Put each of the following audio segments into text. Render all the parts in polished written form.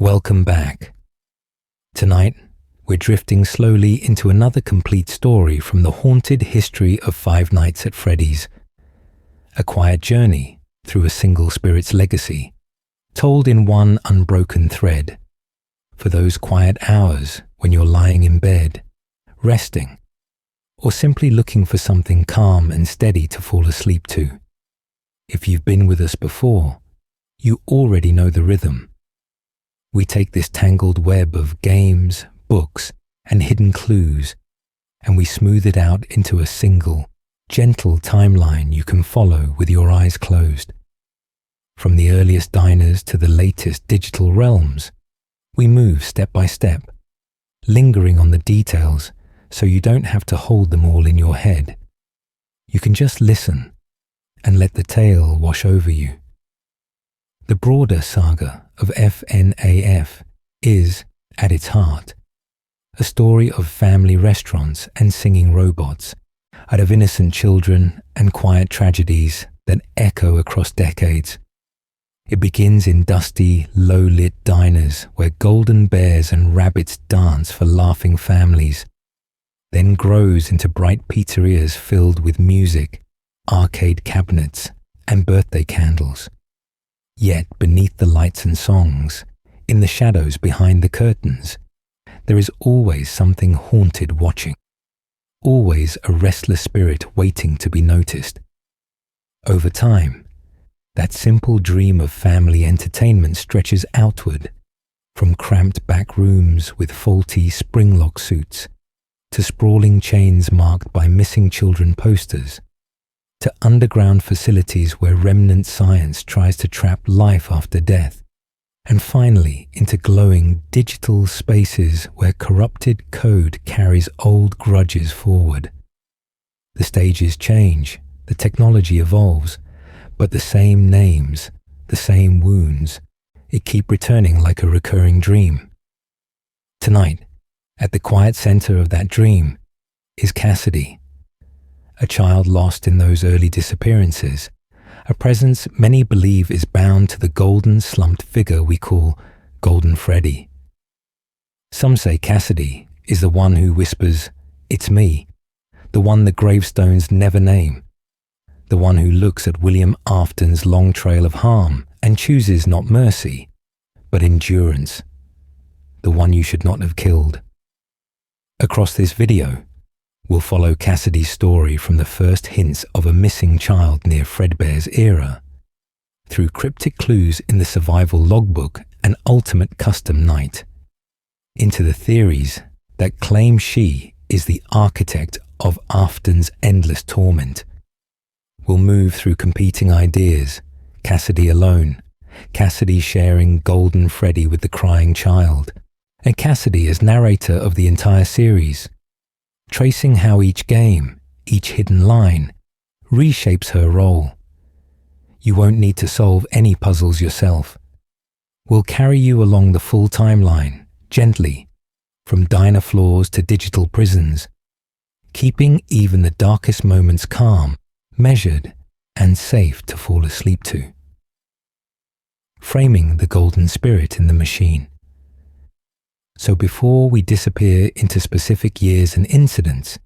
Welcome back. Tonight, we're drifting slowly into another complete story from the haunted history of Five Nights at Freddy's. A quiet journey through a single spirit's legacy, told in one unbroken thread. For those quiet hours when you're lying in bed, resting, or simply looking for something calm and steady to fall asleep to. If you've been with us before, you already know the rhythm. We take this tangled web of games, books, and hidden clues, and we smooth it out into a single, gentle timeline you can follow with your eyes closed. From the earliest diners to the latest digital realms, we move step by step, lingering on the details so you don't have to hold them all in your head. You can just listen and let the tale wash over you. The broader saga of FNAF is, at its heart, a story of family restaurants and singing robots, out of innocent children and quiet tragedies that echo across decades. It begins in dusty, low-lit diners where golden bears and rabbits dance for laughing families, then grows into bright pizzerias filled with music, arcade cabinets, and birthday candles. Yet beneath the lights and songs, in the shadows behind the curtains, there is always something haunted watching, always a restless spirit waiting to be noticed. Over time, that simple dream of family entertainment stretches outward, from cramped back rooms with faulty spring-lock suits, to sprawling chains marked by missing children posters, to underground facilities where remnant science tries to trap life after death, and finally into glowing digital spaces where corrupted code carries old grudges forward. The stages change, the technology evolves, but the same names, the same wounds, it keep returning like a recurring dream. Tonight, at the quiet center of that dream, is Cassidy, a child lost in those early disappearances, a presence many believe is bound to the golden slumped figure we call Golden Freddy. Some say Cassidy is the one who whispers, "It's me," the one the gravestones never name, the one who looks at William Afton's long trail of harm and chooses not mercy, but endurance, the one you should not have killed. Across this video, we'll follow Cassidy's story from the first hints of a missing child near Fredbear's era, through cryptic clues in the survival logbook and ultimate custom night, into the theories that claim she is the architect of Afton's endless torment. We'll move through competing ideas, Cassidy alone, Cassidy sharing Golden Freddy with the crying child, and Cassidy as narrator of the entire series, tracing how each game, each hidden line, reshapes her role. You won't need to solve any puzzles yourself. We'll carry you along the full timeline, gently, from diner floors to digital prisons, keeping even the darkest moments calm, measured, and safe to fall asleep to. Framing the golden spirit in the machine. So before we disappear into specific years and incidents,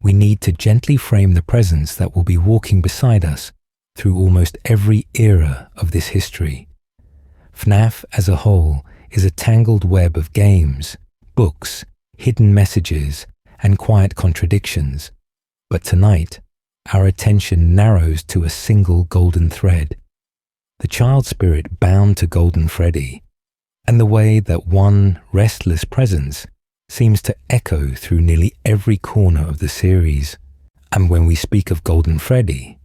we need to gently frame the presence that will be walking beside us through almost every era of this history. FNAF as a whole is a tangled web of games, books, hidden messages, and quiet contradictions. But tonight, our attention narrows to a single golden thread, the child spirit bound to Golden Freddy, and the way that one restless presence seems to echo through nearly every corner of the series. And when we speak of Golden Freddy,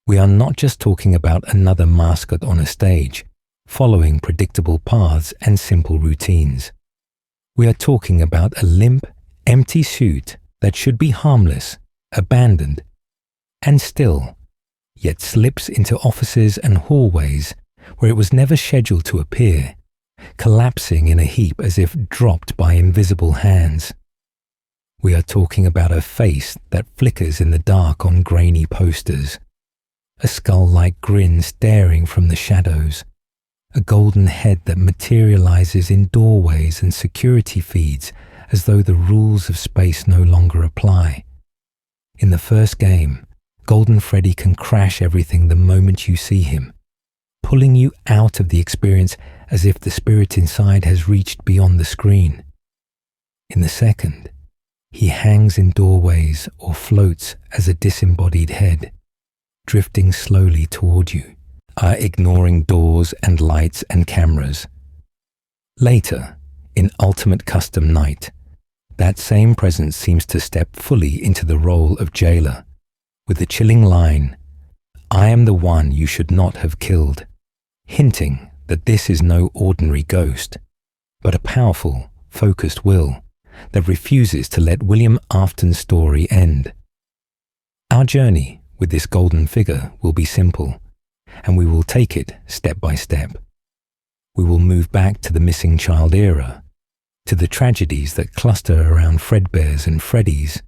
we are not just talking about another mascot on a stage, following predictable paths and simple routines. We are talking about a limp, empty suit that should be harmless, abandoned, and still, yet slips into offices and hallways where it was never scheduled to appear, collapsing in a heap as if dropped by invisible hands. We are talking about a face that flickers in the dark on grainy posters, a skull-like grin staring from the shadows, a golden head that materializes in doorways and security feeds as though the rules of space no longer apply. In the first game, Golden Freddy can crash everything the moment you see him, pulling you out of the experience as if the spirit inside has reached beyond the screen. In the second, he hangs in doorways or floats as a disembodied head, drifting slowly toward you, ignoring doors and lights and cameras. Later, in Ultimate Custom Night, that same presence seems to step fully into the role of jailer, with the chilling line, "I am the one you should not have killed," hinting that this is no ordinary ghost, but a powerful, focused will that refuses to let William Afton's story end. Our journey with this golden figure will be simple, and we will take it step by step. We will move back to the missing child era, to the tragedies that cluster around Fredbears and Freddys,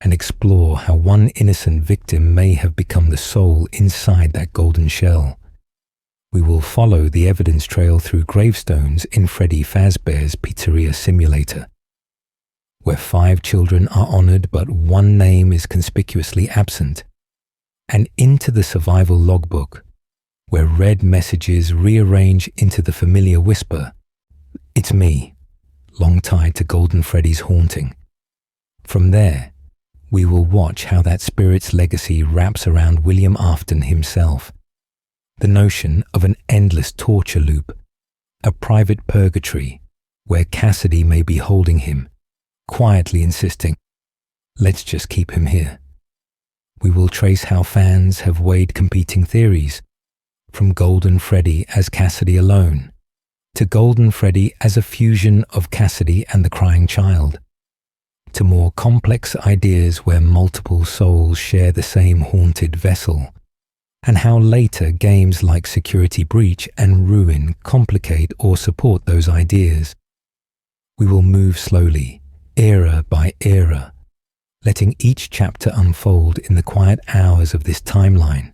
and explore how one innocent victim may have become the soul inside that golden shell. We will follow the evidence trail through gravestones in Freddy Fazbear's Pizzeria Simulator, where 5 children are honored but one name is conspicuously absent, and into the survival logbook, where red messages rearrange into the familiar whisper, "It's me," long tied to Golden Freddy's haunting. From there, we will watch how that spirit's legacy wraps around William Afton himself. The notion of an endless torture loop, a private purgatory where Cassidy may be holding him, quietly insisting, "Let's just keep him here." We will trace how fans have weighed competing theories, from Golden Freddy as Cassidy alone, to Golden Freddy as a fusion of Cassidy and the crying child, to more complex ideas where multiple souls share the same haunted vessel, and how later games like Security Breach and Ruin complicate or support those ideas. We will move slowly, era by era, letting each chapter unfold in the quiet hours of this timeline,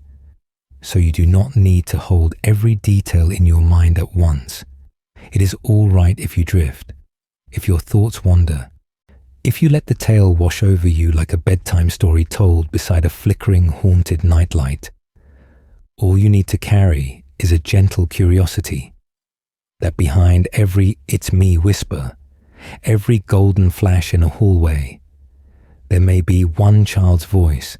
so you do not need to hold every detail in your mind at once. It is all right if you drift, if your thoughts wander, if you let the tale wash over you like a bedtime story told beside a flickering haunted nightlight. All you need to carry is a gentle curiosity, that behind every "it's me" whisper, every golden flash in a hallway, there may be one child's voice,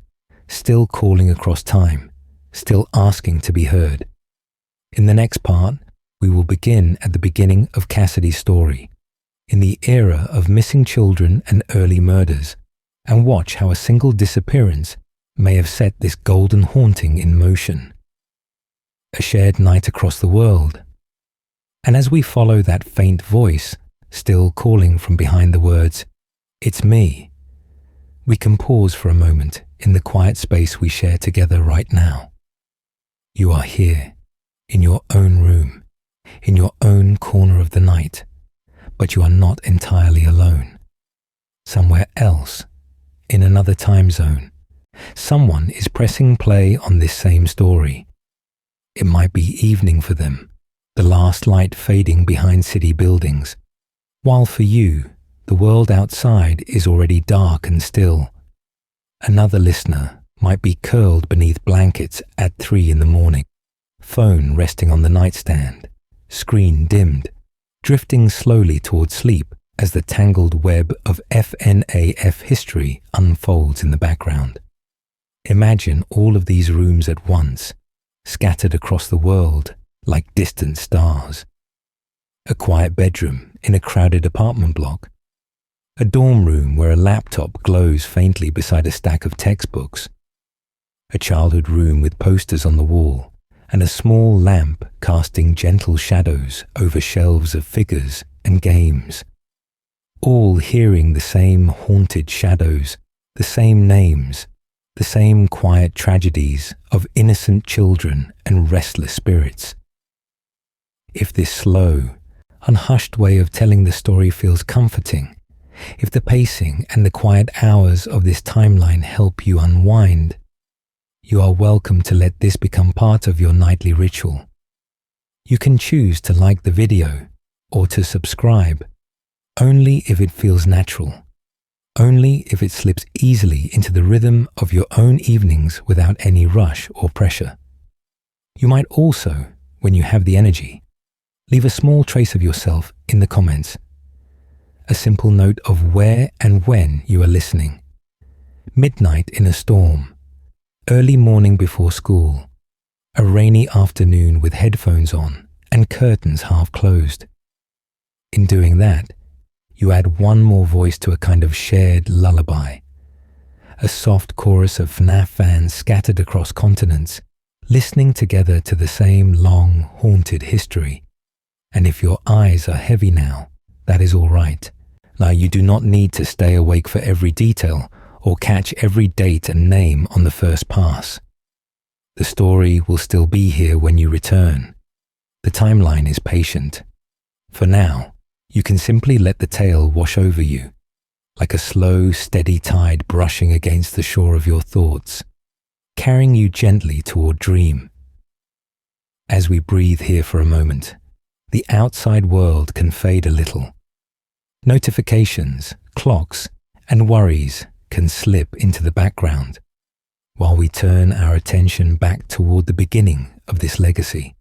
still calling across time, still asking to be heard. In the next part, we will begin at the beginning of Cassidy's story, in the era of missing children and early murders, and watch how a single disappearance may have set this golden haunting in motion. A shared night across the world. And as we follow that faint voice, still calling from behind the words, "It's me," we can pause for a moment in the quiet space we share together right now. You are here, in your own room, in your own corner of the night, but you are not entirely alone. Somewhere else, in another time zone, someone is pressing play on this same story. It might be evening for them, the last light fading behind city buildings, while for you, the world outside is already dark and still. Another listener might be curled beneath blankets at 3 in the morning, phone resting on the nightstand, screen dimmed, drifting slowly towards sleep as the tangled web of FNAF history unfolds in the background. Imagine all of these rooms at once, scattered across the world like distant stars. A quiet bedroom in a crowded apartment block. A dorm room where a laptop glows faintly beside a stack of textbooks. A childhood room with posters on the wall and a small lamp casting gentle shadows over shelves of figures and games. All hearing the same haunted shadows, the same names, the same quiet tragedies of innocent children and restless spirits. If this slow, unhushed way of telling the story feels comforting, if the pacing and the quiet hours of this timeline help you unwind, you are welcome to let this become part of your nightly ritual. You can choose to like the video or to subscribe, only if it feels natural, only if it slips easily into the rhythm of your own evenings without any rush or pressure. You might also, when you have the energy, leave a small trace of yourself in the comments. A simple note of where and when you are listening. Midnight in a storm, early morning before school, a rainy afternoon with headphones on and curtains half closed. In doing that, you add one more voice to a kind of shared lullaby. A soft chorus of FNAF fans scattered across continents, listening together to the same long, haunted history. And if your eyes are heavy now, that is all right. Now, you do not need to stay awake for every detail or catch every date and name on the first pass. The story will still be here when you return. The timeline is patient. For now, you can simply let the tale wash over you, like a slow, steady tide brushing against the shore of your thoughts, carrying you gently toward dream. As we breathe here for a moment, the outside world can fade a little. Notifications, clocks, and worries can slip into the background, while we turn our attention back toward the beginning of this legacy.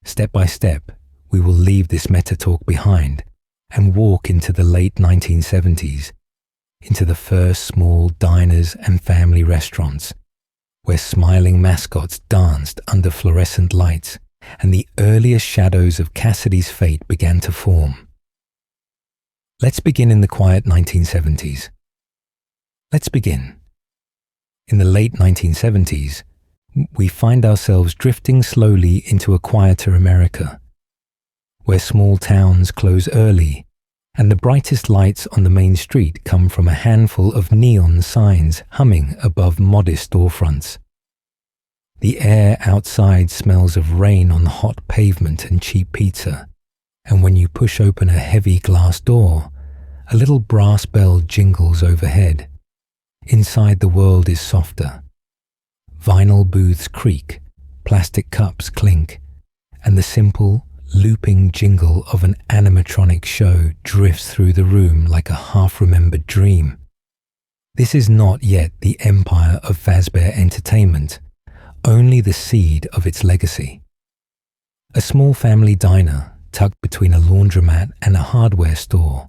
Step by step, we will leave this meta-talk behind and walk into the late 1970s, into the first small diners and family restaurants, where smiling mascots danced under fluorescent lights and the earliest shadows of Cassidy's fate began to form. Let's begin in the quiet 1970s. Let's begin. In the late 1970s, we find ourselves drifting slowly into a quieter America, where small towns close early and the brightest lights on the main street come from a handful of neon signs humming above modest storefronts. The air outside smells of rain on the hot pavement and cheap pizza, and when you push open a heavy glass door, a little brass bell jingles overhead. Inside, the world is softer. Vinyl booths creak, plastic cups clink, and the simple, looping jingle of an animatronic show drifts through the room like a half-remembered dream. This is not yet the empire of Fazbear Entertainment, only the seed of its legacy. A small family diner, tucked between a laundromat and a hardware store,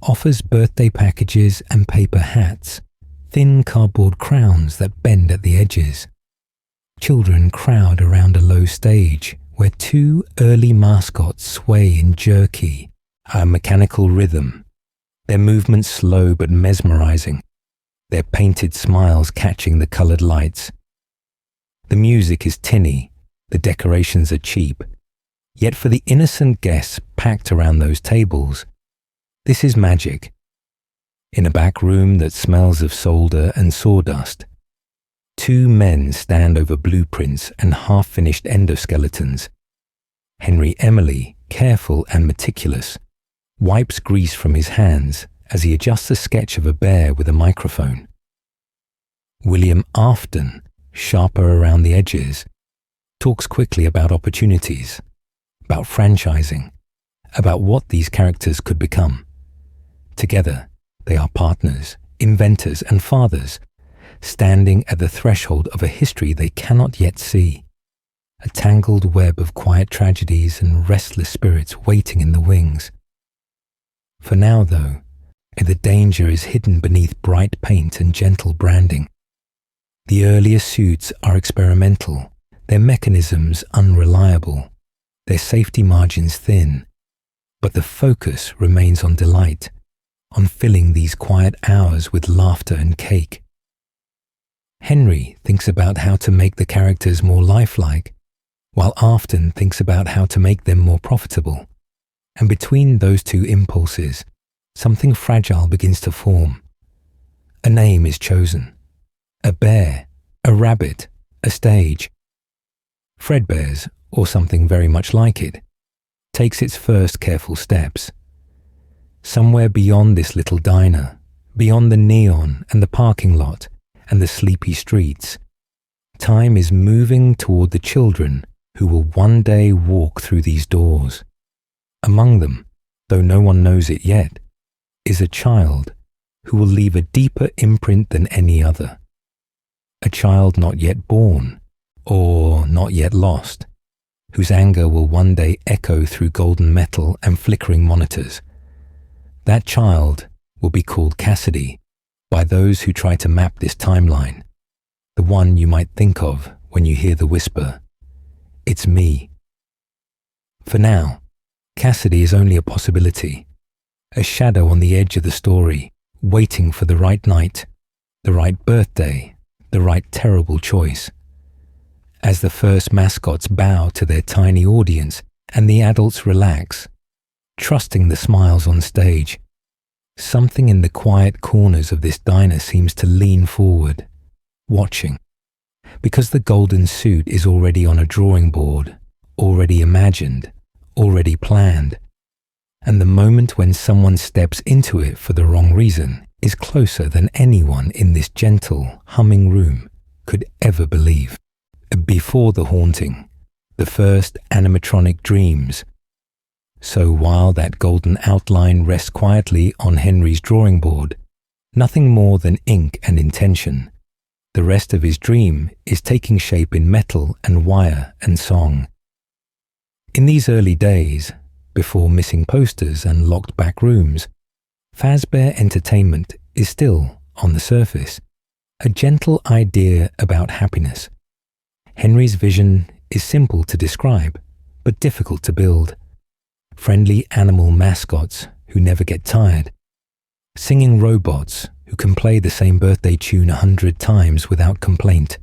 offers birthday packages and paper hats, thin cardboard crowns that bend at the edges. Children crowd around a low stage where two early mascots sway in jerky, a mechanical rhythm, their movements slow but mesmerizing, their painted smiles catching the colored lights. The music is tinny, the decorations are cheap, yet for the innocent guests packed around those tables, this is magic. In a back room that smells of solder and sawdust, two men stand over blueprints and half-finished endoskeletons. Henry Emily, careful and meticulous, wipes grease from his hands as he adjusts a sketch of a bear with a microphone. William Afton, sharper around the edges, talks quickly about opportunities, about franchising, about what these characters could become. Together, they are partners, inventors, and fathers, standing at the threshold of a history they cannot yet see, a tangled web of quiet tragedies and restless spirits waiting in the wings. For now, though, the danger is hidden beneath bright paint and gentle branding. The earlier suits are experimental, their mechanisms unreliable, their safety margins thin, but the focus remains on delight, on filling these quiet hours with laughter and cake. Henry thinks about how to make the characters more lifelike, while Afton thinks about how to make them more profitable. And between those two impulses, something fragile begins to form. A name is chosen. A bear, a rabbit, a stage. Fredbear's, or something very much like it, takes its first careful steps. Somewhere beyond this little diner, beyond the neon and the parking lot and the sleepy streets, time is moving toward the children who will one day walk through these doors. Among them, though no one knows it yet, is a child who will leave a deeper imprint than any other. A child not yet born, or not yet lost, whose anger will one day echo through golden metal and flickering monitors. That child will be called Cassidy by those who try to map this timeline, the one you might think of when you hear the whisper, "It's me." For now, Cassidy is only a possibility, a shadow on the edge of the story, waiting for the right night, the right birthday, the right terrible choice. As the first mascots bow to their tiny audience and the adults relax, trusting the smiles on stage, something in the quiet corners of this diner seems to lean forward, watching, because the golden suit is already on a drawing board, already imagined, already planned, and the moment when someone steps into it for the wrong reason is closer than anyone in this gentle, humming room could ever believe. Before the haunting, the first animatronic dreams. So while that golden outline rests quietly on Henry's drawing board, nothing more than ink and intention, the rest of his dream is taking shape in metal and wire and song. In these early days, before missing posters and locked back rooms, Fazbear Entertainment is still, on the surface, a gentle idea about happiness. Henry's vision is simple to describe, but difficult to build. Friendly animal mascots who never get tired. Singing robots who can play the same birthday tune 100 times without complaint.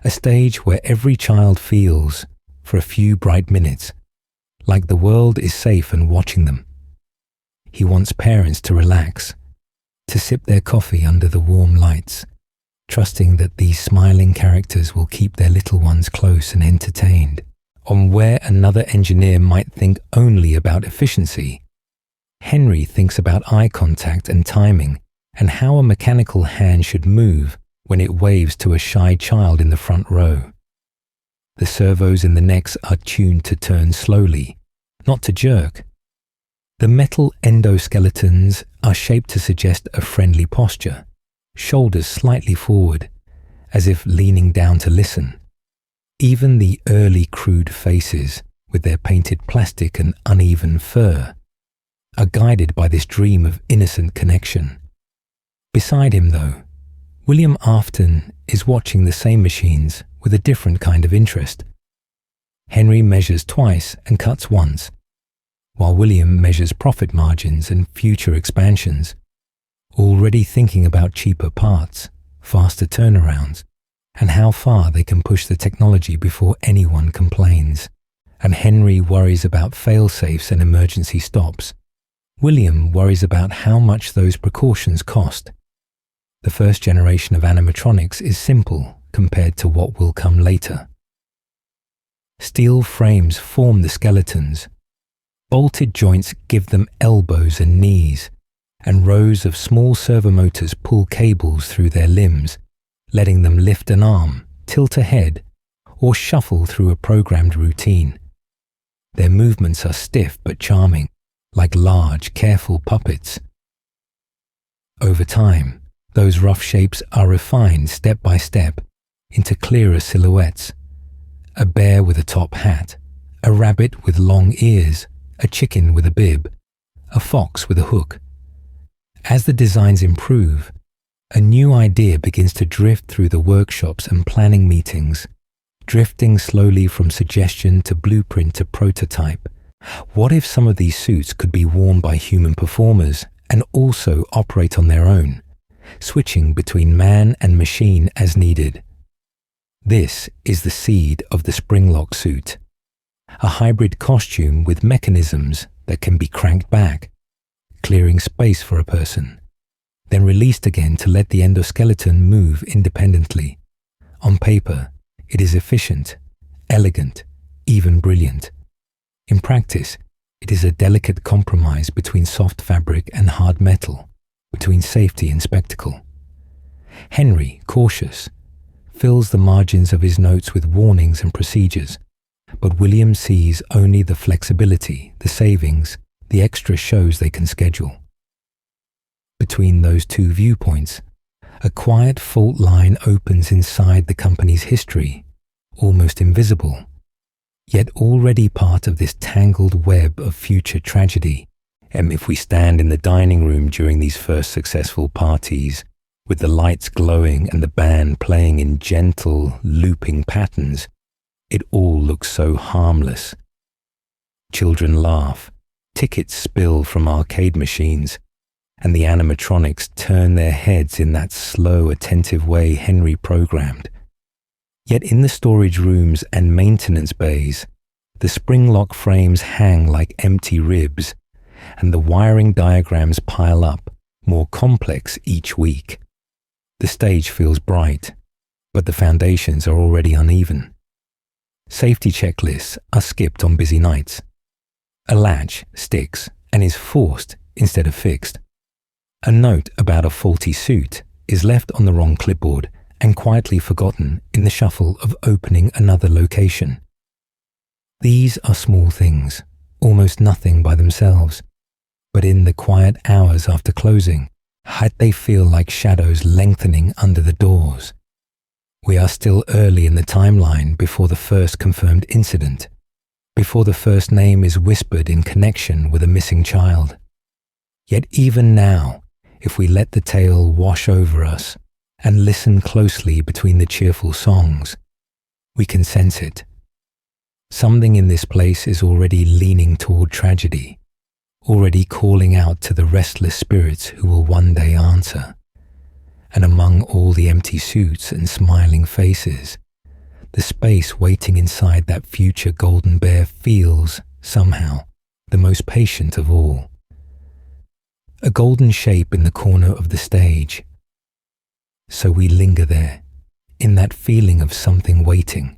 A stage where every child feels, for a few bright minutes, like the world is safe and watching them. He wants parents to relax, to sip their coffee under the warm lights, trusting that these smiling characters will keep their little ones close and entertained. On where another engineer might think only about efficiency, Henry thinks about eye contact and timing and how a mechanical hand should move when it waves to a shy child in the front row. The servos in the necks are tuned to turn slowly, not to jerk. The metal endoskeletons are shaped to suggest a friendly posture, shoulders slightly forward, as if leaning down to listen. Even the early crude faces, with their painted plastic and uneven fur, are guided by this dream of innocent connection. Beside him, though, William Afton is watching the same machines with a different kind of interest. Henry measures twice and cuts once, while William measures profit margins and future expansions, already thinking about cheaper parts, faster turnarounds, and how far they can push the technology before anyone complains. And Henry worries about fail-safes and emergency stops. William worries about how much those precautions cost. The first generation of animatronics is simple compared to what will come later. Steel frames form the skeletons. Bolted joints give them elbows and knees, and rows of small servomotors pull cables through their limbs, letting them lift an arm, tilt a head, or shuffle through a programmed routine. Their movements are stiff but charming, like large, careful puppets. Over time, those rough shapes are refined step by step into clearer silhouettes. A bear with a top hat, a rabbit with long ears, a chicken with a bib, a fox with a hook. As the designs improve, a new idea begins to drift through the workshops and planning meetings, drifting slowly from suggestion to blueprint to prototype. What if some of these suits could be worn by human performers and also operate on their own, switching between man and machine as needed? This is the seed of the Springlock suit, a hybrid costume with mechanisms that can be cranked back, clearing space for a person, then released again to let the endoskeleton move independently. On paper, it is efficient, elegant, even brilliant. In practice, it is a delicate compromise between soft fabric and hard metal, between safety and spectacle. Henry, cautious, fills the margins of his notes with warnings and procedures, But William sees only the flexibility, the savings, the extra shows they can schedule. Between those two viewpoints, a quiet fault line opens inside the company's history, almost invisible, yet already part of this tangled web of future tragedy. And if we stand in the dining room during these first successful parties, with the lights glowing and the band playing in gentle, looping patterns, it all looks so harmless. Children laugh, tickets spill from arcade machines, and the animatronics turn their heads in that slow, attentive way Henry programmed. Yet in the storage rooms and maintenance bays, the spring lock frames hang like empty ribs, and the wiring diagrams pile up, more complex each week. The stage feels bright, but the foundations are already uneven. Safety checklists are skipped on busy nights. A latch sticks and is forced instead of fixed. A note about a faulty suit is left on the wrong clipboard and quietly forgotten in the shuffle of opening another location. These are small things, almost nothing by themselves, but in the quiet hours after closing, they feel like shadows lengthening under the doors. We are still early in the timeline before the first confirmed incident, before the first name is whispered in connection with a missing child. Yet even now, if we let the tale wash over us and listen closely between the cheerful songs, we can sense it. Something in this place is already leaning toward tragedy, already calling out to the restless spirits who will one day answer. And among all the empty suits and smiling faces, the space waiting inside that future golden bear feels, somehow, the most patient of all. A golden shape in the corner of the stage. So we linger there, in that feeling of something waiting,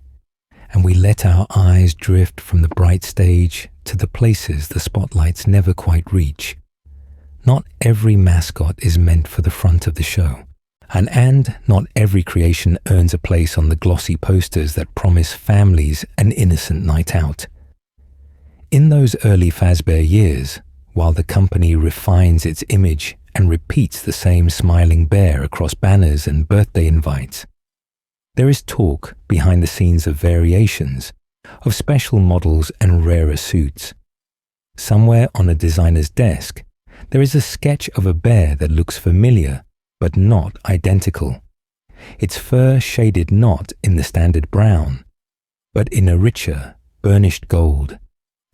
and we let our eyes drift from the bright stage to the places the spotlights never quite reach. Not every mascot is meant for the front of the show, and not every creation earns a place on the glossy posters that promise families an innocent night out. In those early Fazbear years, while the company refines its image and repeats the same smiling bear across banners and birthday invites, there is talk behind the scenes of variations, of special models and rarer suits. Somewhere on a designer's desk, there is a sketch of a bear that looks familiar, but not identical. Its fur shaded not in the standard brown, but in a richer, burnished gold,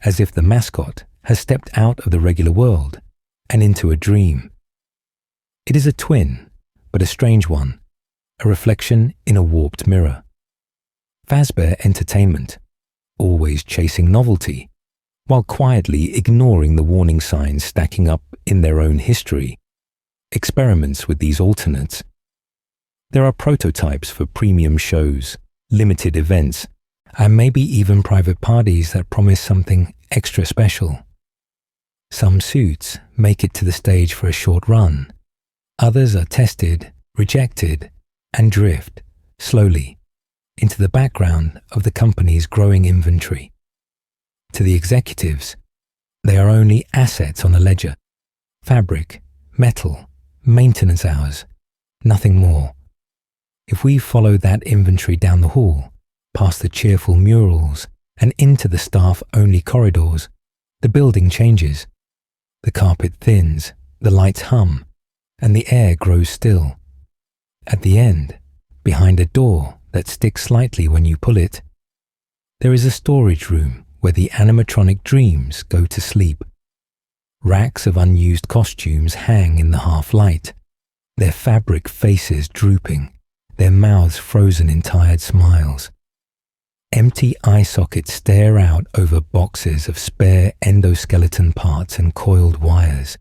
as if the mascot has stepped out of the regular world and into a dream. It is a twin, but a strange one, a reflection in a warped mirror. Fazbear Entertainment, always chasing novelty, while quietly ignoring the warning signs stacking up in their own history, experiments with these alternates. There are prototypes for premium shows, limited events, and maybe even private parties that promise something extra special. Some suits make it to the stage for a short run. Others are tested, rejected, and drift, slowly, into the background of the company's growing inventory. To the executives, they are only assets on a ledger. Fabric, metal, maintenance hours, nothing more. If we follow that inventory down the hall, past the cheerful murals, and into the staff-only corridors, the building changes. The carpet thins, the lights hum, and the air grows still. At the end, behind a door that sticks slightly when you pull it, there is a storage room where the animatronic dreams go to sleep. Racks of unused costumes hang in the half-light, their fabric faces drooping, their mouths frozen in tired smiles. Empty eye sockets stare out over boxes of spare endoskeleton parts and coiled wires.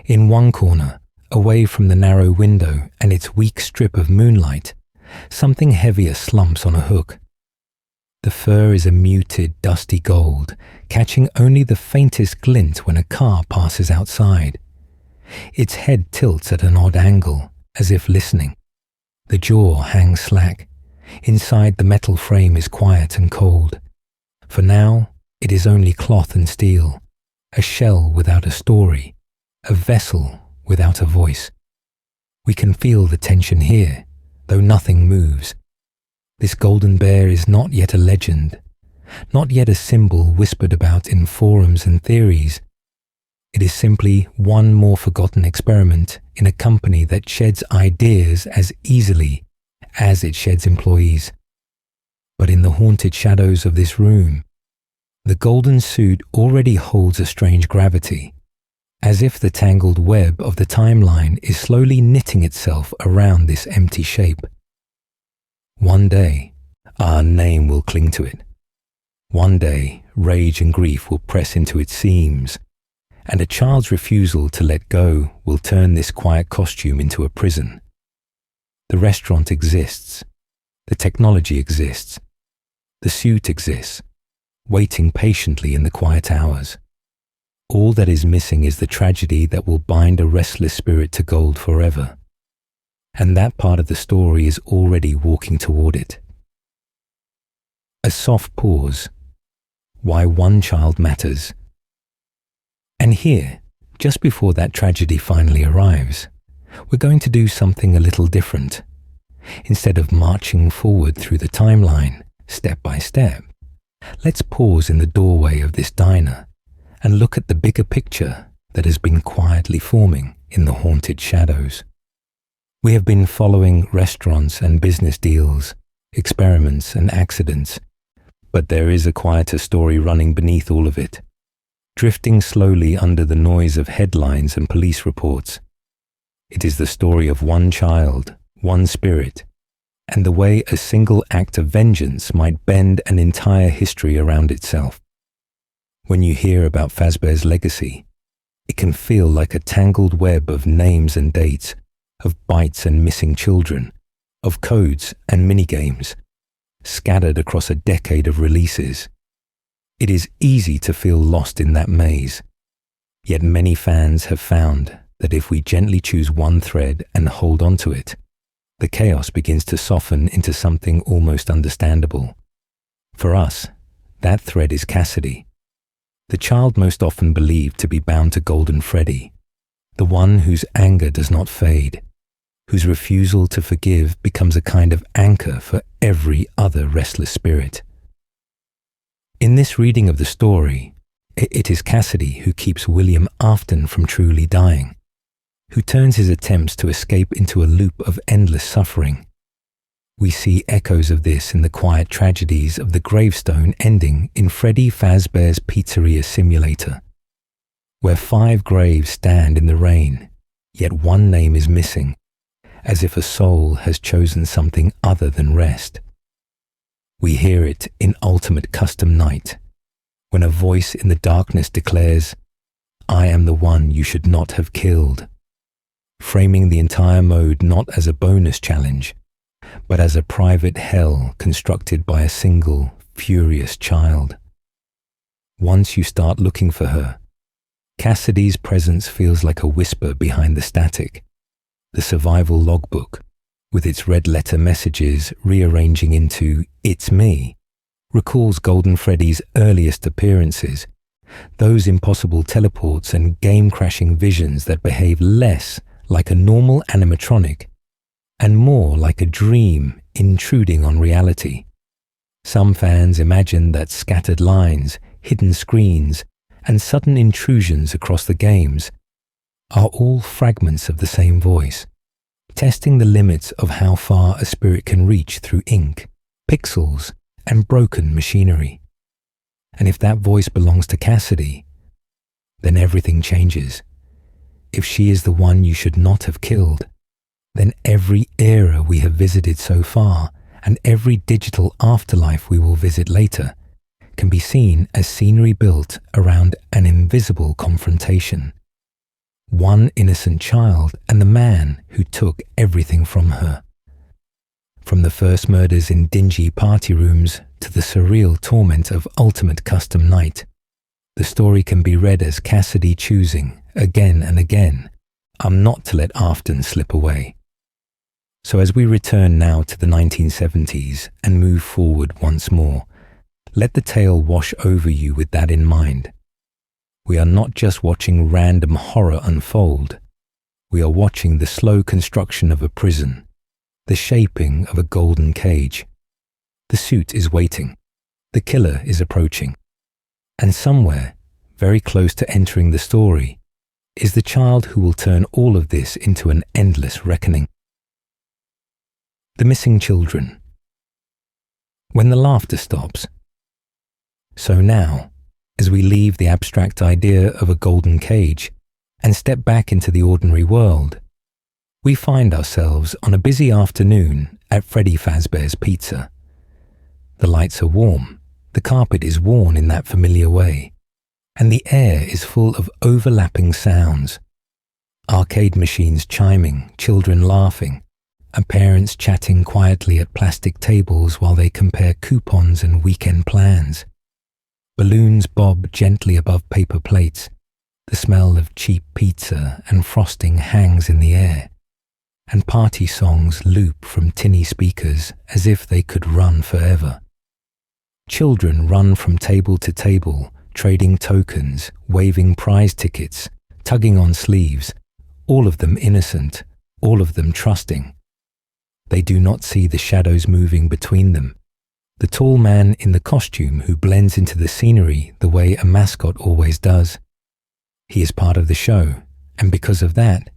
In one corner, away from the narrow window and its weak strip of moonlight, something heavier slumps on a hook. The fur is a muted, dusty gold, catching only the faintest glint when a car passes outside. Its head tilts at an odd angle, as if listening. The jaw hangs slack. Inside, the metal frame is quiet and cold. For now, it is only cloth and steel, a shell without a story, a vessel without a voice. We can feel the tension here, though nothing moves. This golden bear is not yet a legend, not yet a symbol whispered about in forums and theories. It is simply one more forgotten experiment in a company that sheds ideas as easily as it sheds employees. But in the haunted shadows of this room, the golden suit already holds a strange gravity, as if the tangled web of the timeline is slowly knitting itself around this empty shape. One day, our name will cling to it. One day, rage and grief will press into its seams, and a child's refusal to let go will turn this quiet costume into a prison. The restaurant exists, the technology exists, the suit exists, waiting patiently in the quiet hours. All that is missing is the tragedy that will bind a restless spirit to gold forever. And that part of the story is already walking toward it. A soft pause. Why one child matters. And here, just before that tragedy finally arrives, we're going to do something a little different. Instead of marching forward through the timeline, step by step, let's pause in the doorway of this diner and look at the bigger picture that has been quietly forming in the haunted shadows. We have been following restaurants and business deals, experiments and accidents, but there is a quieter story running beneath all of it, drifting slowly under the noise of headlines and police reports. It is the story of one child, one spirit, and the way a single act of vengeance might bend an entire history around itself. When you hear about Fazbear's legacy, it can feel like a tangled web of names and dates, of bites and missing children, of codes and minigames, scattered across a decade of releases. It is easy to feel lost in that maze, yet many fans have found that if we gently choose one thread and hold on to it, the chaos begins to soften into something almost understandable. For us, that thread is Cassidy, the child most often believed to be bound to Golden Freddy, the one whose anger does not fade, whose refusal to forgive becomes a kind of anchor for every other restless spirit. In this reading of the story, it is Cassidy who keeps William Afton from truly dying, who turns his attempts to escape into a loop of endless suffering. We see echoes of this in the quiet tragedies of the gravestone ending in Freddy Fazbear's Pizzeria Simulator, where 5 graves stand in the rain, yet one name is missing, as if a soul has chosen something other than rest. We hear it in Ultimate Custom Night, when a voice in the darkness declares, "I am the one you should not have killed," framing the entire mode not as a bonus challenge, but as a private hell constructed by a single, furious child. Once you start looking for her, Cassidy's presence feels like a whisper behind the static. The survival logbook, with its red-letter messages rearranging into "It's me," recalls Golden Freddy's earliest appearances, those impossible teleports and game-crashing visions that behave less like a normal animatronic and more like a dream intruding on reality. Some fans imagine that scattered lines, hidden screens, and sudden intrusions across the games are all fragments of the same voice, testing the limits of how far a spirit can reach through ink, pixels, and broken machinery. And if that voice belongs to Cassidy, then everything changes. If she is the one you should not have killed, then every era we have visited so far and every digital afterlife we will visit later can be seen as scenery built around an invisible confrontation. One innocent child and the man who took everything from her. From the first murders in dingy party rooms to the surreal torment of Ultimate Custom Night, the story can be read as Cassidy choosing, again and again, I'm not to let Afton slip away. So as we return now to the 1970s and move forward once more, Let the tale wash over you with that in mind. We are not just watching random horror unfold. We are watching the slow construction of a prison, the shaping of a golden cage. The suit is waiting. The killer is approaching. And somewhere, very close to entering the story, is the child who will turn all of this into an endless reckoning. The missing children. When the laughter stops. So now, as we leave the abstract idea of a golden cage and step back into the ordinary world, we find ourselves on a busy afternoon at Freddy Fazbear's Pizza. The lights are warm, the carpet is worn in that familiar way, and the air is full of overlapping sounds. Arcade machines chiming, children laughing, and parents chatting quietly at plastic tables while they compare coupons and weekend plans. Balloons bob gently above paper plates. The smell of cheap pizza and frosting hangs in the air, and party songs loop from tinny speakers as if they could run forever. Children run from table to table, trading tokens, waving prize tickets, tugging on sleeves, all of them innocent, all of them trusting. They do not see the shadows moving between them. The tall man in the costume who blends into the scenery the way a mascot always does. He is part of the show, and because of that,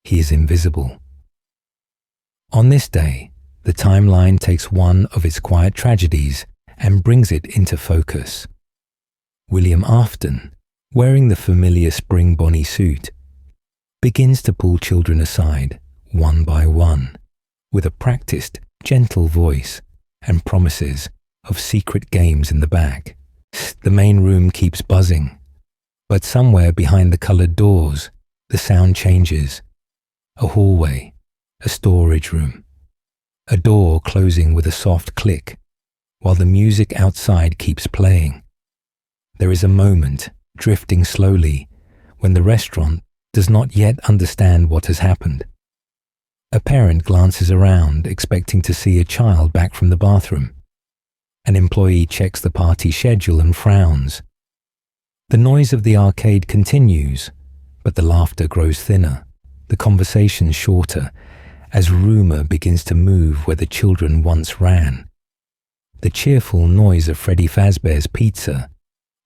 he is invisible. On this day, the timeline takes one of its quiet tragedies and brings it into focus. William Afton, wearing the familiar spring bonny suit, begins to pull children aside, one by one, with a practiced, gentle voice and promises of secret games in the back. The main room keeps buzzing, but somewhere behind the colored doors, the sound changes. A hallway, a storage room, a door closing with a soft click, while the music outside keeps playing. There is a moment, drifting slowly, when the restaurant does not yet understand what has happened. A parent glances around, expecting to see a child back from the bathroom. An employee checks the party schedule and frowns. The noise of the arcade continues, but the laughter grows thinner, the conversation shorter, as rumor begins to move where the children once ran. The cheerful noise of Freddy Fazbear's Pizza,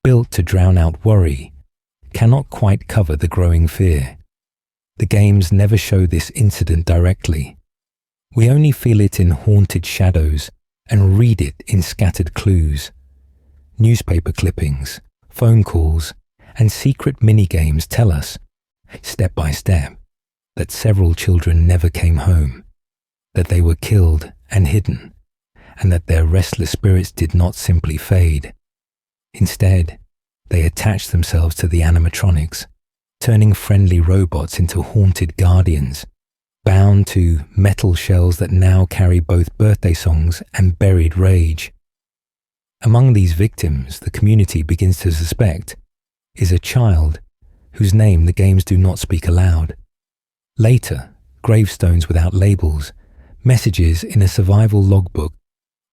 built to drown out worry, cannot quite cover the growing fear. The games never show this incident directly. We only feel it in haunted shadows and read it in scattered clues. Newspaper clippings, phone calls, and secret mini-games tell us, step by step, that several children never came home, that they were killed and hidden, and that their restless spirits did not simply fade. Instead, they attached themselves to the animatronics, turning friendly robots into haunted guardians, bound to metal shells that now carry both birthday songs and buried rage. Among these victims, the community begins to suspect is a child whose name the games do not speak aloud. Later, gravestones without labels, messages in a survival logbook,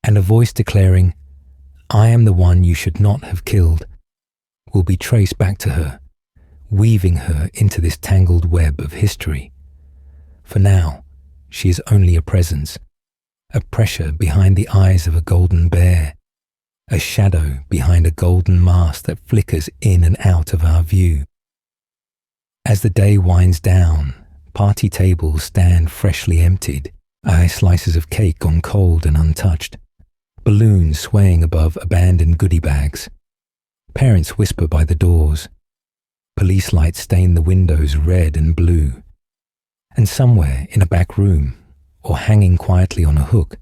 and a voice declaring, "I am the one you should not have killed," will be traced back to her, weaving her into this tangled web of history. For now, she is only a presence, a pressure behind the eyes of a golden bear, a shadow behind a golden mask that flickers in and out of our view. As the day winds down, party tables stand freshly emptied, slices of cake gone cold and untouched, balloons swaying above abandoned goodie bags. Parents whisper by the doors. Police lights stain the windows red and blue. And somewhere in a back room, or hanging quietly on a hook,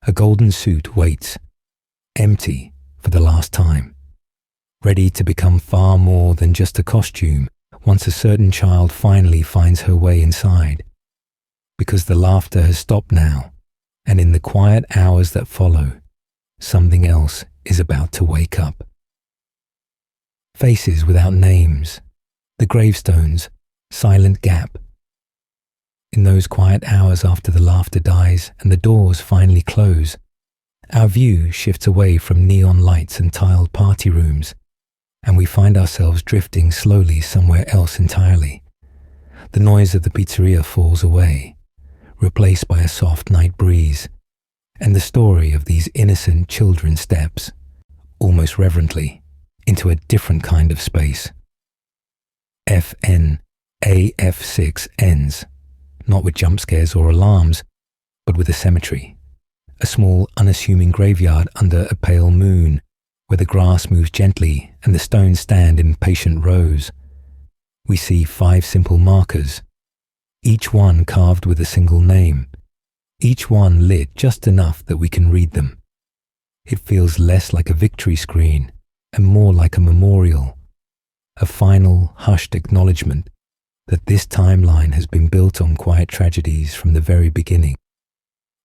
a golden suit waits, empty for the last time, ready to become far more than just a costume once a certain child finally finds her way inside. Because the laughter has stopped now, and in the quiet hours that follow, something else is about to wake up. Faces without names, the gravestones, silent gap. In those quiet hours after the laughter dies and the doors finally close, Our view shifts away from neon lights and tiled party rooms, and we find ourselves drifting slowly somewhere else entirely. The noise of the pizzeria falls away, replaced by a soft night breeze, and the story of these innocent children steps, almost reverently, into a different kind of space. FNAF6 ends, not with jump scares or alarms, but with a cemetery, a small unassuming graveyard under a pale moon, where the grass moves gently and the stones stand in patient rows. We see 5 simple markers, each one carved with a single name, each one lit just enough that we can read them. It feels less like a victory screen and more like a memorial, a final, hushed acknowledgement that this timeline has been built on quiet tragedies from the very beginning.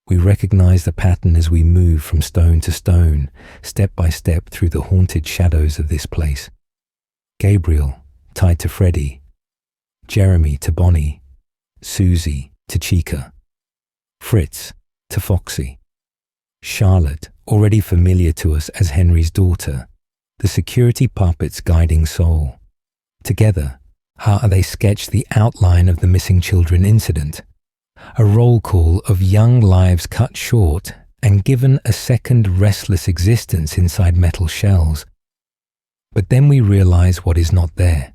We recognize the pattern as we move from stone to stone, step by step through the haunted shadows of this place. Gabriel tied to Freddy, Jeremy to Bonnie, Susie to Chica, Fritz to Foxy, Charlotte, already familiar to us as Henry's daughter, the security puppet's guiding soul. Together, how they sketch the outline of the missing children incident, a roll call of young lives cut short and given a second restless existence inside metal shells. But then we realize what is not there.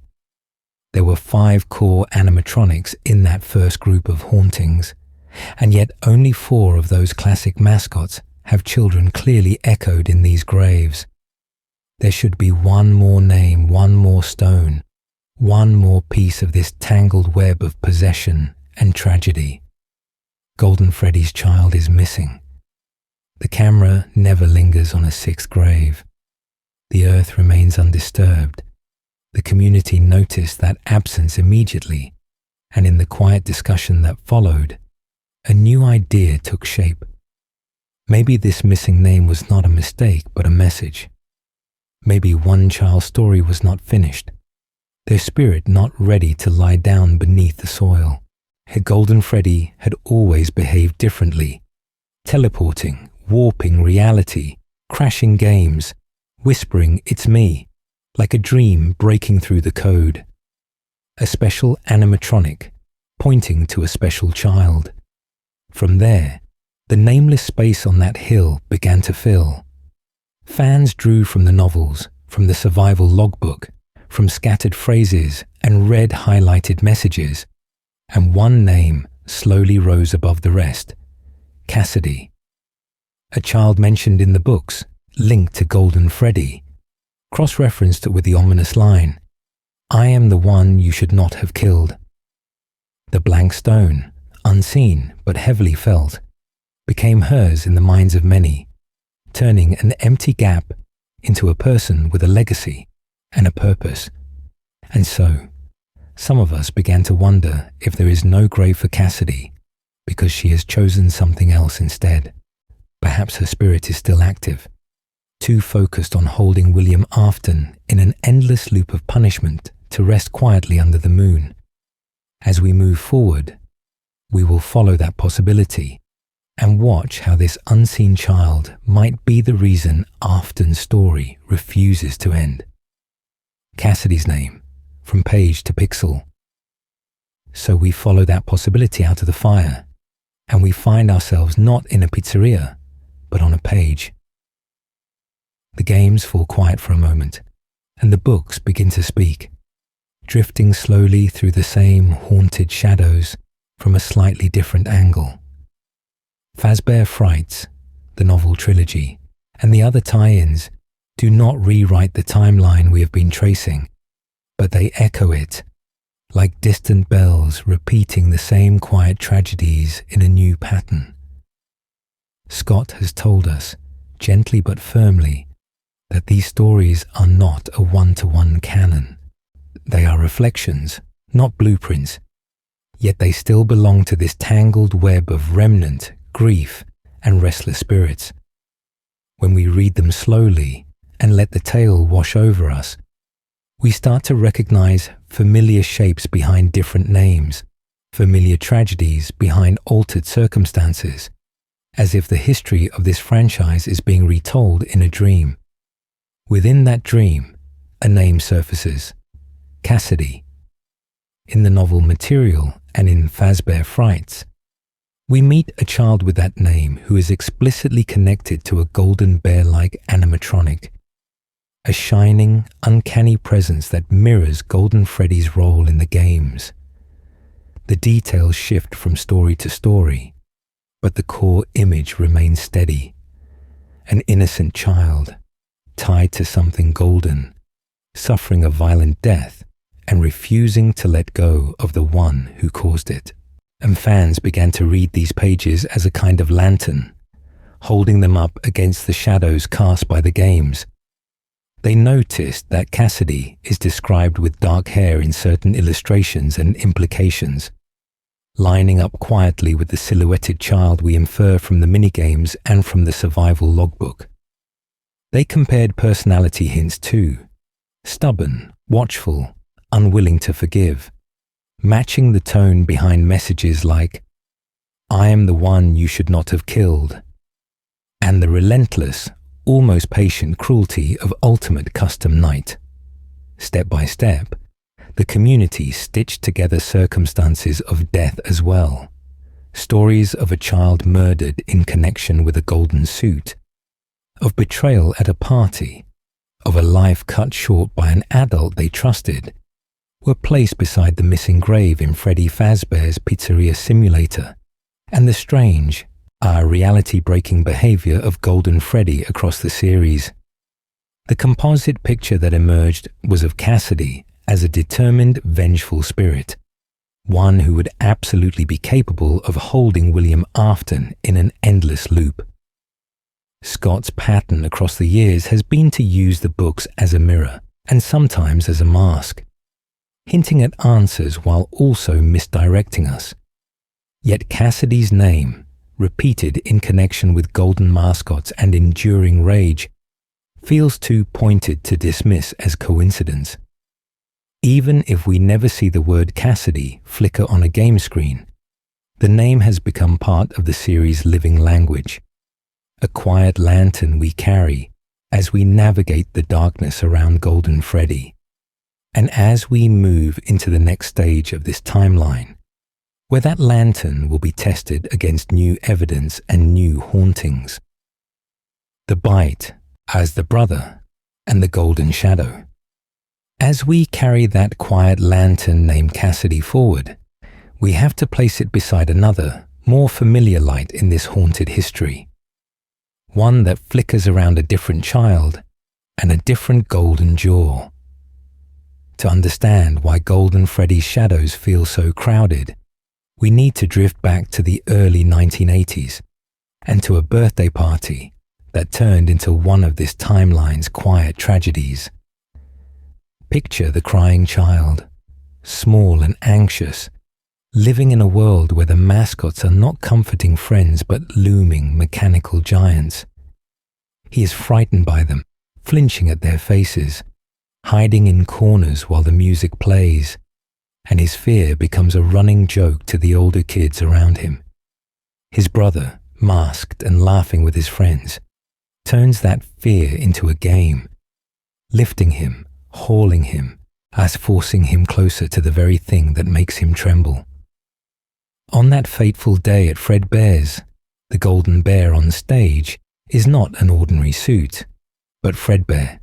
There were 5 core animatronics in that first group of hauntings, and yet only 4 of those classic mascots have children clearly echoed in these graves. There should be one more name, one more stone, one more piece of this tangled web of possession and tragedy. Golden Freddy's child is missing. The camera never lingers on a 6th grave. The earth remains undisturbed. The community noticed that absence immediately, and in the quiet discussion that followed, a new idea took shape. Maybe this missing name was not a mistake, but a message. Maybe one child's story was not finished, their spirit not ready to lie down beneath the soil. Golden Freddy had always behaved differently, teleporting, warping reality, crashing games, whispering, "It's me," like a dream breaking through the code. A special animatronic, pointing to a special child. From there, the nameless space on that hill began to fill. Fans drew from the novels, from the survival logbook, from scattered phrases and red highlighted messages, and one name slowly rose above the rest: Cassidy. A child mentioned in the books, linked to Golden Freddy, cross-referenced with the ominous line, "I am the one you should not have killed." The blank stone, unseen but heavily felt, became hers in the minds of many, turning an empty gap into a person with a legacy and a purpose. And so, some of us began to wonder if there is no grave for Cassidy because she has chosen something else instead. Perhaps her spirit is still active, too focused on holding William Afton in an endless loop of punishment to rest quietly under the moon. As we move forward, we will follow that possibility and watch how this unseen child might be the reason Afton's story refuses to end. Cassidy's name, from page to pixel. So we follow that possibility out of the fire, and we find ourselves not in a pizzeria, but on a page. The games fall quiet for a moment, and the books begin to speak, drifting slowly through the same haunted shadows from a slightly different angle. Fazbear Frights, the novel trilogy, and the other tie-ins do not rewrite the timeline we have been tracing, but they echo it, like distant bells repeating the same quiet tragedies in a new pattern. Scott has told us, gently but firmly, that these stories are not a one-to-one canon. They are reflections, not blueprints, yet they still belong to this tangled web of remnant, grief, and restless spirits. When we read them slowly and let the tale wash over us, we start to recognize familiar shapes behind different names, familiar tragedies behind altered circumstances, as if the history of this franchise is being retold in a dream. Within that dream, a name surfaces: Cassidy. In the novel material and in Fazbear Frights, we meet a child with that name who is explicitly connected to a golden bear-like animatronic, a shining, uncanny presence that mirrors Golden Freddy's role in the games. The details shift from story to story, but the core image remains steady: an innocent child, tied to something golden, suffering a violent death and refusing to let go of the one who caused it. And fans began to read these pages as a kind of lantern, holding them up against the shadows cast by the games. They noticed that Cassidy is described with dark hair in certain illustrations and implications, lining up quietly with the silhouetted child we infer from the minigames and from the survival logbook. They compared personality hints too: stubborn, watchful, unwilling to forgive, matching the tone behind messages like, "I am the one you should not have killed," and the relentless, almost patient cruelty of Ultimate Custom Night. Step by step, the community stitched together circumstances of death as well, stories of a child murdered in connection with a golden suit, of betrayal at a party, of a life cut short by an adult they trusted, were placed beside the missing grave in Freddy Fazbear's Pizzeria Simulator, and the strange, reality-breaking behavior of Golden Freddy across the series. The composite picture that emerged was of Cassidy as a determined, vengeful spirit, one who would absolutely be capable of holding William Afton in an endless loop. Scott's pattern across the years has been to use the books as a mirror, and sometimes as a mask, hinting at answers while also misdirecting us. Yet Cassidy's name, repeated in connection with golden mascots and enduring rage, feels too pointed to dismiss as coincidence. Even if we never see the word Cassidy flicker on a game screen, the name has become part of the series' living language, a quiet lantern we carry as we navigate the darkness around Golden Freddy. And as we move into the next stage of this timeline, where that lantern will be tested against new evidence and new hauntings. The Bite as the brother and the Golden Shadow. As we carry that quiet lantern named Cassidy forward, we have to place it beside another, more familiar light in this haunted history. One that flickers around a different child and a different golden jaw. To understand why Golden Freddy's shadows feel so crowded, we need to drift back to the early 1980s and to a birthday party that turned into one of this timeline's quiet tragedies. Picture the crying child, small and anxious, living in a world where the mascots are not comforting friends but looming mechanical giants. He is frightened by them, flinching at their faces, hiding in corners while the music plays, and his fear becomes a running joke to the older kids around him. His brother, masked and laughing with his friends, turns that fear into a game, lifting him, hauling him, as forcing him closer to the very thing that makes him tremble. On that fateful day at Fredbear's, the golden bear on stage is not an ordinary suit, but Fredbear,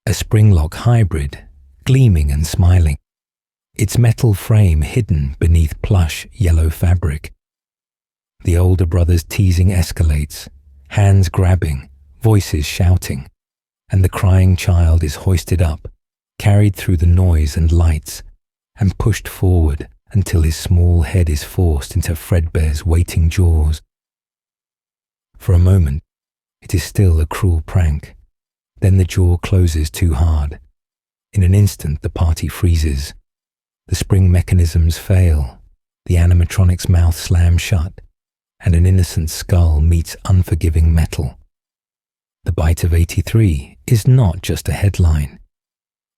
a Springlock hybrid, gleaming and smiling, its metal frame hidden beneath plush yellow fabric. The older brother's teasing escalates, hands grabbing, voices shouting, and the crying child is hoisted up, carried through the noise and lights, and pushed forward until his small head is forced into Fredbear's waiting jaws. For a moment, it is still a cruel prank. Then the jaw closes too hard. In an instant, the party freezes. The spring mechanisms fail, the animatronic's mouth slams shut, and an innocent skull meets unforgiving metal. The Bite of 83 is not just a headline.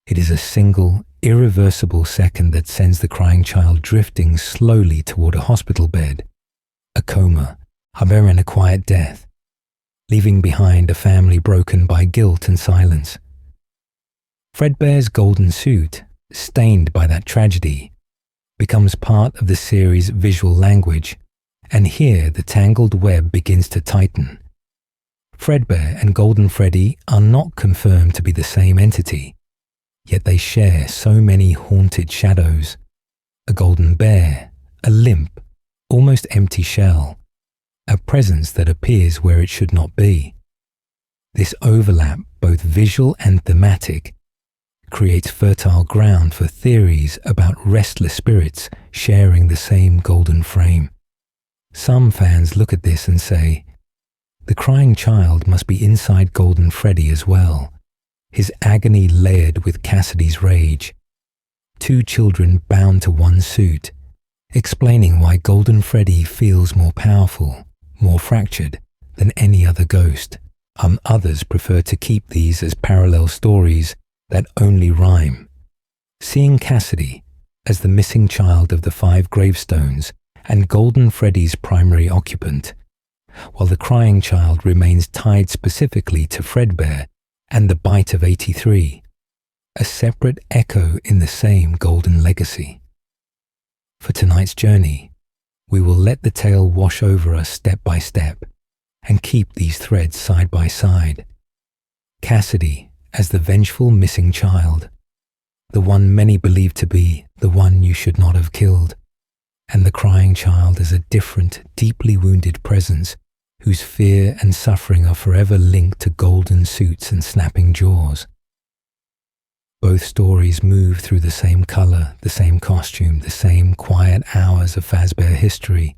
It is a single, irreversible second that sends the crying child drifting slowly toward a hospital bed, a coma, are bearing a quiet death, leaving behind a family broken by guilt and silence. Fredbear's golden suit, stained by that tragedy, becomes part of the series' visual language, and here the tangled web begins to tighten. Fredbear and Golden Freddy are not confirmed to be the same entity, yet they share so many haunted shadows. A golden bear, a limp, almost empty shell, a presence that appears where it should not be. This overlap, both visual and thematic, creates fertile ground for theories about restless spirits sharing the same golden frame. Some fans look at this and say, the crying child must be inside Golden Freddy as well, his agony layered with Cassidy's rage. Two children bound to one suit, explaining why Golden Freddy feels more powerful, more fractured than any other ghost. Others prefer to keep these as parallel stories that only rhyme, seeing Cassidy as the missing child of the 5 gravestones and Golden Freddy's primary occupant, while the crying child remains tied specifically to Fredbear and the Bite of 83, a separate echo in the same golden legacy. For tonight's journey, we will let the tale wash over us step by step and keep these threads side by side. Cassidy as the vengeful missing child, the one many believe to be the one you should not have killed, and the crying child as a different, deeply wounded presence whose fear and suffering are forever linked to golden suits and snapping jaws. Both stories move through the same color, the same costume, the same quiet hours of Fazbear history,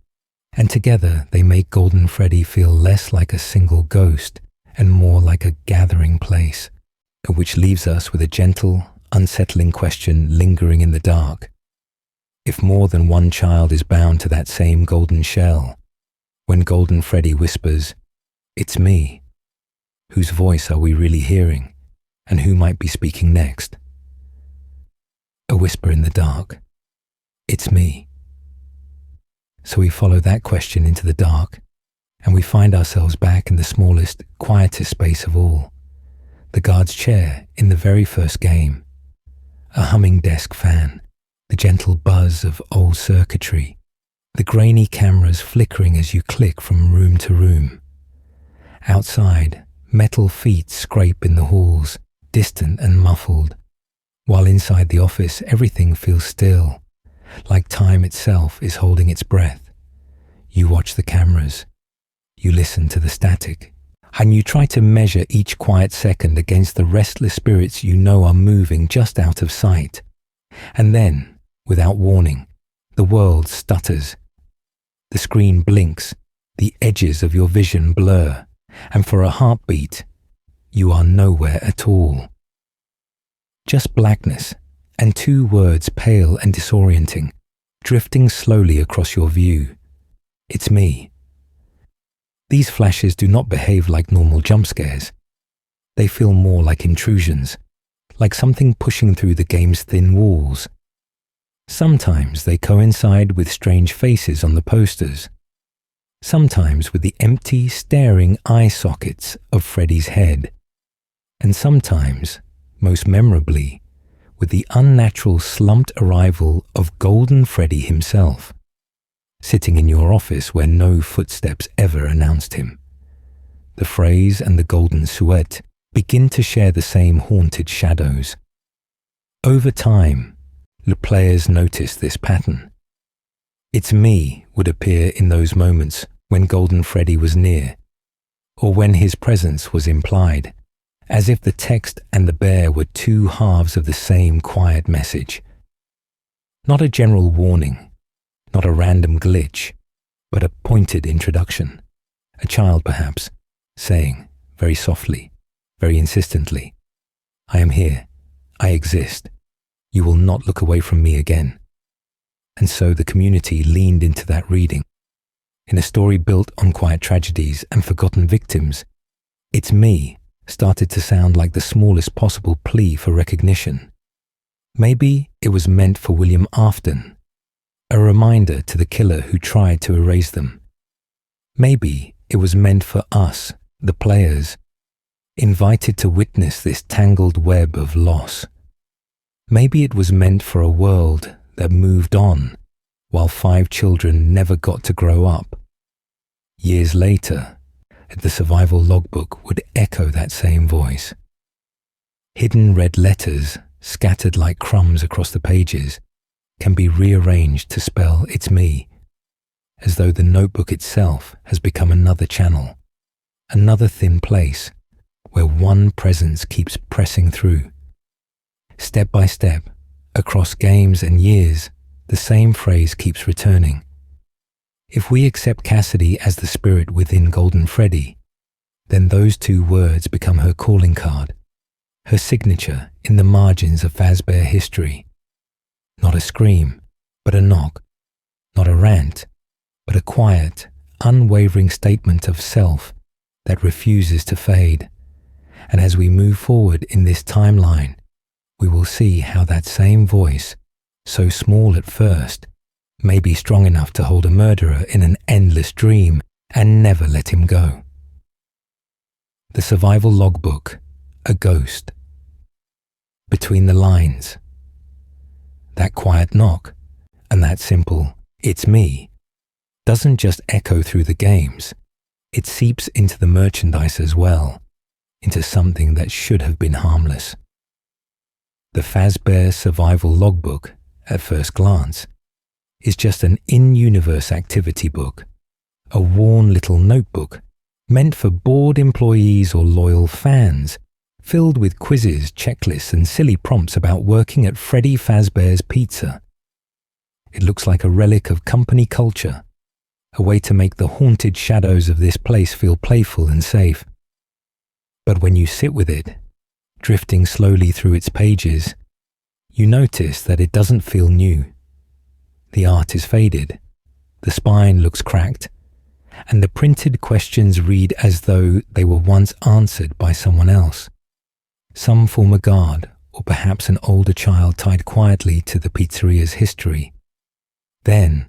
and together they make Golden Freddy feel less like a single ghost and more like a gathering place, which leaves us with a gentle, unsettling question lingering in the dark. If more than one child is bound to that same golden shell, when Golden Freddy whispers, "It's me," whose voice are we really hearing, and who might be speaking next? A whisper in the dark, "It's me." So we follow that question into the dark, and we find ourselves back in the smallest, quietest space of all, the guard's chair in the very first game, a humming desk fan, the gentle buzz of old circuitry, the grainy cameras flickering as you click from room to room. Outside, metal feet scrape in the halls, distant and muffled, while inside the office everything feels still, like time itself is holding its breath. You watch the cameras, you listen to the static, and you try to measure each quiet second against the restless spirits you know are moving just out of sight. And then, without warning, the world stutters. The screen blinks, the edges of your vision blur, and for a heartbeat, you are nowhere at all. Just blackness, and 2 words pale and disorienting, drifting slowly across your view. It's me. These flashes do not behave like normal jump scares. They feel more like intrusions, like something pushing through the game's thin walls. Sometimes they coincide with strange faces on the posters. Sometimes with the empty, staring eye sockets of Freddy's head. And sometimes, most memorably, with the unnatural slumped arrival of Golden Freddy himself, sitting in your office where no footsteps ever announced him. The phrase and the golden silhouette begin to share the same haunted shadows. Over time, the players notice this pattern. "It's me" would appear in those moments when Golden Freddy was near, or when his presence was implied, as if the text and the bear were 2 halves of the same quiet message. Not a general warning, not a random glitch, but a pointed introduction. A child, perhaps, saying, very softly, very insistently, "I am here, I exist, you will not look away from me again." And so the community leaned into that reading. In a story built on quiet tragedies and forgotten victims, "It's me" started to sound like the smallest possible plea for recognition. Maybe it was meant for William Afton, a reminder to the killer who tried to erase them. Maybe it was meant for us, the players, invited to witness this tangled web of loss. Maybe it was meant for a world that moved on while 5 children never got to grow up. Years later, the survival logbook would echo that same voice. Hidden red letters, scattered like crumbs across the pages, can be rearranged to spell "It's me," as though the notebook itself has become another channel, another thin place where one presence keeps pressing through. Step by step, across games and years, the same phrase keeps returning. If we accept Cassidy as the spirit within Golden Freddy, then those 2 words become her calling card, her signature in the margins of Fazbear history. Not a scream, but a knock. Not a rant, but a quiet, unwavering statement of self that refuses to fade. And as we move forward in this timeline, we will see how that same voice, so small at first, may be strong enough to hold a murderer in an endless dream and never let him go. The survival logbook, a ghost. Between the lines. That quiet knock and that simple "It's me" doesn't just echo through the games, it seeps into the merchandise as well, into something that should have been harmless. The Fazbear survival logbook, at first glance, is just an in-universe activity book, a worn little notebook meant for bored employees or loyal fans, filled with quizzes, checklists, and silly prompts about working at Freddy Fazbear's Pizza. It looks like a relic of company culture, a way to make the haunted shadows of this place feel playful and safe. But when you sit with it, drifting slowly through its pages, you notice that it doesn't feel new. The art is faded, the spine looks cracked, and the printed questions read as though they were once answered by someone else. Some former guard, or perhaps an older child tied quietly to the pizzeria's history. Then,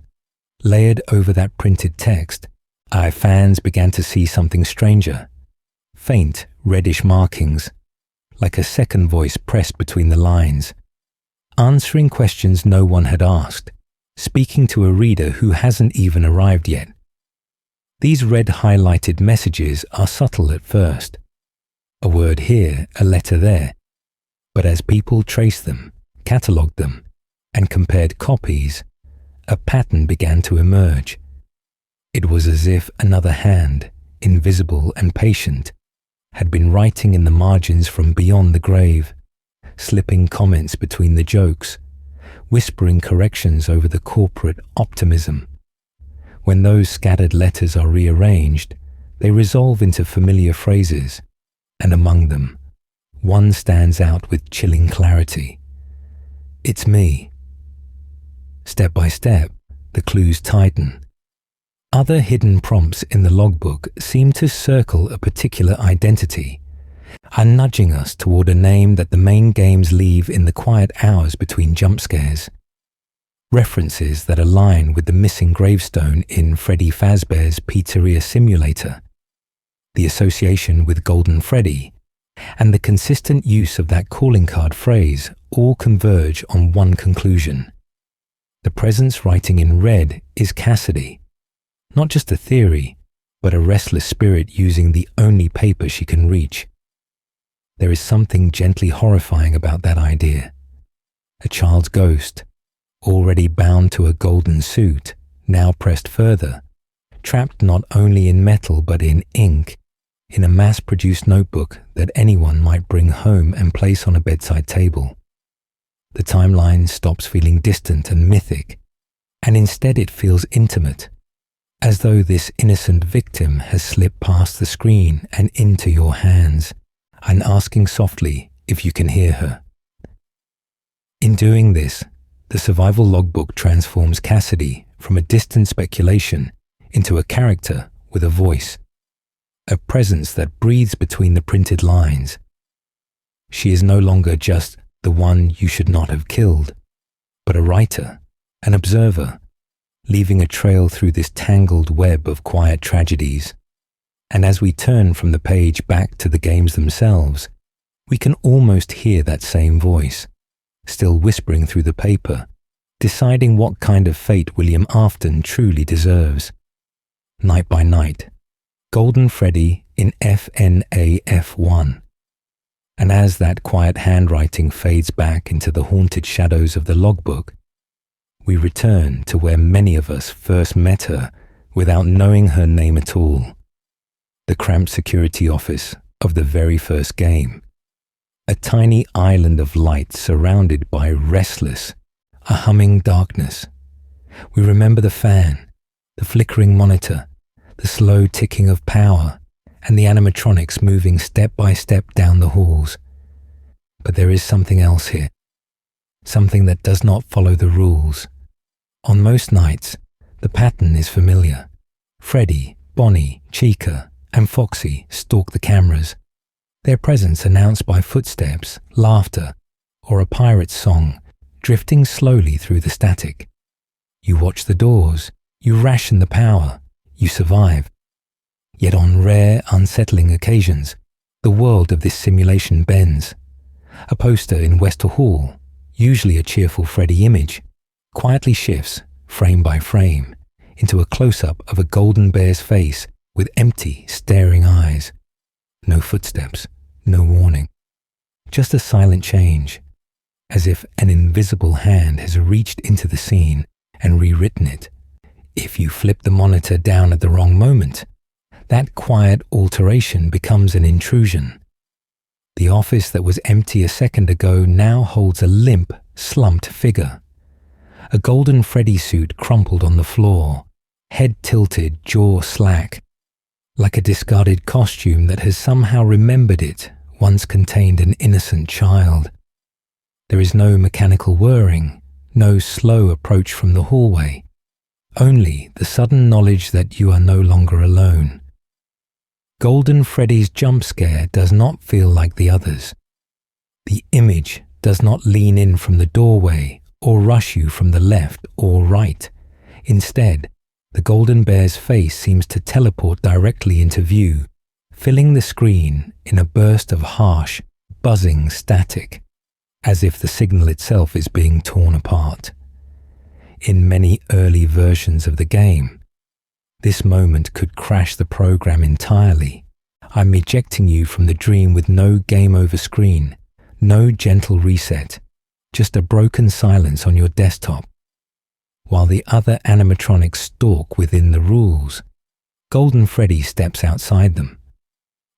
layered over that printed text, our fans began to see something stranger. Faint, reddish markings, like a second voice pressed between the lines, answering questions no one had asked, speaking to a reader who hasn't even arrived yet. These red highlighted messages are subtle at first. A word here, a letter there. But as people traced them, catalogued them, and compared copies, a pattern began to emerge. It was as if another hand, invisible and patient, had been writing in the margins from beyond the grave, slipping comments between the jokes, whispering corrections over the corporate optimism. When those scattered letters are rearranged, they resolve into familiar phrases, and among them, one stands out with chilling clarity. "It's me." Step by step, the clues tighten. Other hidden prompts in the logbook seem to circle a particular identity, are nudging us toward a name that the main games leave in the quiet hours between jump scares. References that align with the missing gravestone in Freddy Fazbear's Pizzeria Simulator, the association with Golden Freddy, and the consistent use of that calling card phrase all converge on one conclusion. The presence writing in red is Cassidy. Not just a theory, but a restless spirit using the only paper she can reach. There is something gently horrifying about that idea. A child's ghost, already bound to a golden suit, now pressed further, trapped not only in metal but in ink, in a mass-produced notebook that anyone might bring home and place on a bedside table. The timeline stops feeling distant and mythic, and instead it feels intimate, as though this innocent victim has slipped past the screen and into your hands, and asking softly if you can hear her. In doing this, the survival logbook transforms Cassidy from a distant speculation into a character with a voice, a presence that breathes between the printed lines. She is no longer just the one you should not have killed, but a writer, an observer, leaving a trail through this tangled web of quiet tragedies. And as we turn from the page back to the games themselves, we can almost hear that same voice, still whispering through the paper, deciding what kind of fate William Afton truly deserves. Night by night, Golden Freddy in FNAF1. And as that quiet handwriting fades back into the haunted shadows of the logbook, we return to where many of us first met her without knowing her name at all. The cramped security office of the very first game. A tiny island of light surrounded by restless, a humming darkness. We remember the fan, the flickering monitor, the slow ticking of power, and the animatronics moving step by step down the halls. But there is something else here. Something that does not follow the rules. On most nights, the pattern is familiar. Freddy, Bonnie, Chica, and Foxy stalk the cameras, their presence announced by footsteps, laughter, or a pirate's song drifting slowly through the static. You watch the doors, you ration the power, you survive. Yet on rare, unsettling occasions, the world of this simulation bends. A poster in Wester Hall, usually a cheerful Freddy image, quietly shifts, frame by frame, into a close-up of a golden bear's face with empty, staring eyes. No footsteps, no warning. Just a silent change, as if an invisible hand has reached into the scene and rewritten it. If you flip the monitor down at the wrong moment, that quiet alteration becomes an intrusion. The office that was empty a second ago now holds a limp, slumped figure. A golden Freddy suit crumpled on the floor, head tilted, jaw slack, like a discarded costume that has somehow remembered it once contained an innocent child. There is no mechanical whirring, no slow approach from the hallway, only the sudden knowledge that you are no longer alone. Golden Freddy's jump scare does not feel like the others. The image does not lean in from the doorway or rush you from the left or right. Instead, the golden bear's face seems to teleport directly into view, filling the screen in a burst of harsh, buzzing static, as if the signal itself is being torn apart. In many early versions of the game, this moment could crash the program entirely. I'm ejecting you from the dream with no game over screen, no gentle reset, just a broken silence on your desktop. While the other animatronics stalk within the rules, Golden Freddy steps outside them.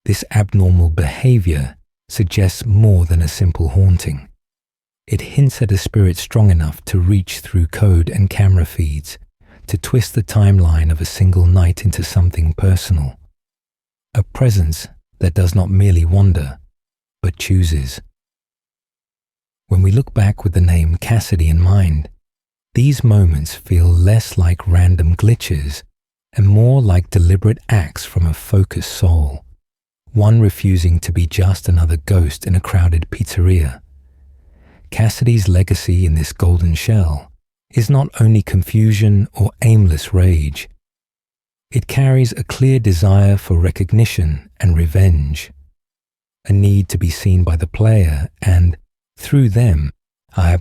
This abnormal behavior suggests more than a simple haunting. It hints at a spirit strong enough to reach through code and camera feeds, to twist the timeline of a single night into something personal. A presence that does not merely wander, but chooses. When we look back with the name Cassidy in mind, these moments feel less like random glitches and more like deliberate acts from a focused soul, one refusing to be just another ghost in a crowded pizzeria. Cassidy's legacy in this golden shell is not only confusion or aimless rage. It carries a clear desire for recognition and revenge, a need to be seen by the player and, through them,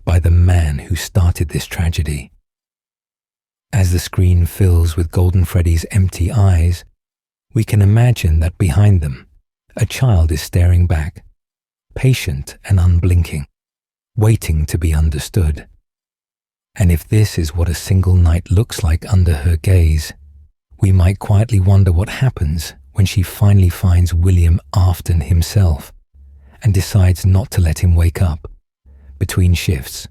by the man who started this tragedy. As the screen fills with Golden Freddy's empty eyes, we can imagine that behind them, a child is staring back, patient and unblinking, waiting to be understood. And if this is what a single night looks like under her gaze, we might quietly wonder what happens when she finally finds William Afton himself and decides not to let him wake up. Between shifts,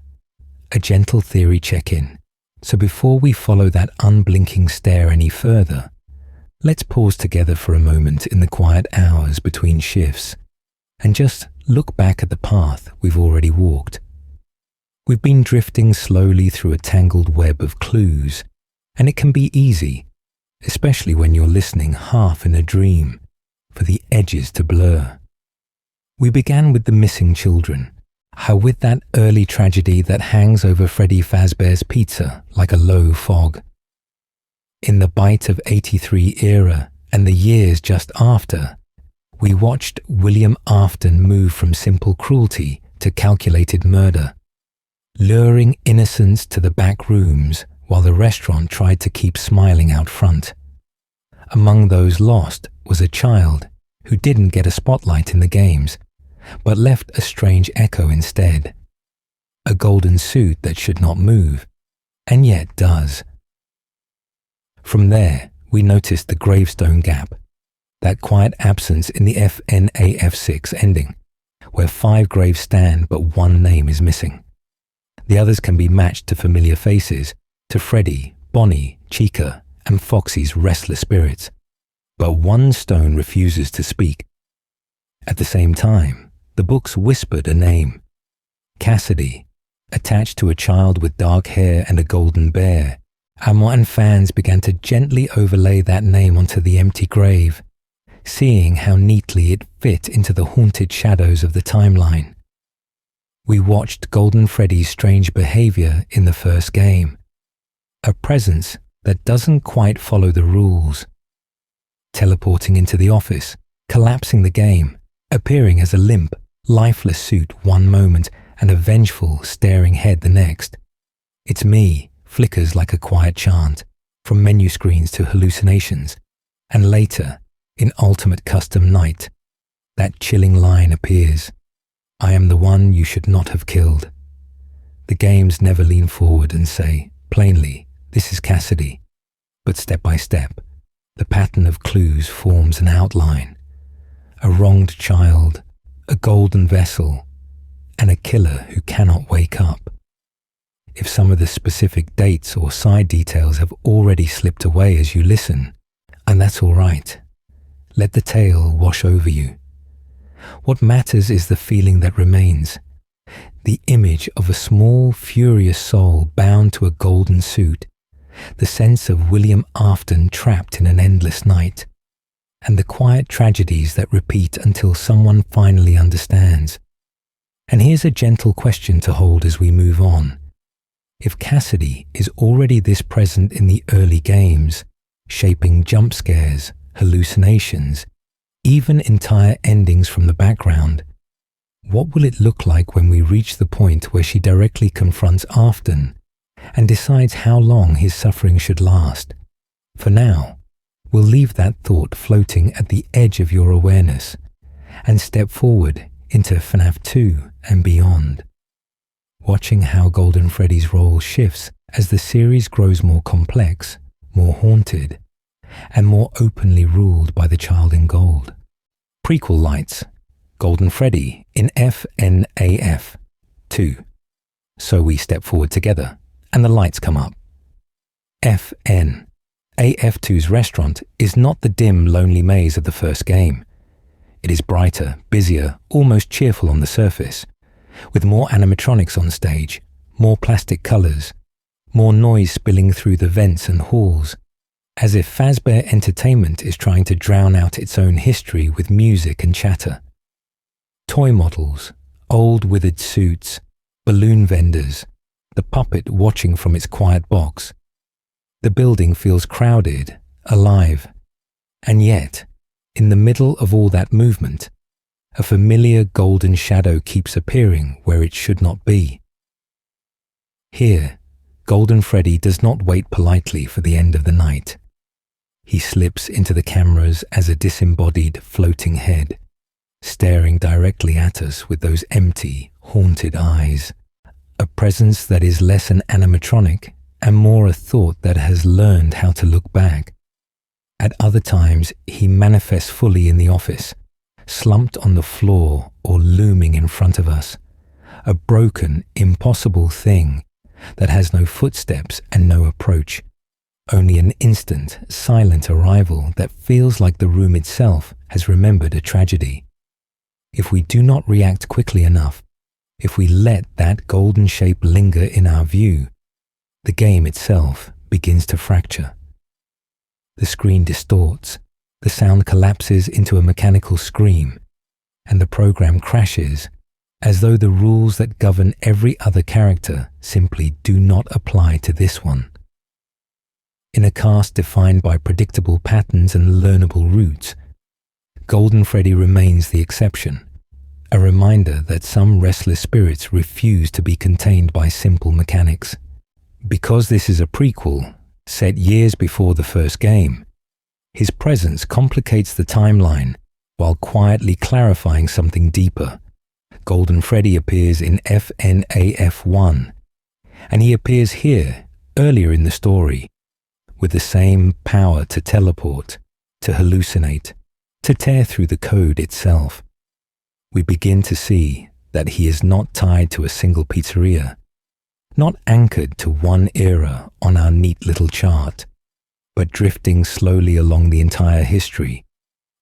a gentle theory check-in. So before we follow that unblinking stare any further, let's pause together for a moment in the quiet hours between shifts and just look back at the path we've already walked. We've been drifting slowly through a tangled web of clues, and it can be easy, especially when you're listening half in a dream, for the edges to blur. We began with the missing children, how with that early tragedy that hangs over Freddy Fazbear's Pizza like a low fog, In the Bite of 83 era and the years just after, we watched William Afton move from simple cruelty to calculated murder, luring innocents to the back rooms while the restaurant tried to keep smiling out front. Among those lost was a child who didn't get a spotlight in the games, but left a strange echo instead. A golden suit that should not move, and yet does. From there, we noticed the gravestone gap, that quiet absence in the FNAF6 ending, where 5 graves stand but 1 name is missing. The others can be matched to familiar faces, to Freddy, Bonnie, Chica, and Foxy's restless spirits. But 1 stone refuses to speak. At the same time, the books whispered a name. Cassidy, attached to a child with dark hair and a golden bear. And fans began to gently overlay that name onto the empty grave, seeing how neatly it fit into the haunted shadows of the timeline. We watched Golden Freddy's strange behavior in the first game, a presence that doesn't quite follow the rules. Teleporting into the office, collapsing the game, appearing as a limp, lifeless suit one moment and a vengeful, staring head the next. It's me flickers like a quiet chant, from menu screens to hallucinations, and later, in Ultimate Custom Night, that chilling line appears. I am the one you should not have killed. The games never lean forward and say, plainly, this is Cassidy, but step by step, the pattern of clues forms an outline. A wronged child, a golden vessel, and a killer who cannot wake up. If some of the specific dates or side details have already slipped away as you listen, and that's all right. Let the tale wash over you. What matters is the feeling that remains. The image of a small, furious soul bound to a golden suit, the sense of William Afton trapped in an endless night, and the quiet tragedies that repeat until someone finally understands. And here's a gentle question to hold as we move on. If Cassidy is already this present in the early games, shaping jump scares, hallucinations, even entire endings from the background, what will it look like when we reach the point where she directly confronts Afton and decides how long his suffering should last? For now, we'll leave that thought floating at the edge of your awareness and step forward into FNAF 2 and beyond, watching how Golden Freddy's role shifts as the series grows more complex, more haunted, and more openly ruled by the child in gold. Prequel lights, Golden Freddy in FNAF 2. So we step forward together, and the lights come up. FN. AF2's restaurant is not the dim, lonely maze of the first game. It is brighter, busier, almost cheerful on the surface, with more animatronics on stage, more plastic colours, more noise spilling through the vents and halls, as if Fazbear Entertainment is trying to drown out its own history with music and chatter. Toy models, old withered suits, balloon vendors, the puppet watching from its quiet box. The building feels crowded, alive, and yet, in the middle of all that movement, a familiar golden shadow keeps appearing where it should not be. Here, Golden Freddy does not wait politely for the end of the night. He slips into the cameras as a disembodied, floating head, staring directly at us with those empty, haunted eyes. A presence that is less an animatronic and more a thought that has learned how to look back. At other times, he manifests fully in the office, slumped on the floor or looming in front of us. A broken, impossible thing that has no footsteps and no approach. Only an instant, silent arrival that feels like the room itself has remembered a tragedy. If we do not react quickly enough, if we let that golden shape linger in our view, the game itself begins to fracture. The screen distorts, the sound collapses into a mechanical scream, and the program crashes as though the rules that govern every other character simply do not apply to this one. In a cast defined by predictable patterns and learnable routes, Golden Freddy remains the exception, a reminder that some restless spirits refuse to be contained by simple mechanics. Because this is a prequel, set years before the first game, his presence complicates the timeline while quietly clarifying something deeper. Golden Freddy appears in FNAF1, and he appears here, earlier in the story, with the same power to teleport, to hallucinate, to tear through the code itself. We begin to see that he is not tied to a single pizzeria, not anchored to one era on our neat little chart, but drifting slowly along the entire history,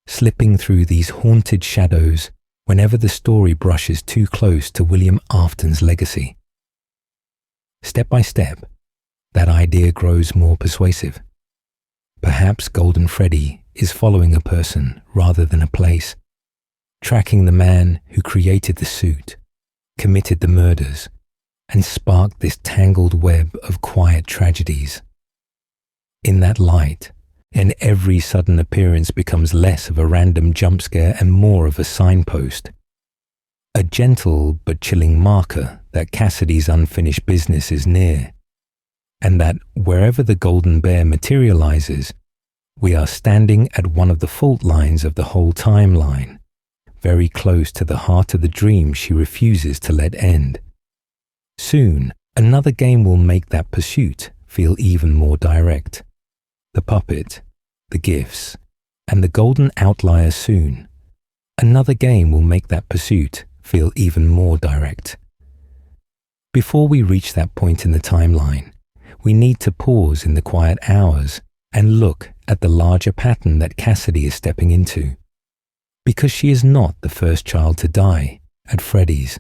slipping through these haunted shadows whenever the story brushes too close to William Afton's legacy. Step by step, that idea grows more persuasive. Perhaps Golden Freddy is following a person rather than a place, tracking the man who created the suit, committed the murders, and sparked this tangled web of quiet tragedies. In that light, and every sudden appearance becomes less of a random jump scare and more of a signpost, a gentle but chilling marker that Cassidy's unfinished business is near, and that wherever the golden bear materializes, we are standing at one of the fault lines of the whole timeline, very close to the heart of the dream she refuses to let end. Soon, another game will make that pursuit feel even more direct. The puppet, the gifts, and the golden outlier soon. Another game will make that pursuit feel even more direct. Before we reach that point in the timeline, we need to pause in the quiet hours and look at the larger pattern that Cassidy is stepping into. Because she is not the first child to die at Freddy's,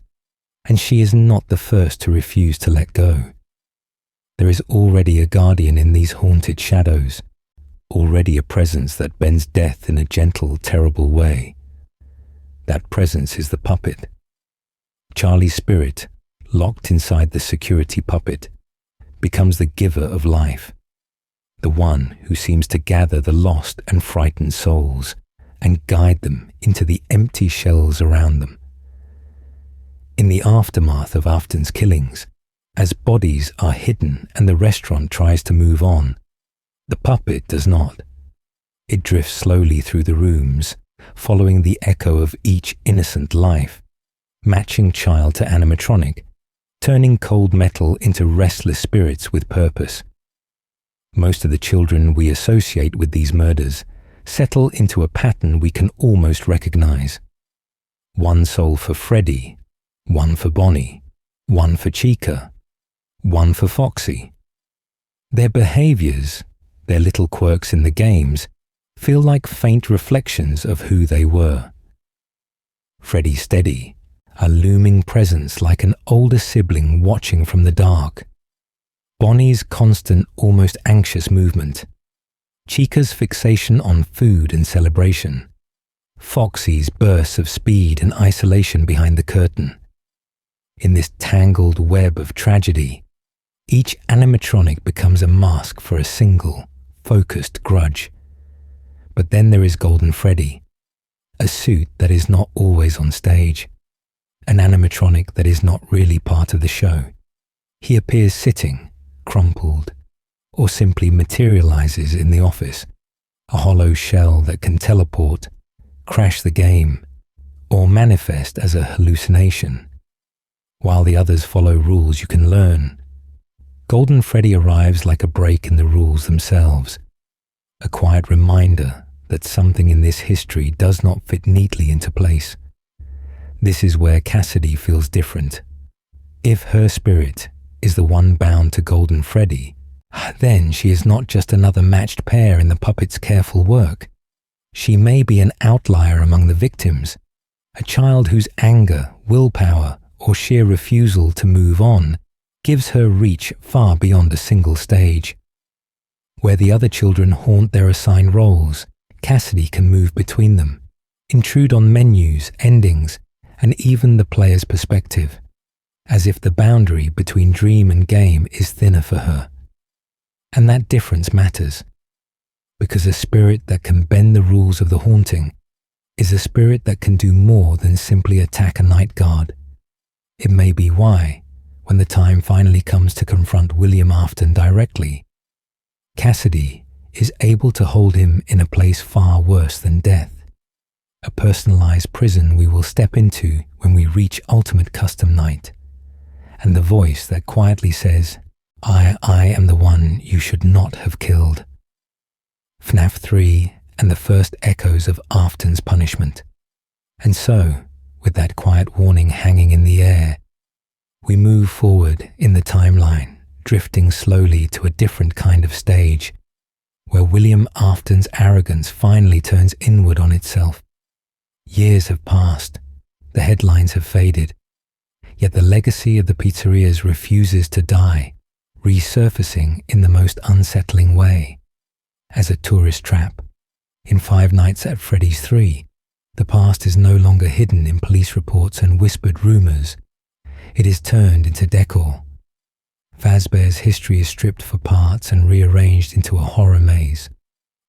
and she is not the first to refuse to let go. There is already a guardian in these haunted shadows, already a presence that bends death in a gentle, terrible way. That presence is the puppet. Charlie's spirit, locked inside the security puppet, becomes the giver of life, the one who seems to gather the lost and frightened souls and guide them into the empty shells around them. In the aftermath of Afton's killings, as bodies are hidden and the restaurant tries to move on, the puppet does not. It drifts slowly through the rooms, following the echo of each innocent life, matching child to animatronic, turning cold metal into restless spirits with purpose. Most of the children we associate with these murders settle into a pattern we can almost recognize. One soul for Freddy, one for Bonnie, one for Chica, one for Foxy. Their behaviors, their little quirks in the games, feel like faint reflections of who they were. Freddy steady, a looming presence like an older sibling watching from the dark. Bonnie's constant, almost anxious movement. Chica's fixation on food and celebration. Foxy's bursts of speed and isolation behind the curtain. In this tangled web of tragedy, each animatronic becomes a mask for a single, focused grudge. But then there is Golden Freddy, a suit that is not always on stage, an animatronic that is not really part of the show. He appears sitting, crumpled, or simply materializes in the office, a hollow shell that can teleport, crash the game, or manifest as a hallucination. While the others follow rules you can learn, Golden Freddy arrives like a break in the rules themselves, a quiet reminder that something in this history does not fit neatly into place. This is where Cassidy feels different. If her spirit is the one bound to Golden Freddy, then she is not just another matched pair in the puppet's careful work. She may be an outlier among the victims, a child whose anger, willpower, or sheer refusal to move on gives her reach far beyond a single stage. Where the other children haunt their assigned roles, Cassidy can move between them, intrude on menus, endings, and even the player's perspective, as if the boundary between dream and game is thinner for her. And that difference matters, because a spirit that can bend the rules of the haunting is a spirit that can do more than simply attack a night guard. It may be why, when the time finally comes to confront William Afton directly, Cassidy is able to hold him in a place far worse than death, a personalized prison we will step into when we reach Ultimate Custom Night, and the voice that quietly says, I am the one you should not have killed. FNAF 3 and the first echoes of Afton's punishment. And so, with that quiet warning hanging in the air, we move forward in the timeline, drifting slowly to a different kind of stage, where William Afton's arrogance finally turns inward on itself. Years have passed, the headlines have faded, yet the legacy of the pizzerias refuses to die, resurfacing in the most unsettling way. As a tourist trap, in Five Nights at Freddy's 3, the past is no longer hidden in police reports and whispered rumors. It is turned into decor. Fazbear's history is stripped for parts and rearranged into a horror maze,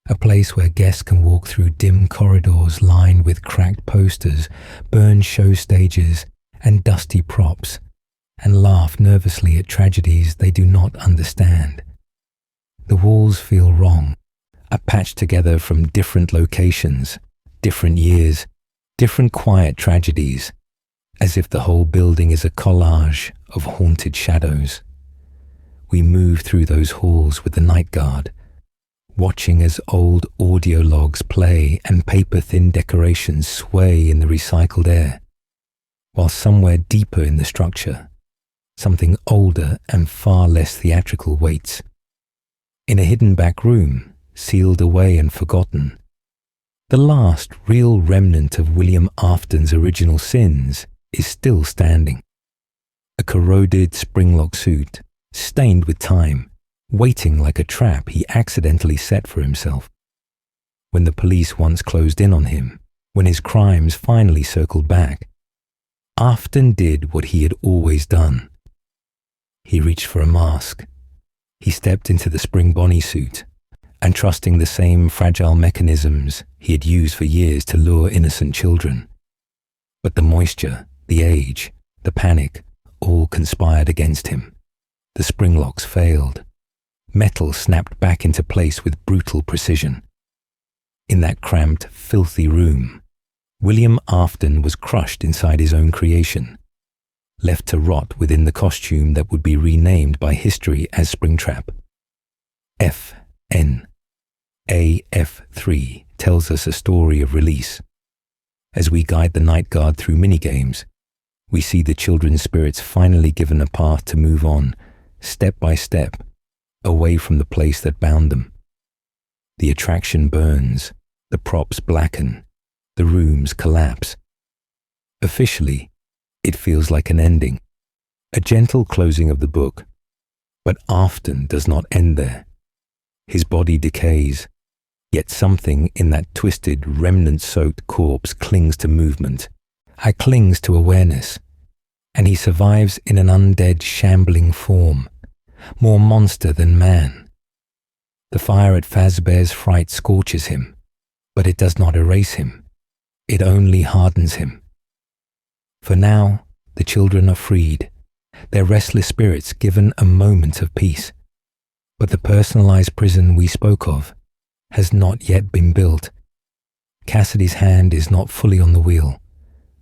a place where guests can walk through dim corridors lined with cracked posters, burned show stages, and dusty props, and laugh nervously at tragedies they do not understand. The walls feel wrong, are patched together from different locations, different years, different quiet tragedies, as if the whole building is a collage of haunted shadows. We move through those halls with the night guard, watching as old audio logs play and paper-thin decorations sway in the recycled air, while somewhere deeper in the structure, something older and far less theatrical waits. In a hidden back room, sealed away and forgotten, the last real remnant of William Afton's original sins is still standing. A corroded springlock suit, stained with time, waiting like a trap he accidentally set for himself. When the police once closed in on him, when his crimes finally circled back, Afton did what he had always done. He reached for a mask. He stepped into the Spring Bonnie suit, and trusting the same fragile mechanisms he had used for years to lure innocent children. But the moisture, the age, the panic, all conspired against him. The spring locks failed. Metal snapped back into place with brutal precision. In that cramped, filthy room, William Afton was crushed inside his own creation, left to rot within the costume that would be renamed by history as Springtrap. FN. AF3 tells us a story of release. As we guide the night guard through minigames, we see the children's spirits finally given a path to move on, step by step, away from the place that bound them. The attraction burns, the props blacken, the rooms collapse. Officially, it feels like an ending, a gentle closing of the book, but Afton does not end there. His body decays, yet something in that twisted, remnant-soaked corpse clings to movement, clings to awareness, and he survives in an undead, shambling form, more monster than man. The fire at Fazbear's fright scorches him, but it does not erase him. It only hardens him. For now, the children are freed, their restless spirits given a moment of peace. But the personalized prison we spoke of has not yet been built. Cassidy's hand is not fully on the wheel.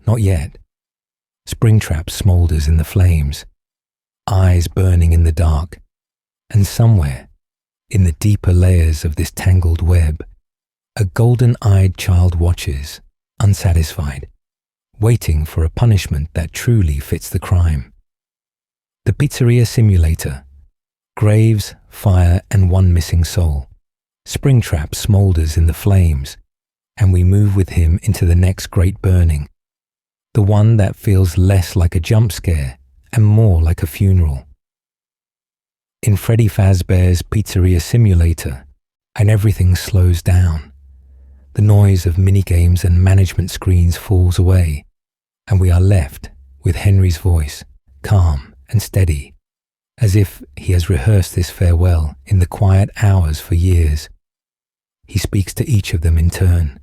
Not yet. Springtrap smolders in the flames, eyes burning in the dark, and somewhere, in the deeper layers of this tangled web, a golden-eyed child watches, unsatisfied, waiting for a punishment that truly fits the crime. The pizzeria simulator, graves, fire, and one missing soul. Springtrap smolders in the flames, and we move with him into the next great burning, the one that feels less like a jump scare and more like a funeral. In Freddy Fazbear's Pizzeria Simulator, and everything slows down. The noise of minigames and management screens falls away, and we are left with Henry's voice, calm and steady, as if he has rehearsed this farewell in the quiet hours for years. He speaks to each of them in turn,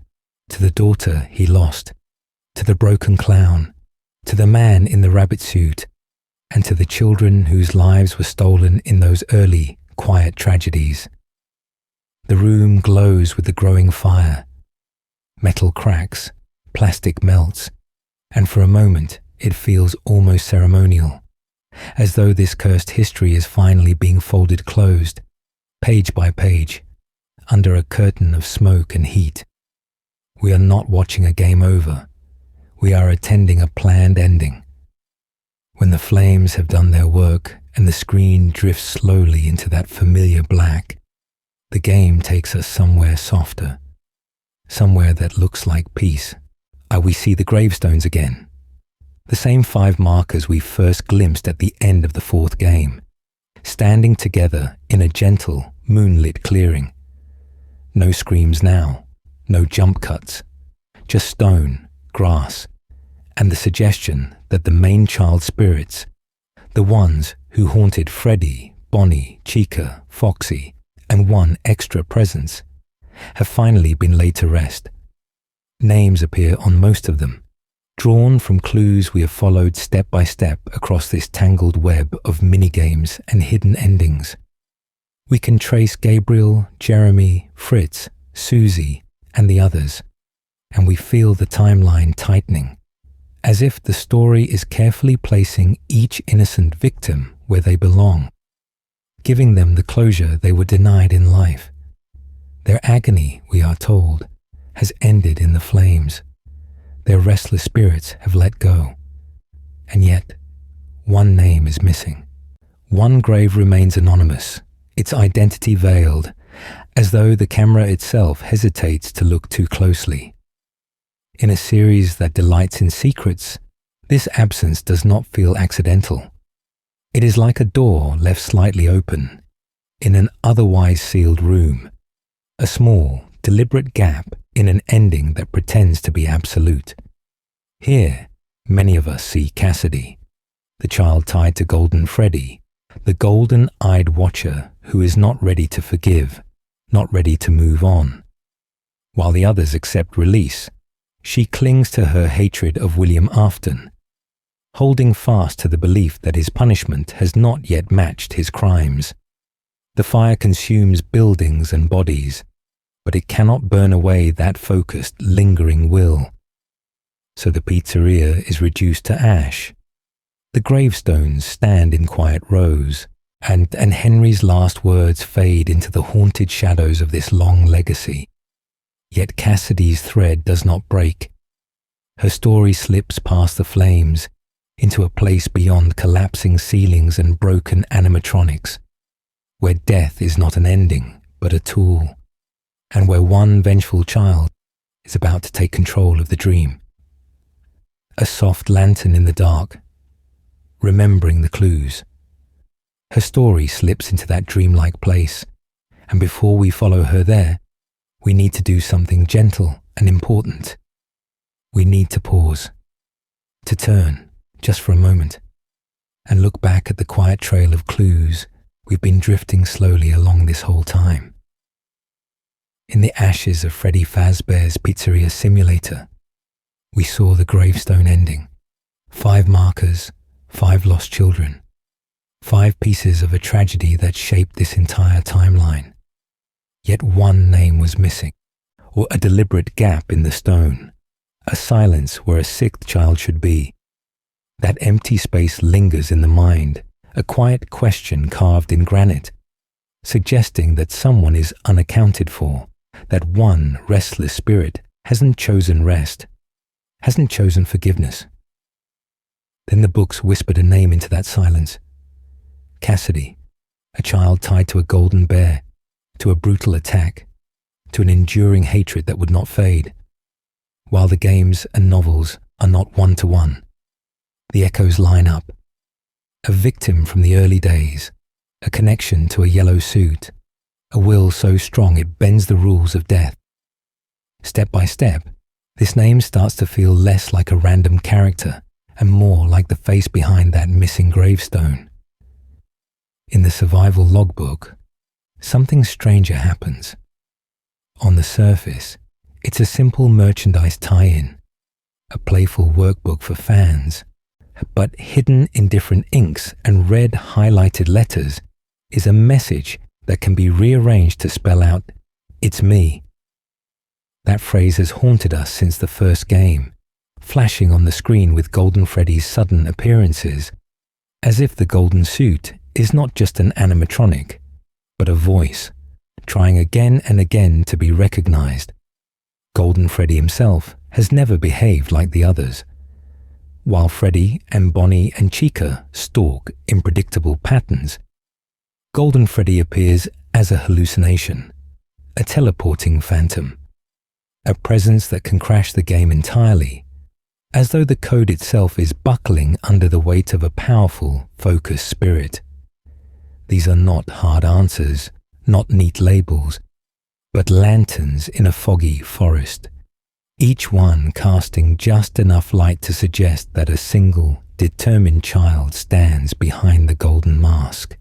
to the daughter he lost, to the broken clown, to the man in the rabbit suit, and to the children whose lives were stolen in those early, quiet tragedies. The room glows with the growing fire. Metal cracks, plastic melts, and for a moment it feels almost ceremonial, as though this cursed history is finally being folded closed, page by page, under a curtain of smoke and heat. We are not watching a game over. We are attending a planned ending. When the flames have done their work and the screen drifts slowly into that familiar black, the game takes us somewhere softer, somewhere that looks like peace. We see the gravestones again. The same 5 markers we first glimpsed at the end of the 4th game, standing together in a gentle, moonlit clearing. No screams now, no jump cuts, just stone, grass, and the suggestion that the main child spirits, the ones who haunted Freddy, Bonnie, Chica, Foxy, and one extra presence, have finally been laid to rest. Names appear on most of them, drawn from clues we have followed step by step across this tangled web of minigames and hidden endings. We can trace Gabriel, Jeremy, Fritz, Susie, and the others, and we feel the timeline tightening, as if the story is carefully placing each innocent victim where they belong, giving them the closure they were denied in life. Their agony, we are told, has ended in the flames. Their restless spirits have let go. And yet, one name is missing. One grave remains anonymous, its identity veiled, as though the camera itself hesitates to look too closely. In a series that delights in secrets, this absence does not feel accidental. It is like a door left slightly open, in an otherwise sealed room, a small, deliberate gap in an ending that pretends to be absolute. Here, many of us see Cassidy, the child tied to Golden Freddy, the golden-eyed watcher who is not ready to forgive, not ready to move on. While the others accept release, she clings to her hatred of William Afton, holding fast to the belief that his punishment has not yet matched his crimes. The fire consumes buildings and bodies, but it cannot burn away that focused, lingering will. So the pizzeria is reduced to ash. The gravestones stand in quiet rows, and Henry's last words fade into the haunted shadows of this long legacy. Yet Cassidy's thread does not break. Her story slips past the flames into a place beyond collapsing ceilings and broken animatronics, where death is not an ending, but a tool, and where one vengeful child is about to take control of the dream. A soft lantern in the dark, remembering the clues. Her story slips into that dreamlike place, and before we follow her there, we need to do something gentle and important. We need to pause, to turn, just for a moment, and look back at the quiet trail of clues we've been drifting slowly along this whole time. In the ashes of Freddy Fazbear's Pizzeria Simulator, we saw the gravestone ending. 5 markers, 5 lost children, 5 pieces of a tragedy that shaped this entire timeline. Yet one name was missing, or a deliberate gap in the stone, a silence where a 6th child should be. That empty space lingers in the mind, a quiet question carved in granite, suggesting that someone is unaccounted for, that one restless spirit hasn't chosen rest, hasn't chosen forgiveness. Then the books whispered a name into that silence. Cassidy, a child tied to a golden bear, to a brutal attack, to an enduring hatred that would not fade. While the games and novels are not one-to-one, the echoes line up. A victim from the early days, a connection to a yellow suit, a will so strong it bends the rules of death. Step by step, this name starts to feel less like a random character and more like the face behind that missing gravestone. In the survival logbook, something stranger happens. On the surface, it's a simple merchandise tie-in, a playful workbook for fans, but hidden in different inks and red highlighted letters is a message that can be rearranged to spell out, "It's me." That phrase has haunted us since the first game, flashing on the screen with Golden Freddy's sudden appearances, as if the golden suit is not just an animatronic, but a voice, trying again and again to be recognized. Golden Freddy himself has never behaved like the others. While Freddy and Bonnie and Chica stalk in predictable patterns, Golden Freddy appears as a hallucination, a teleporting phantom, a presence that can crash the game entirely, as though the code itself is buckling under the weight of a powerful, focused spirit. These are not hard answers, not neat labels, but lanterns in a foggy forest, each one casting just enough light to suggest that a single, determined child stands behind the golden mask.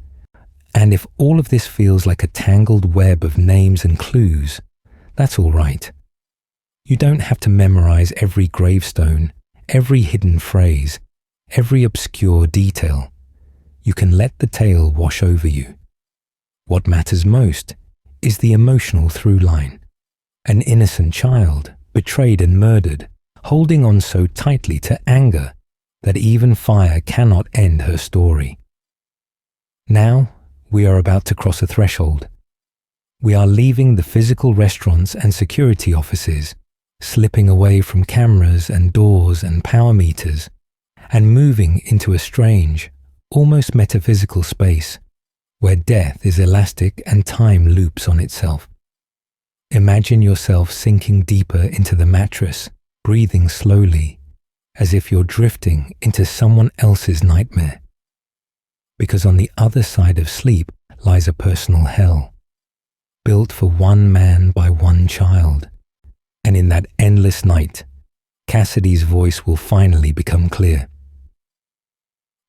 And if all of this feels like a tangled web of names and clues, that's all right. You don't have to memorize every gravestone, every hidden phrase, every obscure detail. You can let the tale wash over you. What matters most is the emotional through line. An innocent child, betrayed and murdered, holding on so tightly to anger that even fire cannot end her story. Now, we are about to cross a threshold. We are leaving the physical restaurants and security offices, slipping away from cameras and doors and power meters, and moving into a strange, almost metaphysical space where death is elastic and time loops on itself. Imagine yourself sinking deeper into the mattress, breathing slowly, as if you're drifting into someone else's nightmare. Because on the other side of sleep lies a personal hell, built for one man by one child. And in that endless night, Cassidy's voice will finally become clear.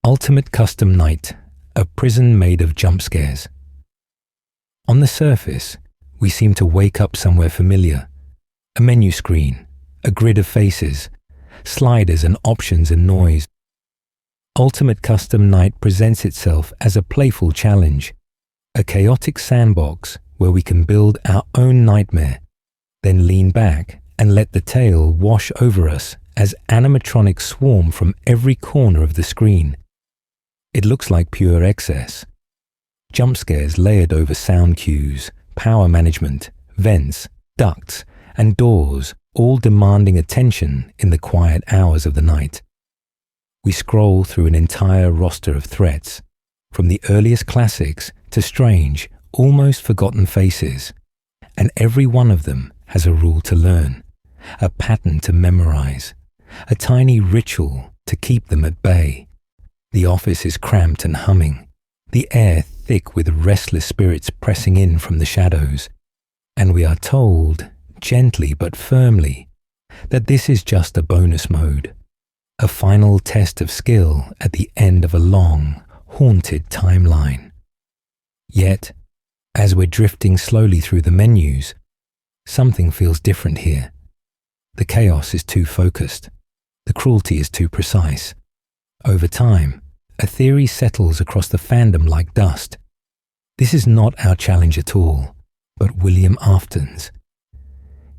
Ultimate Custom Night, a prison made of jump scares. On the surface, we seem to wake up somewhere familiar. A menu screen, a grid of faces, sliders and options and noise. Ultimate Custom Night presents itself as a playful challenge, a chaotic sandbox where we can build our own nightmare, then lean back and let the tale wash over us as animatronics swarm from every corner of the screen. It looks like pure excess. Jump scares layered over sound cues, power management, vents, ducts, and doors, all demanding attention in the quiet hours of the night. We scroll through an entire roster of threats, from the earliest classics to strange, almost forgotten faces, and every one of them has a rule to learn, a pattern to memorize, a tiny ritual to keep them at bay. The office is cramped and humming, the air thick with restless spirits pressing in from the shadows, and we are told, gently but firmly, that this is just a bonus mode, a final test of skill at the end of a long, haunted timeline. Yet, as we're drifting slowly through the menus, something feels different here. The chaos is too focused. The cruelty is too precise. Over time, a theory settles across the fandom like dust. This is not our challenge at all, but William Afton's.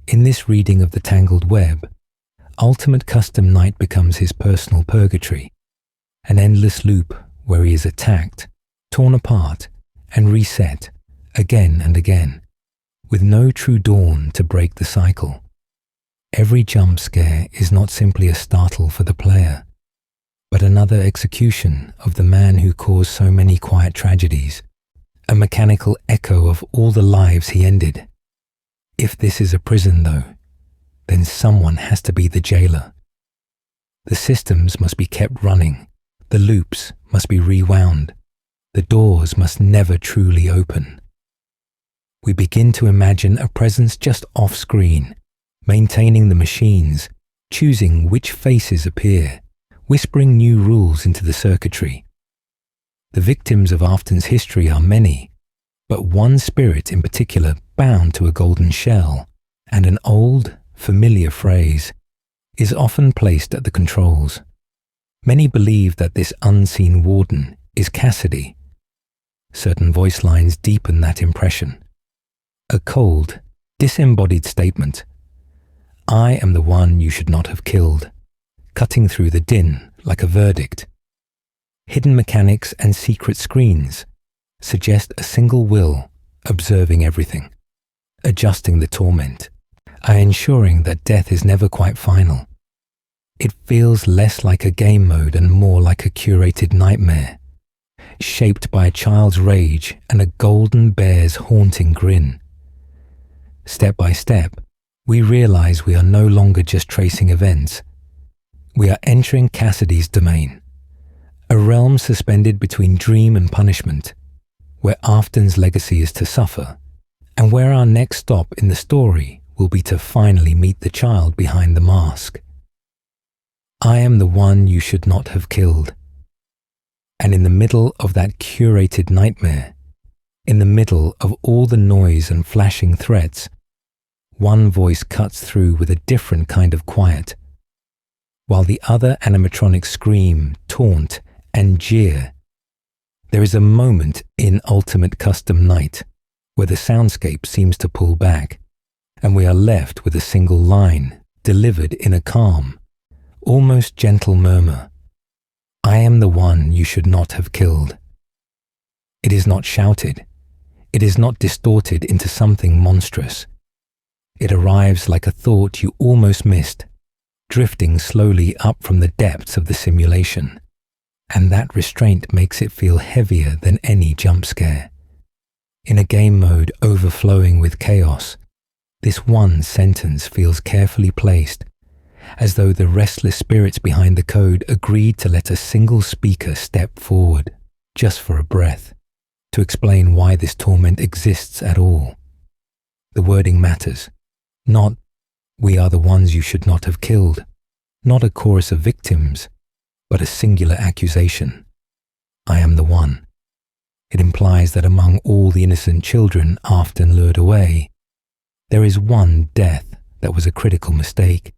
In this reading of the Tangled Web, Ultimate Custom Night becomes his personal purgatory, an endless loop where he is attacked, torn apart, and reset again and again, with no true dawn to break the cycle. Every jump scare is not simply a startle for the player, but another execution of the man who caused so many quiet tragedies, a mechanical echo of all the lives he ended. If this is a prison, though, then someone has to be the jailer. The systems must be kept running, the loops must be rewound, the doors must never truly open. We begin to imagine a presence just off-screen, maintaining the machines, choosing which faces appear, whispering new rules into the circuitry. The victims of Afton's history are many, but one spirit in particular bound to a golden shell, and an old, familiar phrase is often placed at the controls. Many believe that this unseen warden is Cassidy. Certain voice lines deepen that impression. A cold, disembodied statement. I am the one you should not have killed, cutting through the din like a verdict. Hidden mechanics and secret screens suggest a single will observing everything, adjusting the torment, ensuring that death is never quite final. It feels less like a game mode and more like a curated nightmare, shaped by a child's rage and a golden bear's haunting grin. Step by step, we realize we are no longer just tracing events. We are entering Cassidy's domain, a realm suspended between dream and punishment, where Afton's legacy is to suffer, and where our next stop in the story will be to finally meet the child behind the mask. I am the one you should not have killed. And in the middle of that curated nightmare, in the middle of all the noise and flashing threats, one voice cuts through with a different kind of quiet. While the other animatronics scream, taunt, and jeer, there is a moment in Ultimate Custom Night where the soundscape seems to pull back, and we are left with a single line delivered in a calm, almost gentle murmur. I am the one you should not have killed. It is not shouted. It is not distorted into something monstrous. It arrives like a thought you almost missed, drifting slowly up from the depths of the simulation. And that restraint makes it feel heavier than any jump scare. In a game mode overflowing with chaos, this one sentence feels carefully placed, as though the restless spirits behind the code agreed to let a single speaker step forward, just for a breath, to explain why this torment exists at all. The wording matters. Not, we are the ones you should not have killed. Not a chorus of victims, but a singular accusation. I am the one. It implies that among all the innocent children Afton lured away, there is one death that was a critical mistake.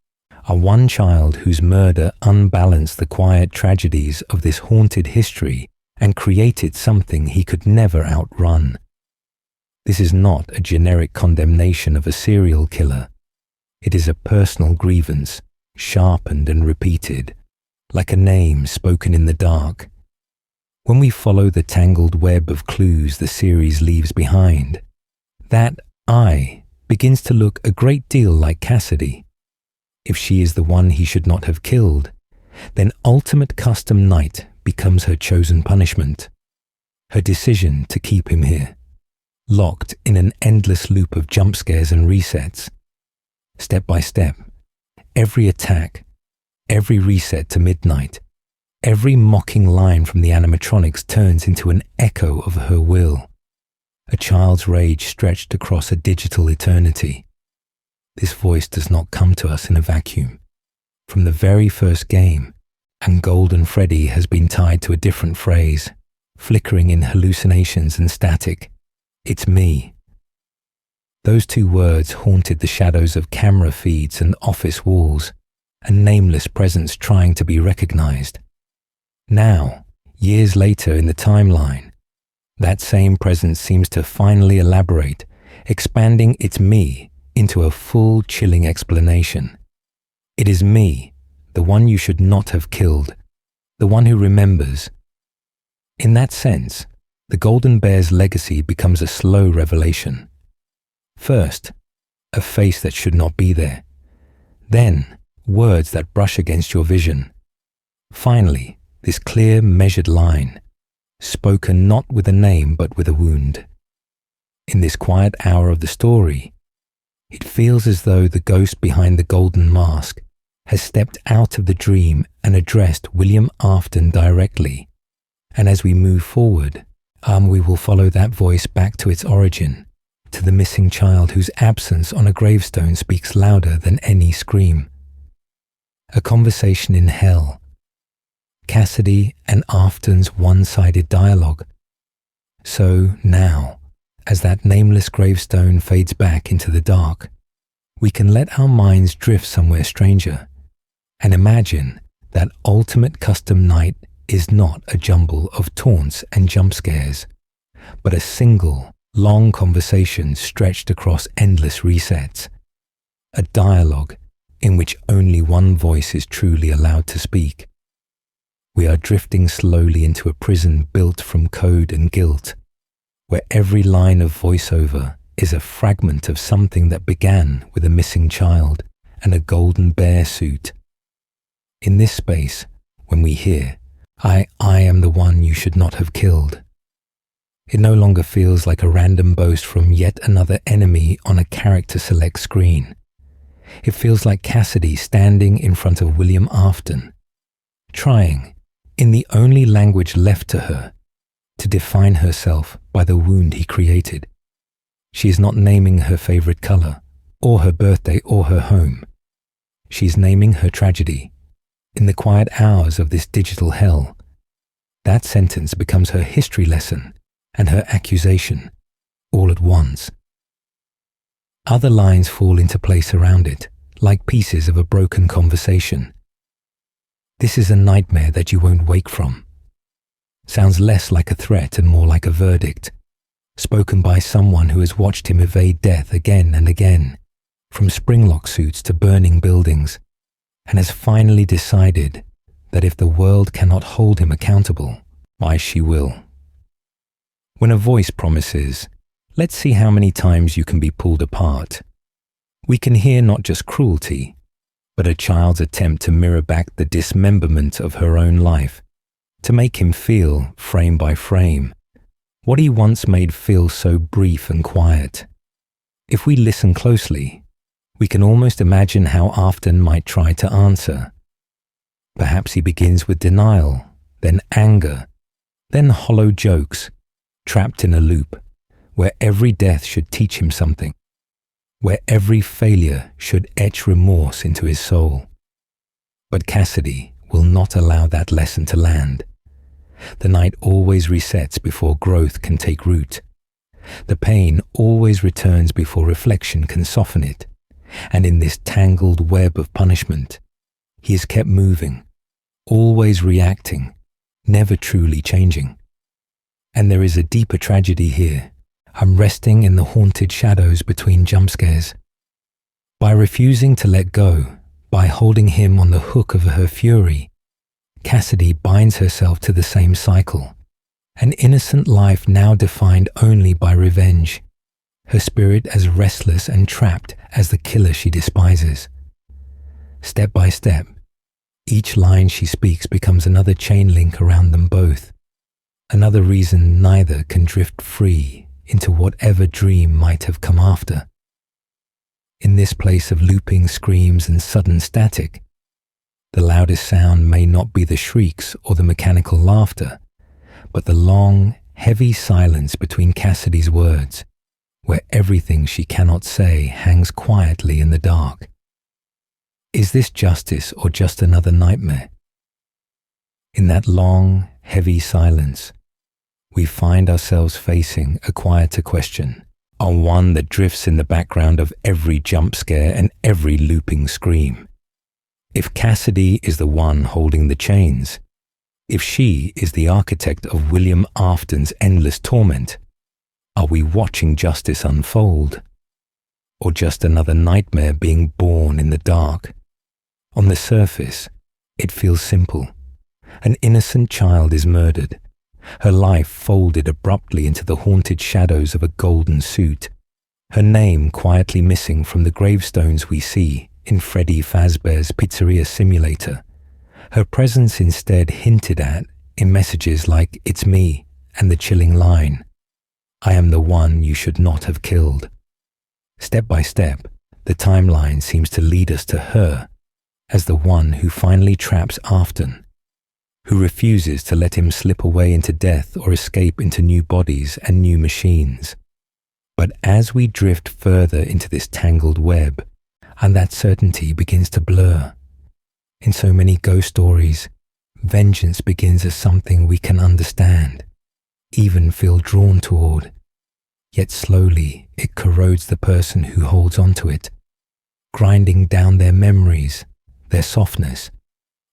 A one child whose murder unbalanced the quiet tragedies of this haunted history and created something he could never outrun. This is not a generic condemnation of a serial killer. It is a personal grievance, sharpened and repeated, like a name spoken in the dark. When we follow the tangled web of clues the series leaves behind, that I begins to look a great deal like Cassidy. If she is the one he should not have killed, then Ultimate Custom Night becomes her chosen punishment, her decision to keep him here, locked in an endless loop of jump scares and resets. Step by step, every attack, every reset to midnight, every mocking line from the animatronics turns into an echo of her will, a child's rage stretched across a digital eternity. This voice does not come to us in a vacuum. From the very first game, and Golden Freddy has been tied to a different phrase, flickering in hallucinations and static. It's me. Those two words haunted the shadows of camera feeds and office walls, a nameless presence trying to be recognized. Now, years later in the timeline, that same presence seems to finally elaborate, expanding its me into a full, chilling explanation. It is me, the one you should not have killed, the one who remembers. In that sense, the Golden Bear's legacy becomes a slow revelation. First, a face that should not be there. Then, words that brush against your vision. Finally, this clear, measured line, spoken not with a name but with a wound. In this quiet hour of the story, it feels as though the ghost behind the golden mask has stepped out of the dream and addressed William Afton directly. And as we move forward, we will follow that voice back to its origin, to the missing child whose absence on a gravestone speaks louder than any scream. A conversation in hell. Cassidy and Afton's one-sided dialogue. So now, as that nameless gravestone fades back into the dark, we can let our minds drift somewhere stranger and imagine that ultimate custom night is not a jumble of taunts and jump scares, but a single, long conversation stretched across endless resets. A dialogue in which only one voice is truly allowed to speak. We are drifting slowly into a prison built from code and guilt, where every line of voiceover is a fragment of something that began with a missing child and a golden bear suit. In this space, when we hear, I am the one you should not have killed, it no longer feels like a random boast from yet another enemy on a character select screen. It feels like Cassidy standing in front of William Afton, trying, in the only language left to her, to define herself by the wound he created. She is not naming her favorite color, or her birthday, or her home. She is naming her tragedy. In the quiet hours of this digital hell, that sentence becomes her history lesson and her accusation, all at once. Other lines fall into place around it, like pieces of a broken conversation. This is a nightmare that you won't wake from. Sounds less like a threat and more like a verdict, spoken by someone who has watched him evade death again and again, from springlock suits to burning buildings, and has finally decided that if the world cannot hold him accountable, why she will. When a voice promises, let's see how many times you can be pulled apart, we can hear not just cruelty, but a child's attempt to mirror back the dismemberment of her own life, to make him feel, frame by frame, what he once made feel so brief and quiet. If we listen closely, we can almost imagine how Afton might try to answer. Perhaps he begins with denial, then anger, then hollow jokes, trapped in a loop, where every death should teach him something, where every failure should etch remorse into his soul. But Cassidy will not allow that lesson to land. The night always resets before growth can take root. The pain always returns before reflection can soften it. And in this tangled web of punishment, he is kept moving, always reacting, never truly changing. And there is a deeper tragedy here. I'm resting in the haunted shadows between jump scares. By refusing to let go, by holding him on the hook of her fury, Cassidy binds herself to the same cycle, an innocent life now defined only by revenge, her spirit as restless and trapped as the killer she despises. Step by step, each line she speaks becomes another chain link around them both, another reason neither can drift free into whatever dream might have come after. In this place of looping screams and sudden static, the loudest sound may not be the shrieks or the mechanical laughter, but the long, heavy silence between Cassidy's words, where everything she cannot say hangs quietly in the dark. Is this justice or just another nightmare? In that long, heavy silence, we find ourselves facing a quieter question, on one that drifts in the background of every jump scare and every looping scream. If Cassidy is the one holding the chains, if she is the architect of William Afton's endless torment, are we watching justice unfold? Or just another nightmare being born in the dark? On the surface, it feels simple. An innocent child is murdered, her life folded abruptly into the haunted shadows of a golden suit, her name quietly missing from the gravestones we see in Freddy Fazbear's Pizzeria Simulator, her presence instead hinted at in messages like "It's me" and the chilling line, "I am the one you should not have killed." Step by step, the timeline seems to lead us to her as the one who finally traps Afton, who refuses to let him slip away into death or escape into new bodies and new machines. But as we drift further into this tangled web, and that certainty begins to blur, in so many ghost stories, vengeance begins as something we can understand, even feel drawn toward, yet slowly it corrodes the person who holds on to it, grinding down their memories, their softness,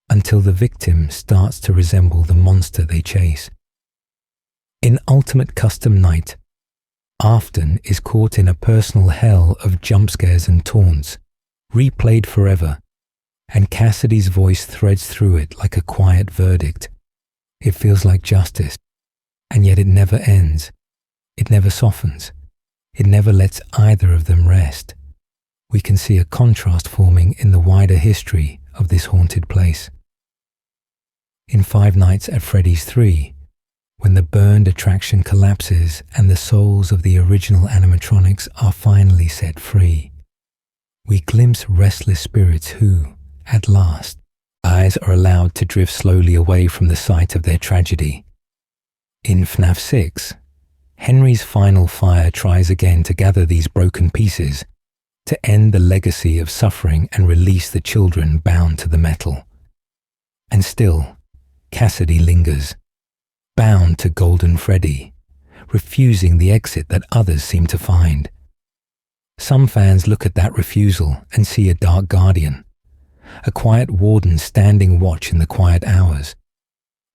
until the victim starts to resemble the monster they chase. In Ultimate Custom Night, Afton is caught in a personal hell of jump scares and taunts, replayed forever, and Cassidy's voice threads through it like a quiet verdict. It feels like justice, and yet it never ends. It never softens. It never lets either of them rest. We can see a contrast forming in the wider history of this haunted place. In Five Nights at Freddy's 3, when the burned attraction collapses and the souls of the original animatronics are finally set free, we glimpse restless spirits who, at last, eyes are allowed to drift slowly away from the site of their tragedy. In FNAF 6, Henry's final fire tries again to gather these broken pieces, to end the legacy of suffering and release the children bound to the metal. And still, Cassidy lingers, bound to Golden Freddy, refusing the exit that others seem to find. Some fans look at that refusal and see a dark guardian, a quiet warden standing watch in the quiet hours,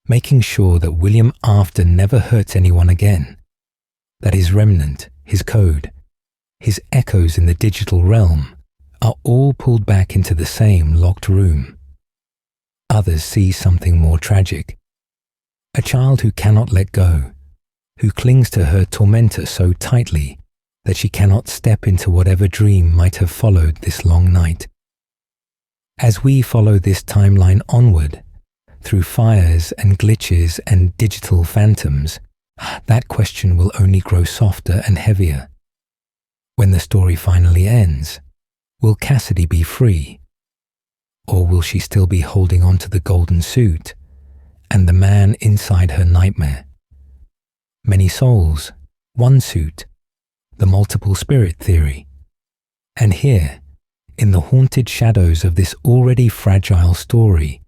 making sure that William Afton never hurts anyone again, that his remnant, his code, his echoes in the digital realm are all pulled back into the same locked room. Others see something more tragic. A child who cannot let go, who clings to her tormentor so tightly that she cannot step into whatever dream might have followed this long night. As we follow this timeline onward, through fires and glitches and digital phantoms, that question will only grow softer and heavier. When the story finally ends, will Cassidy be free? Or will she still be holding on to the golden suit and the man inside her nightmare? Many souls, one suit, the multiple spirit theory. And here, in the haunted shadows of this already fragile story,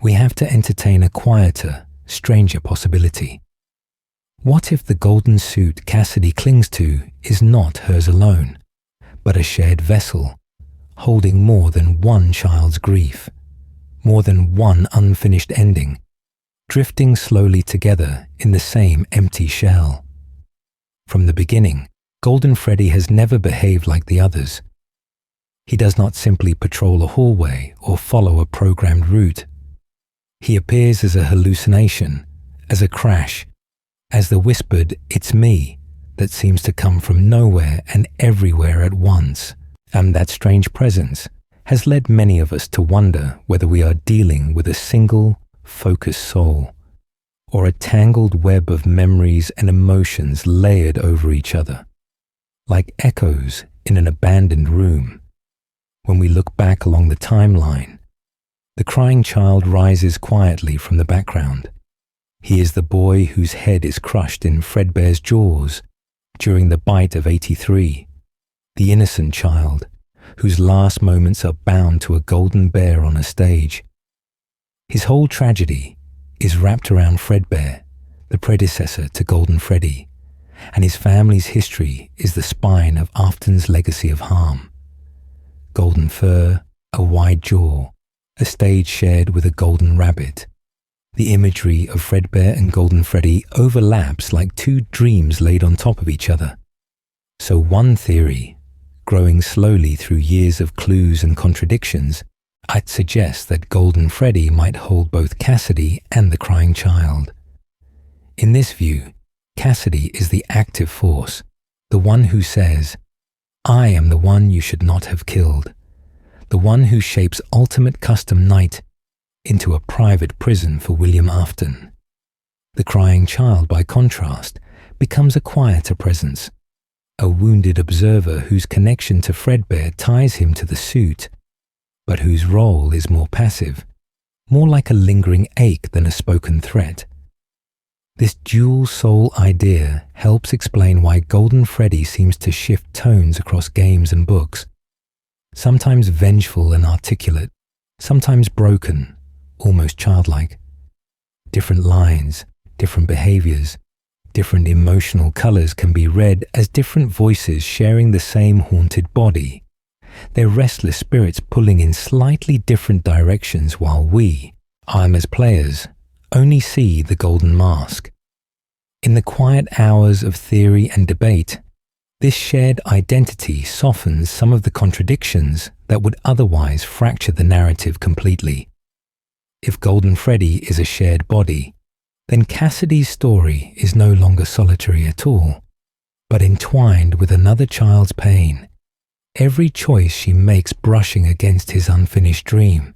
we have to entertain a quieter, stranger possibility. What if the golden suit Cassidy clings to is not hers alone, but a shared vessel, holding more than one child's grief, more than one unfinished ending, drifting slowly together in the same empty shell? From the beginning, Golden Freddy has never behaved like the others. He does not simply patrol a hallway or follow a programmed route. He appears as a hallucination, as a crash, as the whispered "it's me" that seems to come from nowhere and everywhere at once. And that strange presence has led many of us to wonder whether we are dealing with a single, focused soul, or a tangled web of memories and emotions layered over each other, like echoes in an abandoned room. When we look back along the timeline, the crying child rises quietly from the background. He is the boy whose head is crushed in Fredbear's jaws during the bite of 83, the innocent child whose last moments are bound to a golden bear on a stage. His whole tragedy is wrapped around Fredbear, the predecessor to Golden Freddy, and his family's history is the spine of Afton's legacy of harm. Golden fur, a wide jaw, a stage shared with a golden rabbit. The imagery of Fredbear and Golden Freddy overlaps like two dreams laid on top of each other. So one theory, growing slowly through years of clues and contradictions, I'd suggest that Golden Freddy might hold both Cassidy and the crying child. In this view, Cassidy is the active force, the one who says, "I am the one you should not have killed," the one who shapes Ultimate Custom Night into a private prison for William Afton. The crying child, by contrast, becomes a quieter presence, a wounded observer whose connection to Fredbear ties him to the suit, but whose role is more passive, more like a lingering ache than a spoken threat. This dual soul idea helps explain why Golden Freddy seems to shift tones across games and books, sometimes vengeful and articulate, sometimes broken, almost childlike. Different lines, different behaviors, different emotional colors can be read as different voices sharing the same haunted body. Their restless spirits pulling in slightly different directions while we, as players, only see the golden mask. In the quiet hours of theory and debate, this shared identity softens some of the contradictions that would otherwise fracture the narrative completely. If Golden Freddy is a shared body, then Cassidy's story is no longer solitary at all, but entwined with another child's pain, every choice she makes brushing against his unfinished dream.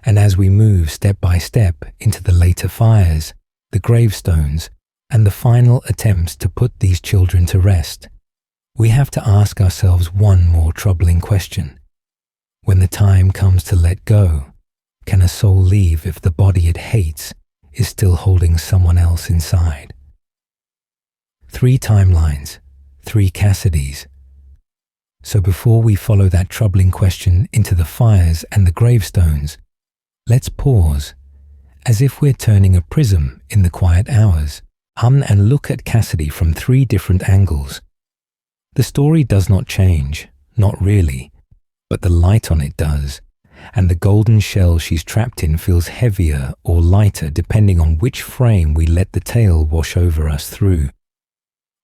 And as we move step by step into the later fires, the gravestones, and the final attempts to put these children to rest, we have to ask ourselves one more troubling question. When the time comes to let go, can a soul leave if the body it hates is still holding someone else inside? 3 timelines, 3 Cassidys. So before we follow that troubling question into the fires and the gravestones, let's pause, as if we're turning a prism in the quiet hours, and look at Cassidy from 3 different angles. The story does not change, not really, but the light on it does, and the golden shell she's trapped in feels heavier or lighter depending on which frame we let the tale wash over us through.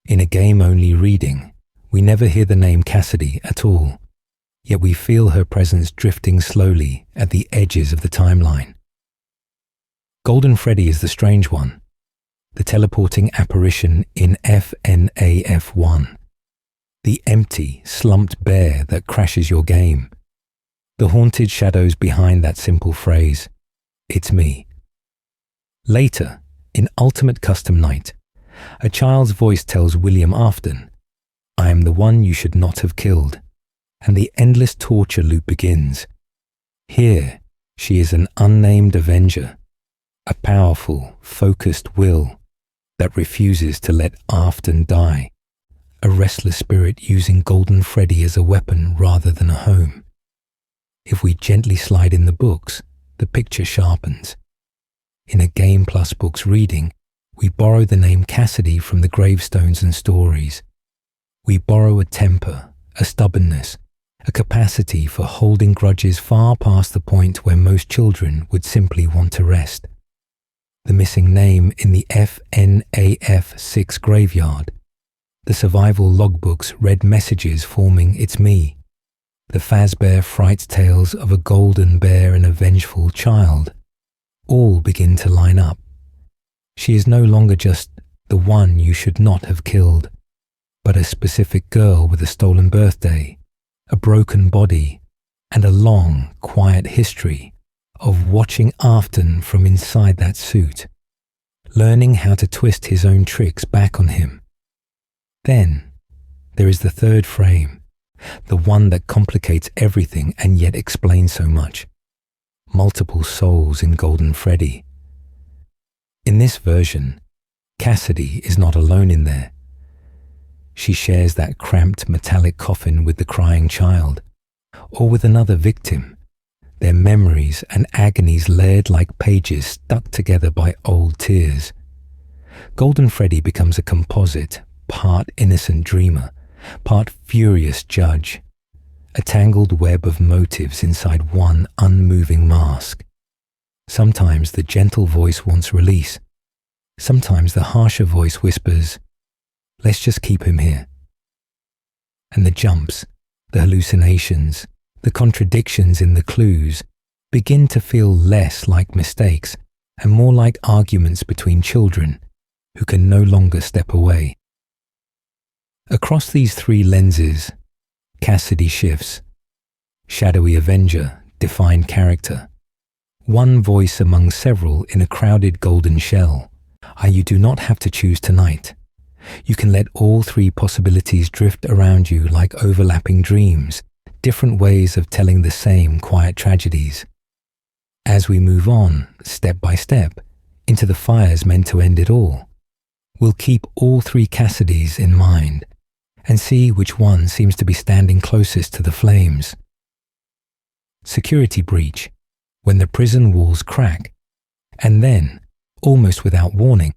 In a game-only reading, we never hear the name Cassidy at all, yet we feel her presence drifting slowly at the edges of the timeline. Golden Freddy is the strange one, the teleporting apparition in FNAF1. The empty, slumped bear that crashes your game. The haunted shadows behind that simple phrase, "It's me." Later, in Ultimate Custom Night, a child's voice tells William Afton, "I am the one you should not have killed," and the endless torture loop begins. Here, she is an unnamed avenger, a powerful, focused will that refuses to let Afton die. A restless spirit using Golden Freddy as a weapon rather than a home. If we gently slide in the books, the picture sharpens. In a Game Plus Books reading, we borrow the name Cassidy from the gravestones and stories. We borrow a temper, a stubbornness, a capacity for holding grudges far past the point where most children would simply want to rest. The missing name in the FNAF6 graveyard. The survival logbooks read messages forming "It's me." The Fazbear fright tales of a golden bear and a vengeful child all begin to line up. She is no longer just the one you should not have killed, but a specific girl with a stolen birthday, a broken body, and a long, quiet history of watching Afton from inside that suit, learning how to twist his own tricks back on him. Then, there is the third frame, the one that complicates everything and yet explains so much. Multiple souls in Golden Freddy. In this version, Cassidy is not alone in there. She shares that cramped metallic coffin with the crying child, or with another victim, their memories and agonies layered like pages stuck together by old tears. Golden Freddy becomes a composite, part innocent dreamer, part furious judge, a tangled web of motives inside one unmoving mask. Sometimes the gentle voice wants release. Sometimes the harsher voice whispers, "Let's just keep him here." And the jumps, the hallucinations, the contradictions in the clues begin to feel less like mistakes and more like arguments between children who can no longer step away. Across these 3 lenses, Cassidy shifts. Shadowy avenger, defined character. One voice among several in a crowded golden shell. You do not have to choose tonight. You can let all 3 possibilities drift around you like overlapping dreams, different ways of telling the same quiet tragedies. As we move on, step by step, into the fires meant to end it all, we'll keep all 3 Cassidys in mind and see which one seems to be standing closest to the flames. Security breach, when the prison walls crack, and then almost without warning.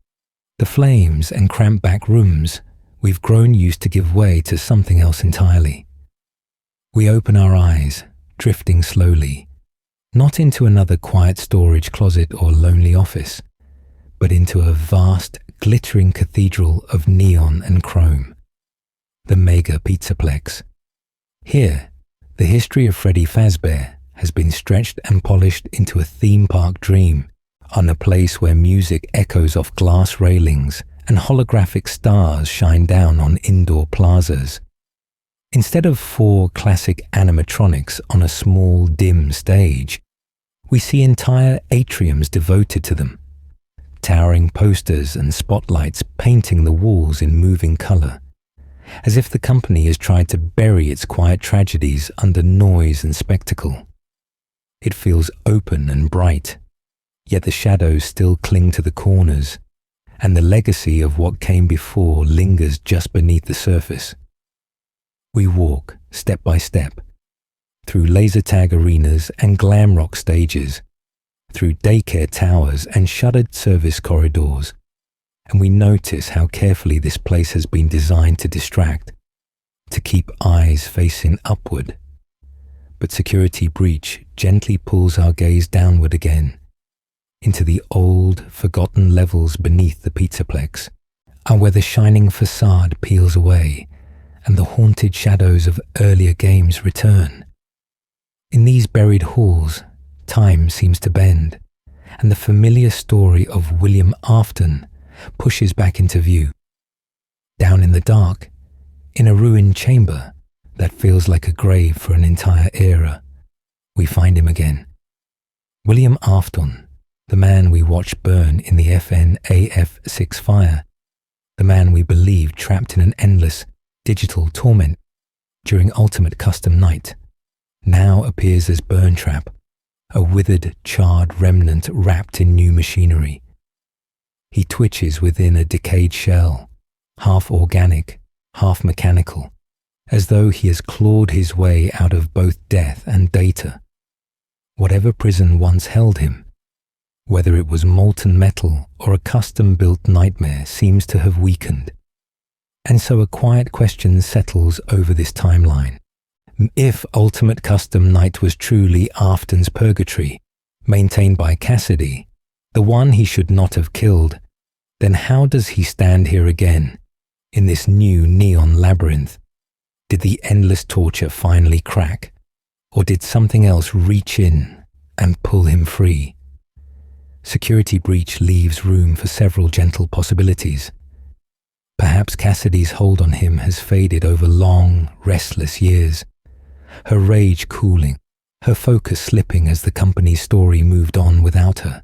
The flames and cramped back rooms we've grown used to give way to something else entirely. We open our eyes, drifting slowly, not into another quiet storage closet or lonely office, but into a vast, glittering cathedral of neon and chrome, the Mega Pizzaplex. Here, the history of Freddy Fazbear has been stretched and polished into a theme park dream, on a place where music echoes off glass railings and holographic stars shine down on indoor plazas. Instead of 4 classic animatronics on a small, dim stage, we see entire atriums devoted to them, towering posters and spotlights painting the walls in moving color, as if the company has tried to bury its quiet tragedies under noise and spectacle. It feels open and bright, yet the shadows still cling to the corners, and the legacy of what came before lingers just beneath the surface. We walk, step by step, through laser tag arenas and glam rock stages, through daycare towers and shuttered service corridors, and we notice how carefully this place has been designed to distract, to keep eyes facing upward. But security breach gently pulls our gaze downward again, into the old, forgotten levels beneath the Pizzaplex, and where the shining facade peels away and the haunted shadows of earlier games return. In these buried halls, time seems to bend, and the familiar story of William Afton pushes back into view. Down in the dark, in a ruined chamber that feels like a grave for an entire era, we find him again. William Afton, the man we watched burn in the FNAF6 fire, the man we believe trapped in an endless digital torment during Ultimate Custom Night, now appears as Burntrap, a withered, charred remnant wrapped in new machinery. He twitches within a decayed shell, half organic, half mechanical, as though he has clawed his way out of both death and data. Whatever prison once held him, whether it was molten metal or a custom-built nightmare, seems to have weakened. And so a quiet question settles over this timeline. If Ultimate Custom Night was truly Afton's purgatory, maintained by Cassidy, the one he should not have killed, then how does he stand here again, in this new neon labyrinth? Did the endless torture finally crack, or did something else reach in and pull him free? Security breach leaves room for several gentle possibilities. Perhaps Cassidy's hold on him has faded over long, restless years, her rage cooling, her focus slipping as the company's story moved on without her.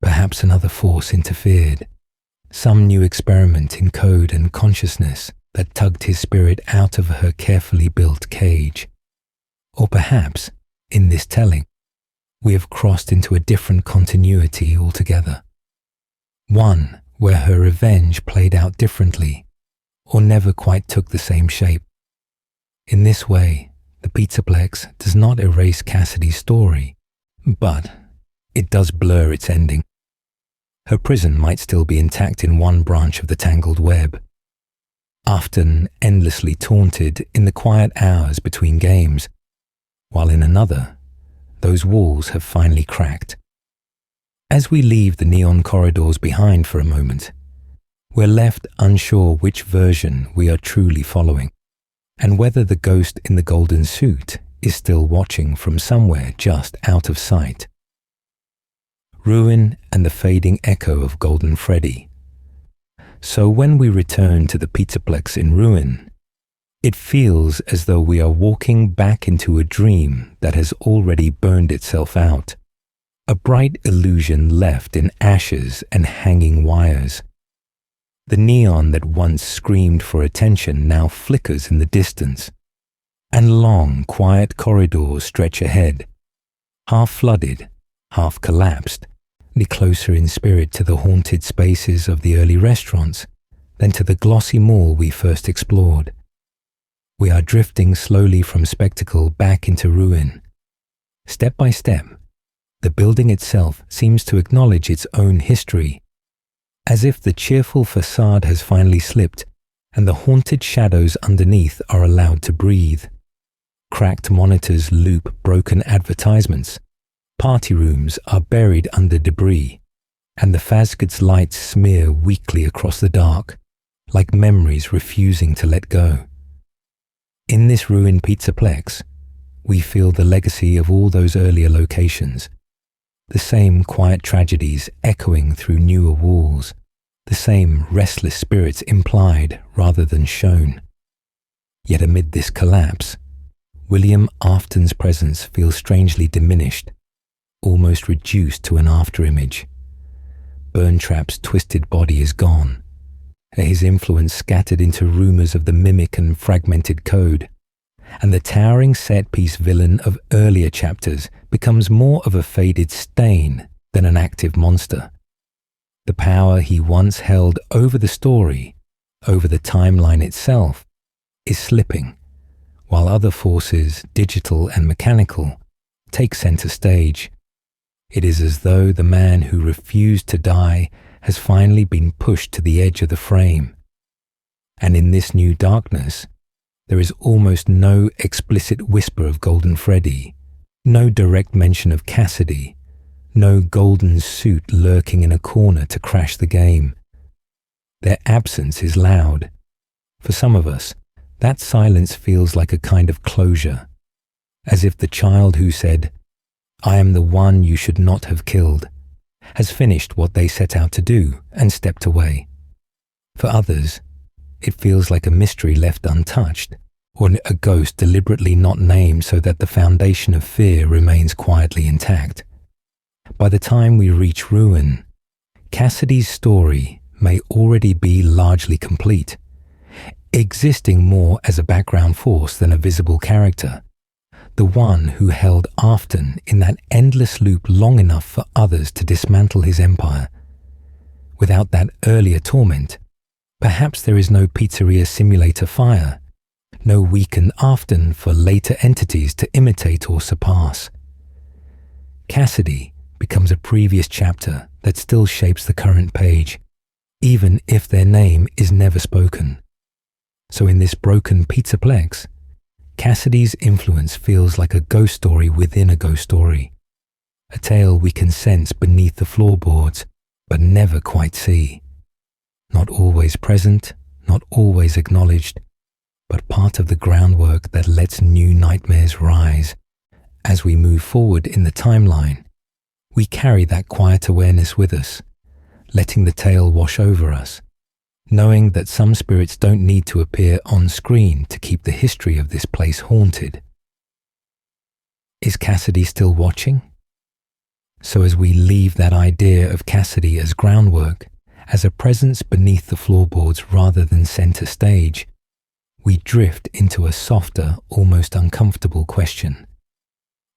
Perhaps another force interfered, some new experiment in code and consciousness that tugged his spirit out of her carefully built cage. Or perhaps, in this telling, we have crossed into a different continuity altogether. One where her revenge played out differently, or never quite took the same shape. In this way, the Pizzaplex does not erase Cassidy's story, but it does blur its ending. Her prison might still be intact in one branch of the tangled web, often endlessly taunted in the quiet hours between games, while in another, those walls have finally cracked. As we leave the neon corridors behind for a moment, we're left unsure which version we are truly following, and whether the ghost in the golden suit is still watching from somewhere just out of sight. Ruin and the fading echo of Golden Freddy. So when we return to the Pizzaplex in ruin, it feels as though we are walking back into a dream that has already burned itself out. A bright illusion left in ashes and hanging wires. The neon that once screamed for attention now flickers in the distance, and long, quiet corridors stretch ahead, half flooded, half collapsed, closer in spirit to the haunted spaces of the early restaurants than to the glossy mall we first explored. We are drifting slowly from spectacle back into ruin. Step by step, the building itself seems to acknowledge its own history, as if the cheerful facade has finally slipped and the haunted shadows underneath are allowed to breathe. Cracked monitors loop broken advertisements, party rooms are buried under debris, and the Fazgod's lights smear weakly across the dark, like memories refusing to let go. In this ruined pizzaplex, we feel the legacy of all those earlier locations, the same quiet tragedies echoing through newer walls, the same restless spirits implied rather than shown. Yet amid this collapse, William Afton's presence feels strangely diminished, almost reduced to an afterimage. Burntrap's twisted body is gone, his influence scattered into rumours of the mimic and fragmented code, and the towering set-piece villain of earlier chapters becomes more of a faded stain than an active monster. The power he once held over the story, over the timeline itself, is slipping, while other forces, digital and mechanical, take centre stage. It is as though the man who refused to die has finally been pushed to the edge of the frame. And in this new darkness, there is almost no explicit whisper of Golden Freddy, no direct mention of Cassidy, no golden suit lurking in a corner to crash the game. Their absence is loud. For some of us, that silence feels like a kind of closure, as if the child who said, "I am the one you should not have killed," has finished what they set out to do and stepped away. For others, it feels like a mystery left untouched, or a ghost deliberately not named so that the foundation of fear remains quietly intact. By the time we reach ruin, Cassidy's story may already be largely complete, existing more as a background force than a visible character, the one who held Afton in that endless loop long enough for others to dismantle his empire. Without that earlier torment, perhaps there is no pizzeria simulator fire, no weakened Afton for later entities to imitate or surpass. Cassidy becomes a previous chapter that still shapes the current page, even if their name is never spoken. So in this broken pizzaplex, Cassidy's influence feels like a ghost story within a ghost story, a tale we can sense beneath the floorboards, but never quite see. Not always present, not always acknowledged, but part of the groundwork that lets new nightmares rise. As we move forward in the timeline, we carry that quiet awareness with us, letting the tale wash over us, knowing that some spirits don't need to appear on screen to keep the history of this place haunted. Is Cassidy still watching? So as we leave that idea of Cassidy as groundwork, as a presence beneath the floorboards rather than center stage, we drift into a softer, almost uncomfortable question.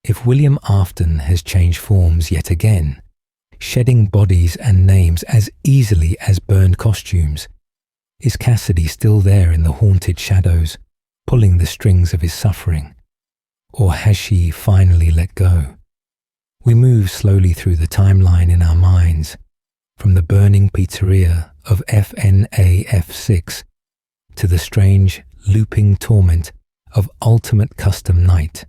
If William Afton has changed forms yet again, shedding bodies and names as easily as burned costumes, is Cassidy still there in the haunted shadows, pulling the strings of his suffering? Or has she finally let go? We move slowly through the timeline in our minds, from the burning pizzeria of FNAF6 to the strange, looping torment of Ultimate Custom Night,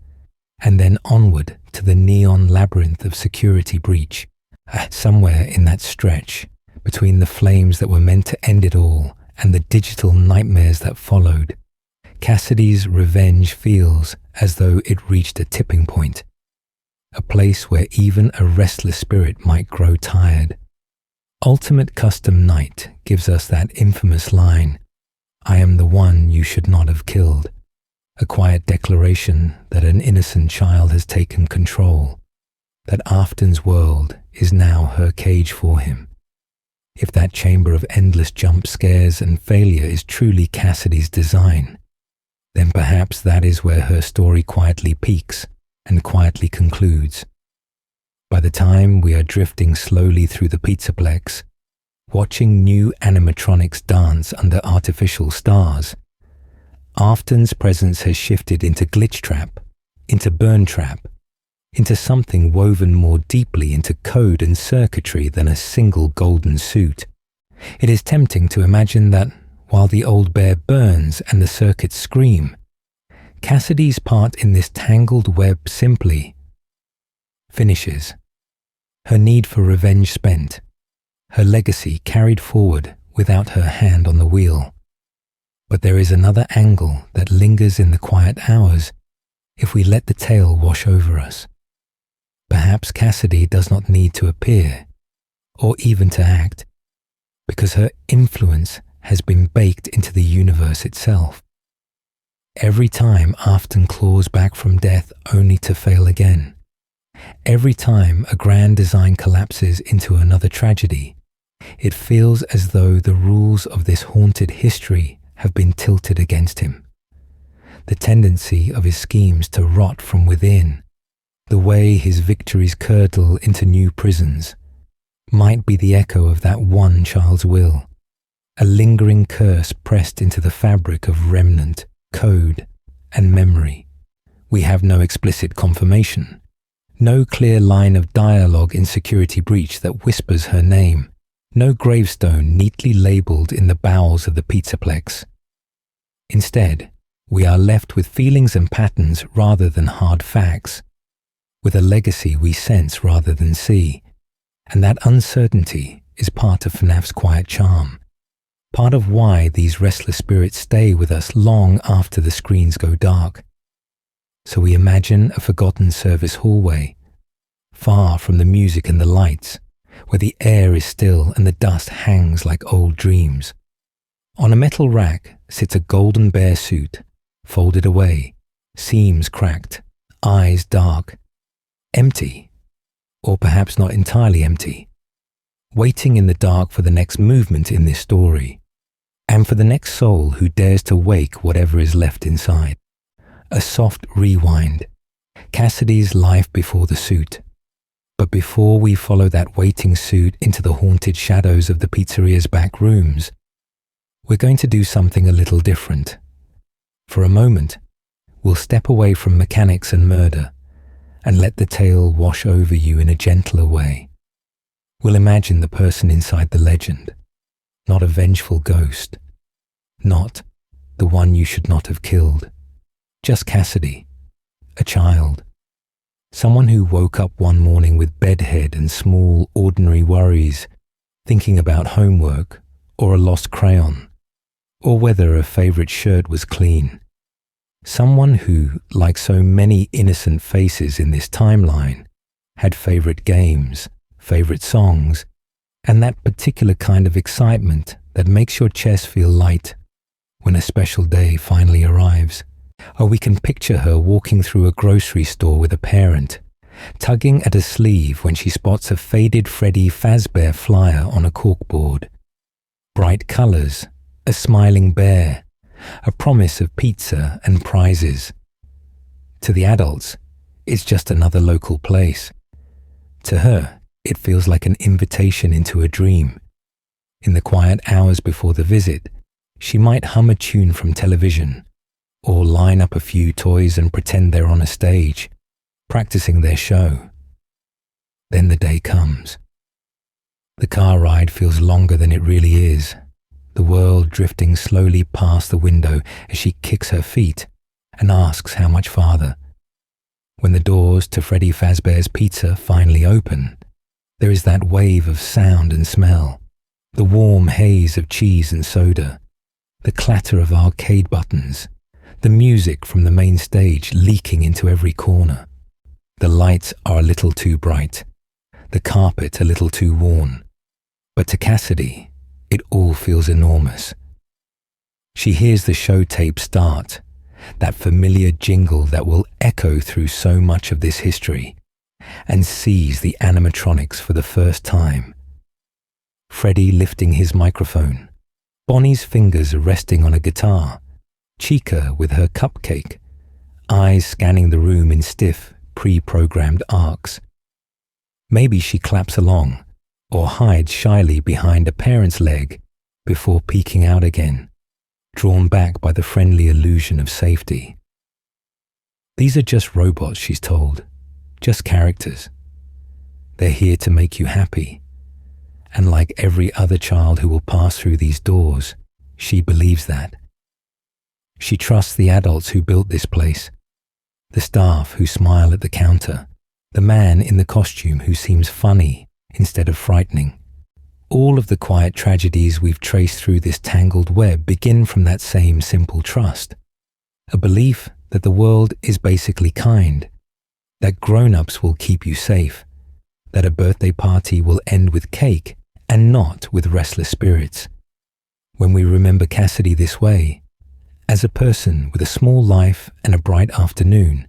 and then onward to the neon labyrinth of Security Breach. Somewhere in that stretch, between the flames that were meant to end it all and the digital nightmares that followed, Cassidy's revenge feels as though it reached a tipping point, a place where even a restless spirit might grow tired. Ultimate Custom Night gives us that infamous line, "I am the one you should not have killed," a quiet declaration that an innocent child has taken control, that Afton's world is now her cage for him. If that chamber of endless jump scares and failure is truly Cassidy's design, then perhaps that is where her story quietly peaks and quietly concludes. By the time we are drifting slowly through the pizzaplex, watching new animatronics dance under artificial stars, Afton's presence has shifted into Glitch Trap, into Burn Trap, into something woven more deeply into code and circuitry than a single golden suit. It is tempting to imagine that, while the old bear burns and the circuits scream, Cassidy's part in this tangled web simply finishes. Her need for revenge spent, her legacy carried forward without her hand on the wheel. But there is another angle that lingers in the quiet hours if we let the tale wash over us. Perhaps Cassidy does not need to appear, or even to act, because her influence has been baked into the universe itself. Every time Afton claws back from death only to fail again. Every time a grand design collapses into another tragedy, it feels as though the rules of this haunted history have been tilted against him. The tendency of his schemes to rot from within, the way his victories curdle into new prisons, might be the echo of that one child's will, a lingering curse pressed into the fabric of remnant, code, and memory. We have no explicit confirmation, no clear line of dialogue in Security Breach that whispers her name, no gravestone neatly labelled in the bowels of the Pizzaplex. Instead, we are left with feelings and patterns rather than hard facts, with a legacy we sense rather than see, and that uncertainty is part of FNAF's quiet charm, part of why these restless spirits stay with us long after the screens go dark. So we imagine a forgotten service hallway, far from the music and the lights, where the air is still and the dust hangs like old dreams. On a metal rack sits a golden bear suit, folded away, seams cracked, eyes dark, empty, or perhaps not entirely empty, waiting in the dark for the next movement in this story, and for the next soul who dares to wake whatever is left inside. A soft rewind, Cassidy's life before the suit. But before we follow that waiting suit into the haunted shadows of the pizzeria's back rooms, we're going to do something a little different. For a moment, we'll step away from mechanics and murder and let the tale wash over you in a gentler way. We'll imagine the person inside the legend, not a vengeful ghost, not the one you should not have killed, just Cassidy, a child, someone who woke up one morning with bedhead and small, ordinary worries, thinking about homework or a lost crayon, or whether a favorite shirt was clean. Someone who, like so many innocent faces in this timeline, had favorite games, favorite songs, and that particular kind of excitement that makes your chest feel light when a special day finally arrives. Or we can picture her walking through a grocery store with a parent, tugging at a sleeve when she spots a faded Freddy Fazbear flyer on a corkboard. Bright colours, a smiling bear, a promise of pizza and prizes. To the adults, it's just another local place. To her, it feels like an invitation into a dream. In the quiet hours before the visit, she might hum a tune from television, or line up a few toys and pretend they're on a stage, practicing their show. Then the day comes. The car ride feels longer than it really is, the world drifting slowly past the window as she kicks her feet and asks how much farther. When the doors to Freddy Fazbear's Pizza finally open, there is that wave of sound and smell, the warm haze of cheese and soda, the clatter of arcade buttons, the music from the main stage leaking into every corner. The lights are a little too bright, the carpet a little too worn, but to Cassidy, it all feels enormous. She hears the show tape start, that familiar jingle that will echo through so much of this history, and sees the animatronics for the first time. Freddy lifting his microphone, Bonnie's fingers resting on a guitar, Chica with her cupcake, eyes scanning the room in stiff, pre-programmed arcs. Maybe she claps along, or hides shyly behind a parent's leg before peeking out again, drawn back by the friendly illusion of safety. These are just robots, she's told, just characters. They're here to make you happy. And like every other child who will pass through these doors, she believes that. She trusts the adults who built this place, the staff who smile at the counter, the man in the costume who seems funny instead of frightening. All of the quiet tragedies we've traced through this tangled web begin from that same simple trust, a belief that the world is basically kind, that grown-ups will keep you safe, that a birthday party will end with cake and not with restless spirits. When we remember Cassidy this way, as a person with a small life and a bright afternoon,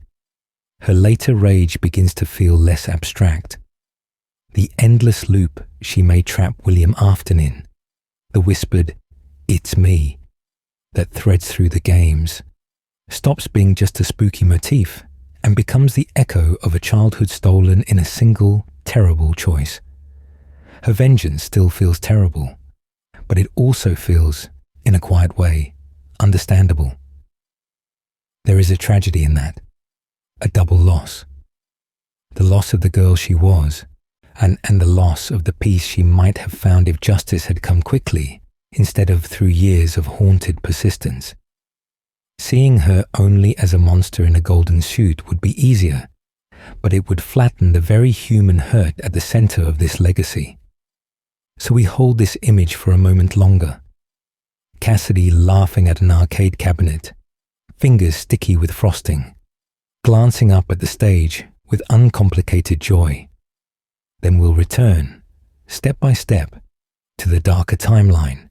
her later rage begins to feel less abstract. The endless loop she may trap William Afton in, the whispered, "It's me," that threads through the games, stops being just a spooky motif and becomes the echo of a childhood stolen in a single, terrible choice. Her vengeance still feels terrible, but it also feels, in a quiet way, understandable. There is a tragedy in that, a double loss. The loss of the girl she was, and the loss of the peace she might have found if justice had come quickly, instead of through years of haunted persistence. Seeing her only as a monster in a golden suit would be easier, but it would flatten the very human hurt at the center of this legacy. So we hold this image for a moment longer. Cassidy laughing at an arcade cabinet, fingers sticky with frosting, glancing up at the stage with uncomplicated joy. Then we'll return, step by step, to the darker timeline,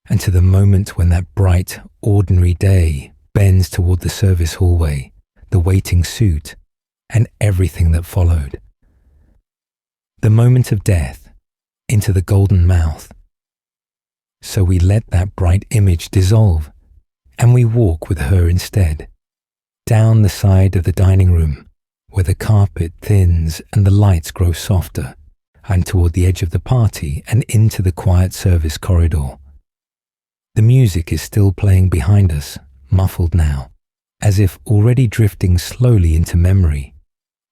and to the moment when that bright, ordinary day bends toward the service hallway, the waiting suit, and everything that followed. The moment of death, into the golden mouth. So we let that bright image dissolve, and we walk with her instead, down the side of the dining room, where the carpet thins and the lights grow softer, and toward the edge of the party and into the quiet service corridor. The music is still playing behind us, muffled now, as if already drifting slowly into memory,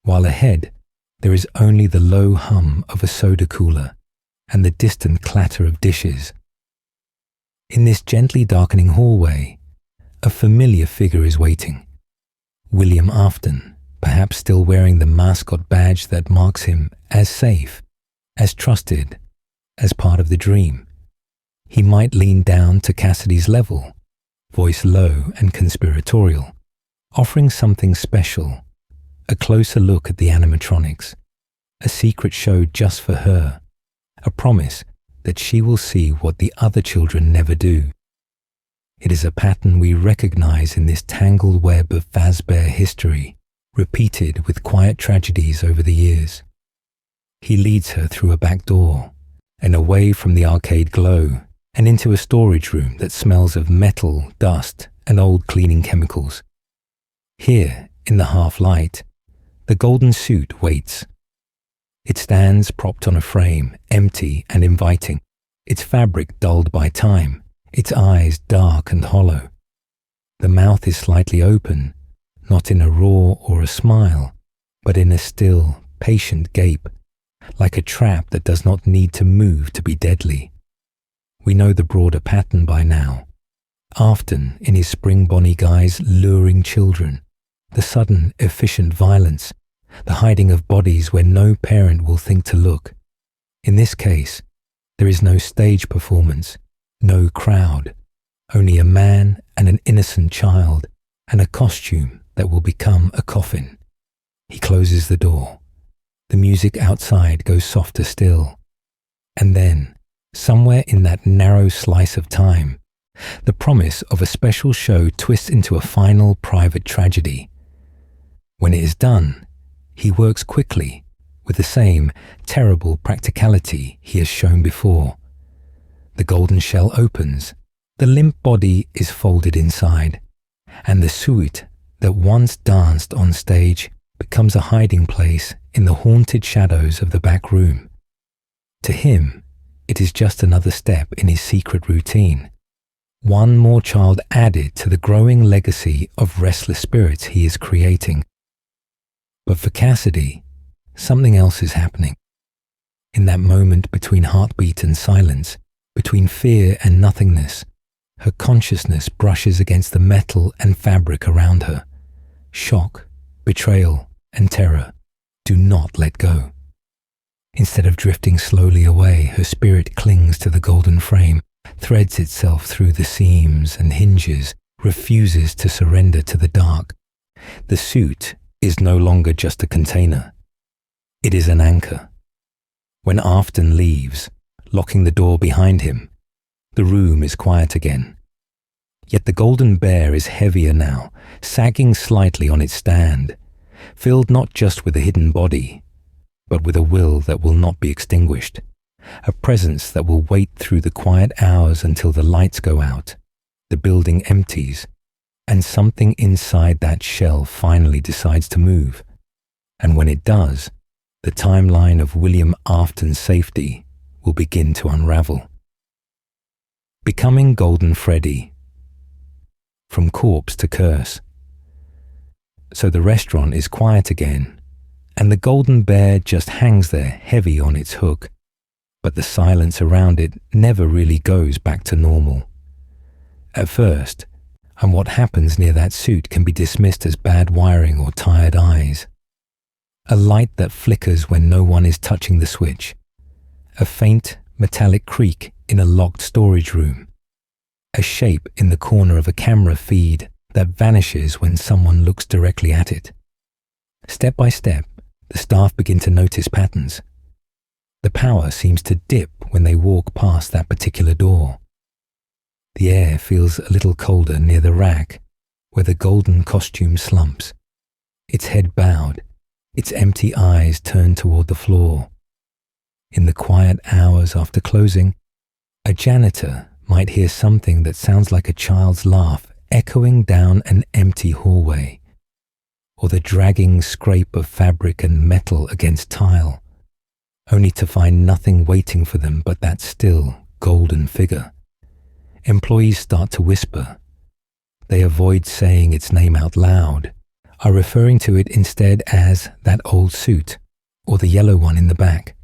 while ahead there is only the low hum of a soda cooler and the distant clatter of dishes. In this gently darkening hallway, a familiar figure is waiting. William Afton, perhaps still wearing the mascot badge that marks him as safe, as trusted, as part of the dream. He might lean down to Cassidy's level, voice low and conspiratorial, offering something special, a closer look at the animatronics, a secret show just for her, a promise that she will see what the other children never do. It is a pattern we recognize in this tangled web of Fazbear history, repeated with quiet tragedies over the years. He leads her through a back door and away from the arcade glow and into a storage room that smells of metal, dust, and old cleaning chemicals. Here, in the half-light, the golden suit waits. It stands propped on a frame, empty and inviting, its fabric dulled by time, its eyes dark and hollow. The mouth is slightly open, not in a roar or a smile, but in a still, patient gape, like a trap that does not need to move to be deadly. We know the broader pattern by now. Afton, in his spring bonny guise, luring children, the sudden, efficient violence, the hiding of bodies where no parent will think to look. In this case, there is no stage performance, no crowd, only a man and an innocent child, and a costume that will become a coffin. He closes the door. The music outside goes softer still. And then, somewhere in that narrow slice of time, the promise of a special show twists into a final private tragedy. When it is done, he works quickly, with the same terrible practicality he has shown before. The golden shell opens, the limp body is folded inside, and the suit that once danced on stage becomes a hiding place in the haunted shadows of the back room. To him, it is just another step in his secret routine. One more child added to the growing legacy of restless spirits he is creating. But for Cassidy, something else is happening. In that moment between heartbeat and silence, between fear and nothingness, her consciousness brushes against the metal and fabric around her. Shock, betrayal, and terror do not let go. Instead of drifting slowly away, her spirit clings to the golden frame, threads itself through the seams and hinges, refuses to surrender to the dark. The suit is no longer just a container. It is an anchor. When Afton leaves, locking the door behind him, the room is quiet again. Yet the golden bear is heavier now, sagging slightly on its stand, filled not just with a hidden body, but with a will that will not be extinguished, a presence that will wait through the quiet hours until the lights go out, the building empties, and something inside that shell finally decides to move. And when it does, the timeline of William Afton's safety will begin to unravel. Becoming Golden Freddy. From corpse to curse. So the restaurant is quiet again, and the golden bear just hangs there heavy on its hook, but the silence around it never really goes back to normal. At first, and what happens near that suit can be dismissed as bad wiring or tired eyes. A light that flickers when no one is touching the switch. A faint, metallic creak in a locked storage room. A shape in the corner of a camera feed that vanishes when someone looks directly at it. Step by step, the staff begin to notice patterns. The power seems to dip when they walk past that particular door. The air feels a little colder near the rack where the golden costume slumps, its head bowed, its empty eyes turned toward the floor. In the quiet hours after closing, a janitor might hear something that sounds like a child's laugh echoing down an empty hallway, or the dragging scrape of fabric and metal against tile, only to find nothing waiting for them but that still, golden figure. Employees start to whisper. They avoid saying its name out loud, are referring to it instead as that old suit or the yellow one in the back.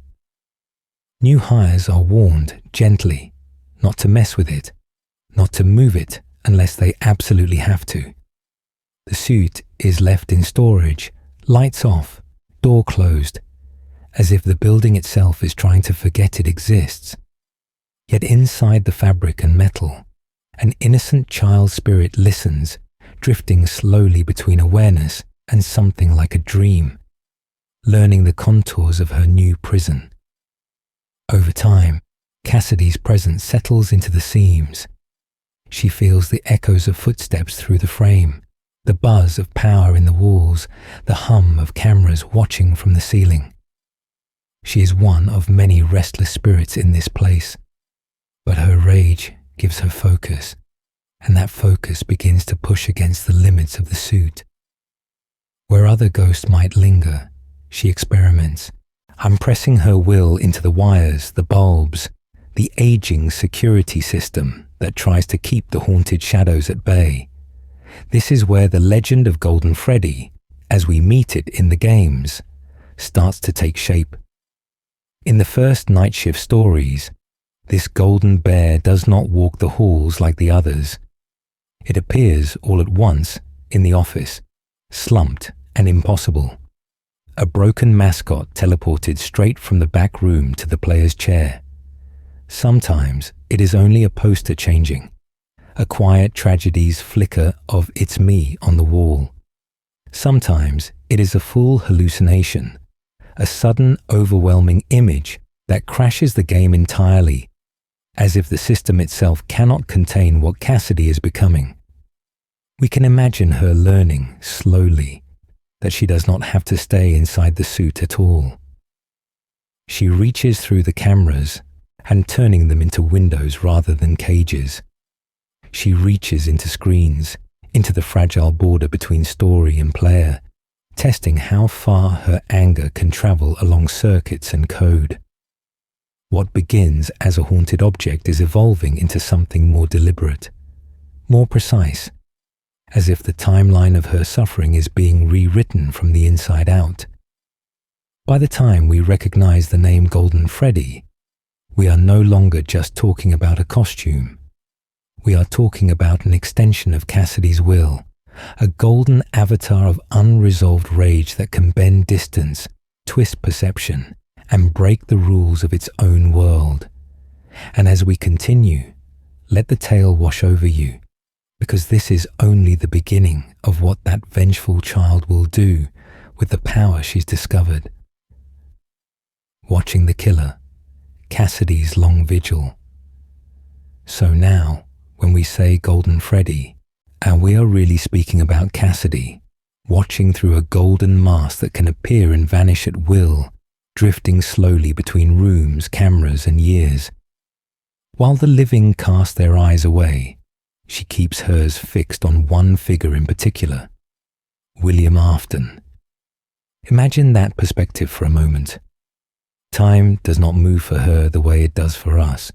New hires are warned gently not to mess with it, not to move it unless they absolutely have to. The suit is left in storage, lights off, door closed, as if the building itself is trying to forget it exists. Yet inside the fabric and metal, an innocent child spirit listens, drifting slowly between awareness and something like a dream, learning the contours of her new prison. Over time, Cassidy's presence settles into the seams. She feels the echoes of footsteps through the frame, the buzz of power in the walls, the hum of cameras watching from the ceiling. She is one of many restless spirits in this place, but her rage gives her focus, and that focus begins to push against the limits of the suit. Where other ghosts might linger, she experiments, impressing her will into the wires, the bulbs, the aging security system that tries to keep the haunted shadows at bay. This is where the legend of Golden Freddy, as we meet it in the games, starts to take shape. In the first night shift stories, this golden bear does not walk the halls like the others. It appears all at once in the office, slumped and impossible. A broken mascot teleported straight from the back room to the player's chair. Sometimes it is only a poster changing, a quiet tragedy's flicker of "It's me" on the wall. Sometimes it is a full hallucination, a sudden overwhelming image that crashes the game entirely, as if the system itself cannot contain what Cassidy is becoming. We can imagine her learning, slowly, that she does not have to stay inside the suit at all. She reaches through the cameras and turning them into windows rather than cages. She reaches into screens, into the fragile border between story and player, testing how far her anger can travel along circuits and code. What begins as a haunted object is evolving into something more deliberate, more precise, as if the timeline of her suffering is being rewritten from the inside out. By the time we recognize the name Golden Freddy, we are no longer just talking about a costume. We are talking about an extension of Cassidy's will, a golden avatar of unresolved rage that can bend distance, twist perception, and break the rules of its own world. And as we continue, let the tale wash over you, because this is only the beginning of what that vengeful child will do with the power she's discovered. Watching the killer, Cassidy's long vigil. So now, when we say Golden Freddy, and we are really speaking about Cassidy, watching through a golden mask that can appear and vanish at will, drifting slowly between rooms, cameras, and years. While the living cast their eyes away, she keeps hers fixed on one figure in particular, William Afton. Imagine that perspective for a moment. Time does not move for her the way it does for us.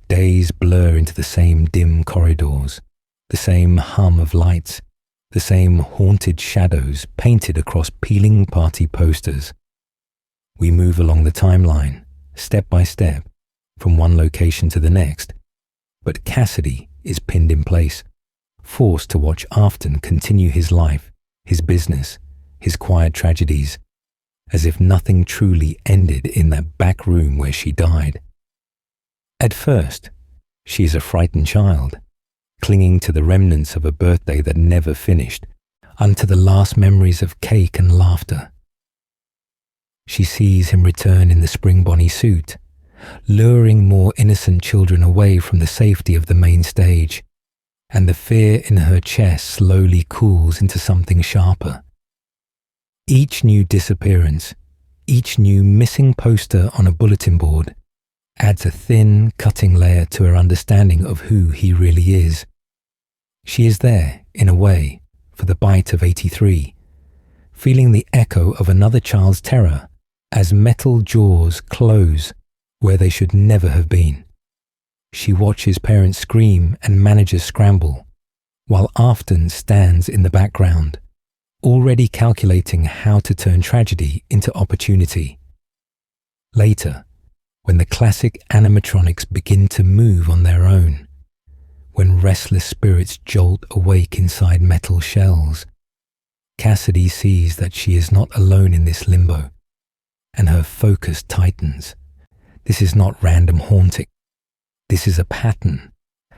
Days blur into the same dim corridors, the same hum of lights, the same haunted shadows painted across peeling party posters. We move along the timeline, step by step, from one location to the next, but Cassidy is pinned in place, forced to watch Afton continue his life, his business, his quiet tragedies, as if nothing truly ended in that back room where she died. At first, she is a frightened child, clinging to the remnants of a birthday that never finished, unto the last memories of cake and laughter. She sees him return in the spring bonnie suit, luring more innocent children away from the safety of the main stage, and the fear in her chest slowly cools into something sharper. Each new disappearance, each new missing poster on a bulletin board, adds a thin, cutting layer to her understanding of who he really is. She is there, in a way, for the bite of 83, feeling the echo of another child's terror as metal jaws close where they should never have been. She watches parents scream and managers scramble, while Afton stands in the background, already calculating how to turn tragedy into opportunity. Later, when the classic animatronics begin to move on their own, when restless spirits jolt awake inside metal shells, Cassidy sees that she is not alone in this limbo, and her focus tightens. This is not random haunting. This is a pattern,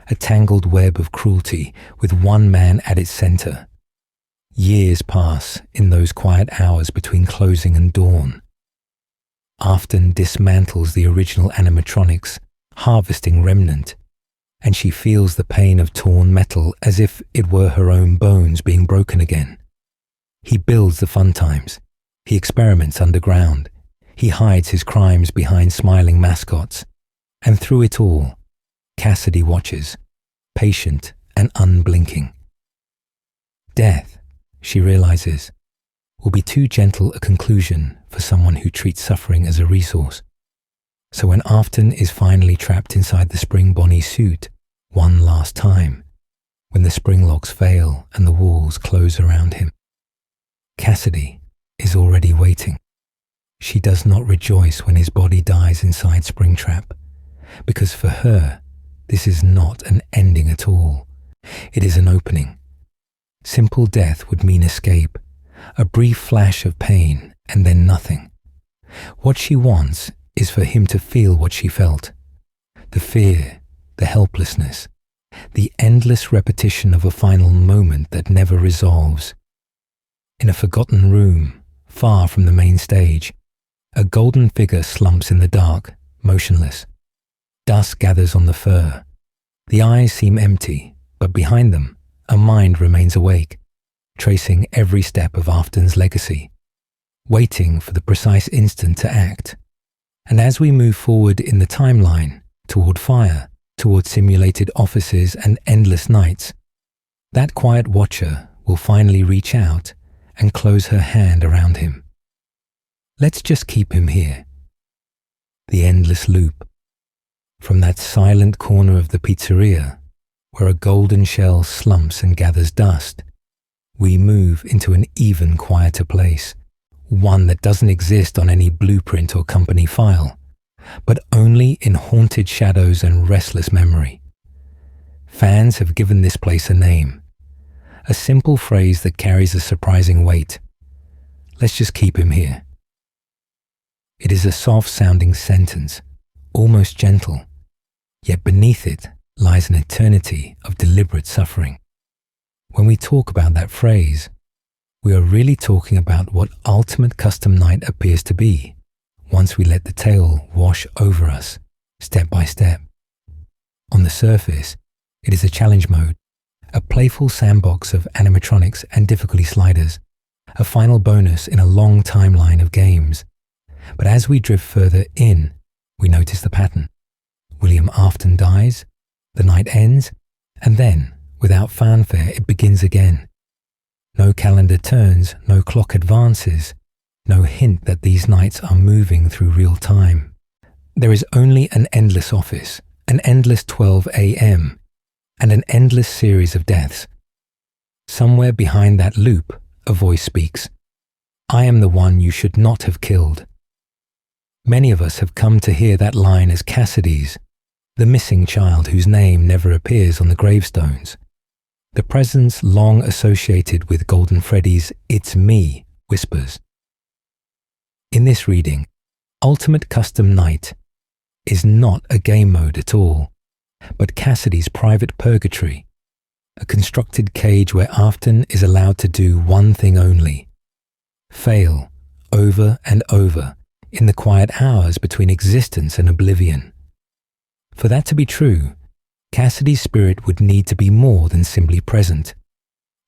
a tangled web of cruelty with one man at its center. Years pass in those quiet hours between closing and dawn. Afton dismantles the original animatronics, harvesting remnant, and she feels the pain of torn metal as if it were her own bones being broken again. He builds the fun times. He experiments underground. He hides his crimes behind smiling mascots. And through it all, Cassidy watches, patient and unblinking. Death, she realizes, will be too gentle a conclusion for someone who treats suffering as a resource. So when Afton is finally trapped inside the spring bonnie suit one last time, when the spring locks fail and the walls close around him, Cassidy is already waiting. She does not rejoice when his body dies inside Springtrap, because for her, this is not an ending at all. It is an opening. Simple death would mean escape, a brief flash of pain, and then nothing. What she wants is for him to feel what she felt. The fear, the helplessness, the endless repetition of a final moment that never resolves. In a forgotten room, far from the main stage, a golden figure slumps in the dark, motionless. Dust gathers on the fur. The eyes seem empty, but behind them, a mind remains awake, tracing every step of Afton's legacy, waiting for the precise instant to act. And as we move forward in the timeline, toward fire, toward simulated offices and endless nights, that quiet watcher will finally reach out and close her hand around him. Let's just keep him here. The endless loop. From that silent corner of the pizzeria, where a golden shell slumps and gathers dust, we move into an even quieter place, one that doesn't exist on any blueprint or company file, but only in haunted shadows and restless memory. Fans have given this place a name, a simple phrase that carries a surprising weight. Let's just keep him here. It is a soft-sounding sentence, almost gentle, yet beneath it lies an eternity of deliberate suffering. When we talk about that phrase, we are really talking about what ultimate custom night appears to be once we let the tale wash over us, step by step. On the surface, it is a challenge mode, a playful sandbox of animatronics and difficulty sliders, a final bonus in a long timeline of games. But as we drift further in, we notice the pattern. William Afton dies, the night ends, and then, without fanfare, it begins again. No calendar turns, no clock advances, no hint that these nights are moving through real time. There is only an endless office, an endless 12 a.m., and an endless series of deaths. Somewhere behind that loop, a voice speaks. I am the one you should not have killed. Many of us have come to hear that line as Cassidy's, the missing child whose name never appears on the gravestones. The presence long associated with Golden Freddy's "It's me" whispers. In this reading, Ultimate Custom Night is not a game mode at all, but Cassidy's private purgatory, a constructed cage where Afton is allowed to do one thing only: fail over and over in the quiet hours between existence and oblivion. For that to be true, Cassidy's spirit would need to be more than simply present.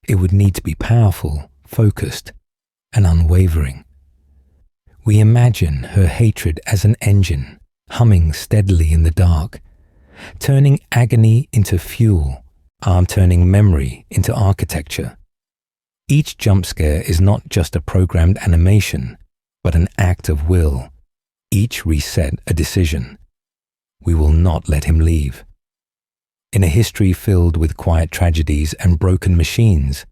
It would need to be powerful, focused, and unwavering. We imagine her hatred as an engine, humming steadily in the dark, turning agony into fuel, turning memory into architecture. Each jump scare is not just a programmed animation, but an act of will. Each reset a decision. We will not let him leave. In a history filled with quiet tragedies and broken machines,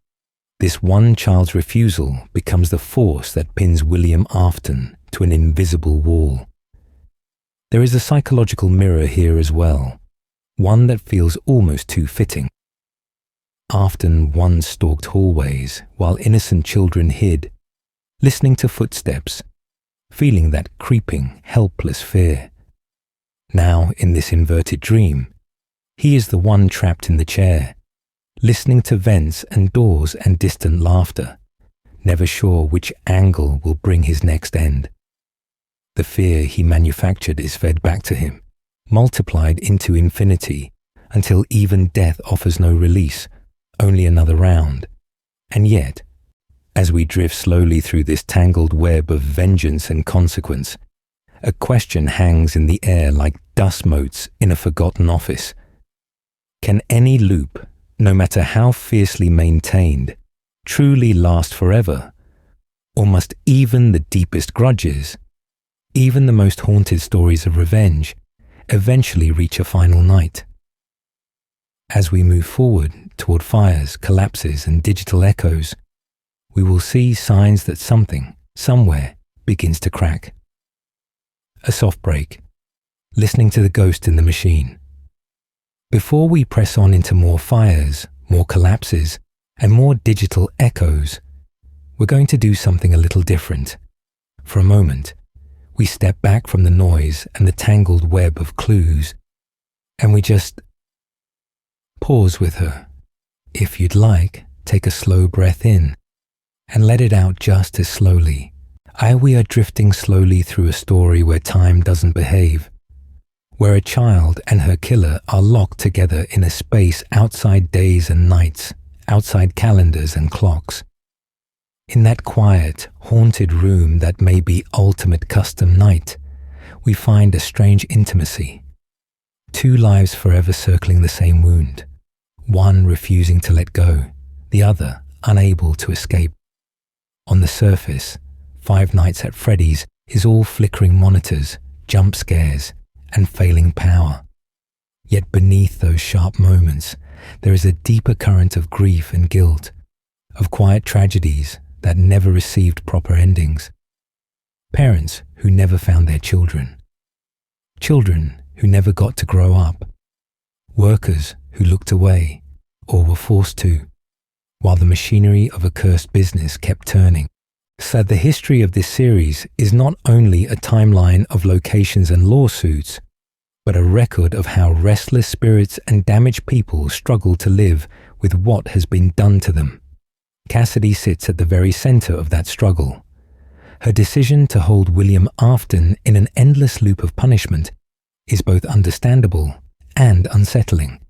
this one child's refusal becomes the force that pins William Afton to an invisible wall. There is a psychological mirror here as well, one that feels almost too fitting. Afton once stalked hallways while innocent children hid, listening to footsteps, feeling that creeping, helpless fear. Now, in this inverted dream, he is the one trapped in the chair, listening to vents and doors and distant laughter, never sure which angle will bring his next end. The fear he manufactured is fed back to him, multiplied into infinity, until even death offers no release, only another round. And yet, as we drift slowly through this tangled web of vengeance and consequence, a question hangs in the air like dust motes in a forgotten office. Can any loop, no matter how fiercely maintained, truly last forever? Or must even the deepest grudges, even the most haunted stories of revenge, eventually reach a final night? As we move forward toward fires, collapses, and digital echoes, we will see signs that something, somewhere, begins to crack. A soft break, listening to the ghost in the machine. Before we press on into more fires, more collapses, and more digital echoes, we're going to do something a little different. For a moment, we step back from the noise and the tangled web of clues, and we just pause with her. If you'd like, take a slow breath in, and let it out just as slowly. We are drifting slowly through a story where time doesn't behave, where a child and her killer are locked together in a space outside days and nights, outside calendars and clocks. In that quiet, haunted room that may be ultimate custom night, we find a strange intimacy. Two lives forever circling the same wound, one refusing to let go, the other unable to escape. On the surface, Five Nights at Freddy's is all flickering monitors, jump scares, and failing power. Yet beneath those sharp moments there is a deeper current of grief and guilt, of quiet tragedies that never received proper endings. Parents who never found their children. Children who never got to grow up. Workers who looked away or were forced to, while the machinery of a cursed business kept turning. So the history of this series is not only a timeline of locations and lawsuits, but a record of how restless spirits and damaged people struggle to live with what has been done to them. Cassidy sits at the very center of that struggle. Her decision to hold William Afton in an endless loop of punishment is both understandable and unsettling.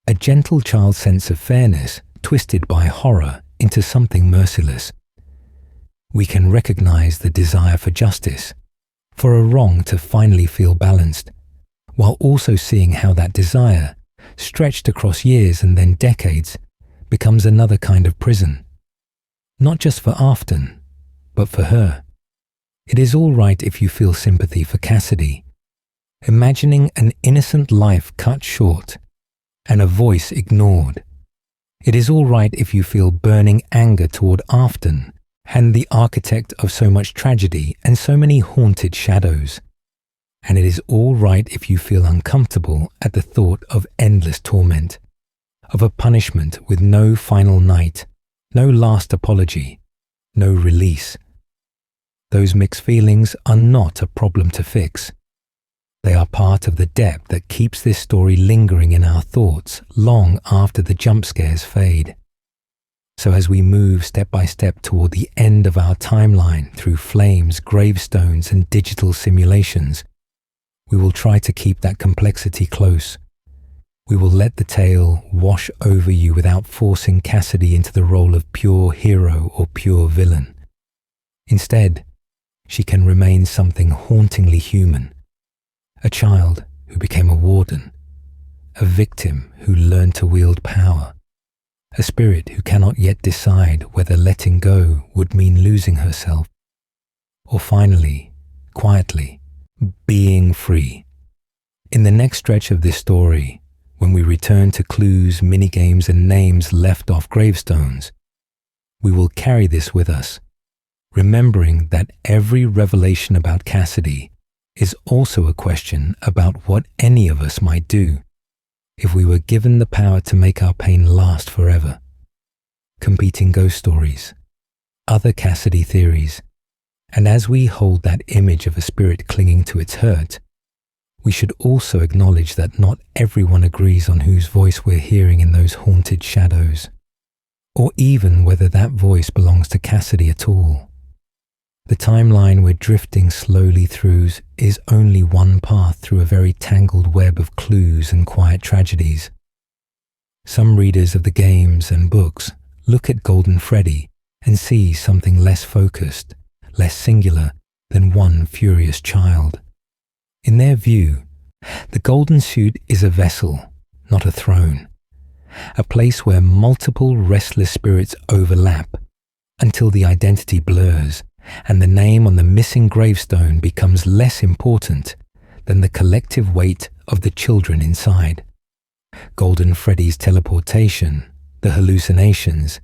A gentle child's sense of fairness twisted by horror into something merciless. We can recognize the desire for justice, for a wrong to finally feel balanced, while also seeing how that desire, stretched across years and then decades, becomes another kind of prison. Not just for Afton, but for her. It is all right if you feel sympathy for Cassidy. Imagining an innocent life cut short and a voice ignored. It is all right if you feel burning anger toward Afton and the architect of so much tragedy and so many haunted shadows. And it is all right if you feel uncomfortable at the thought of endless torment, of a punishment with no final night, no last apology, no release. Those mixed feelings are not a problem to fix. They are part of the depth that keeps this story lingering in our thoughts long after the jump scares fade. So as we move step by step toward the end of our timeline through flames, gravestones, and digital simulations, we will try to keep that complexity close. We will let the tale wash over you without forcing Cassidy into the role of pure hero or pure villain. Instead, she can remain something hauntingly human. A child who became a warden, a victim who learned to wield power, a spirit who cannot yet decide whether letting go would mean losing herself, or finally, quietly, being free. In the next stretch of this story, when we return to clues, minigames, and names left off gravestones, we will carry this with us, remembering that every revelation about Cassidy is also a question about what any of us might do if we were given the power to make our pain last forever. Competing ghost stories, other Cassidy theories, and as we hold that image of a spirit clinging to its hurt, we should also acknowledge that not everyone agrees on whose voice we're hearing in those haunted shadows, or even whether that voice belongs to Cassidy at all. The timeline we're drifting slowly through is only one path through a very tangled web of clues and quiet tragedies. Some readers of the games and books look at Golden Freddy and see something less focused, less singular than one furious child. In their view, the Golden Suit is a vessel, not a throne, a place where multiple restless spirits overlap until the identity blurs and the name on the missing gravestone becomes less important than the collective weight of the children inside. Golden Freddy's teleportation, the hallucinations,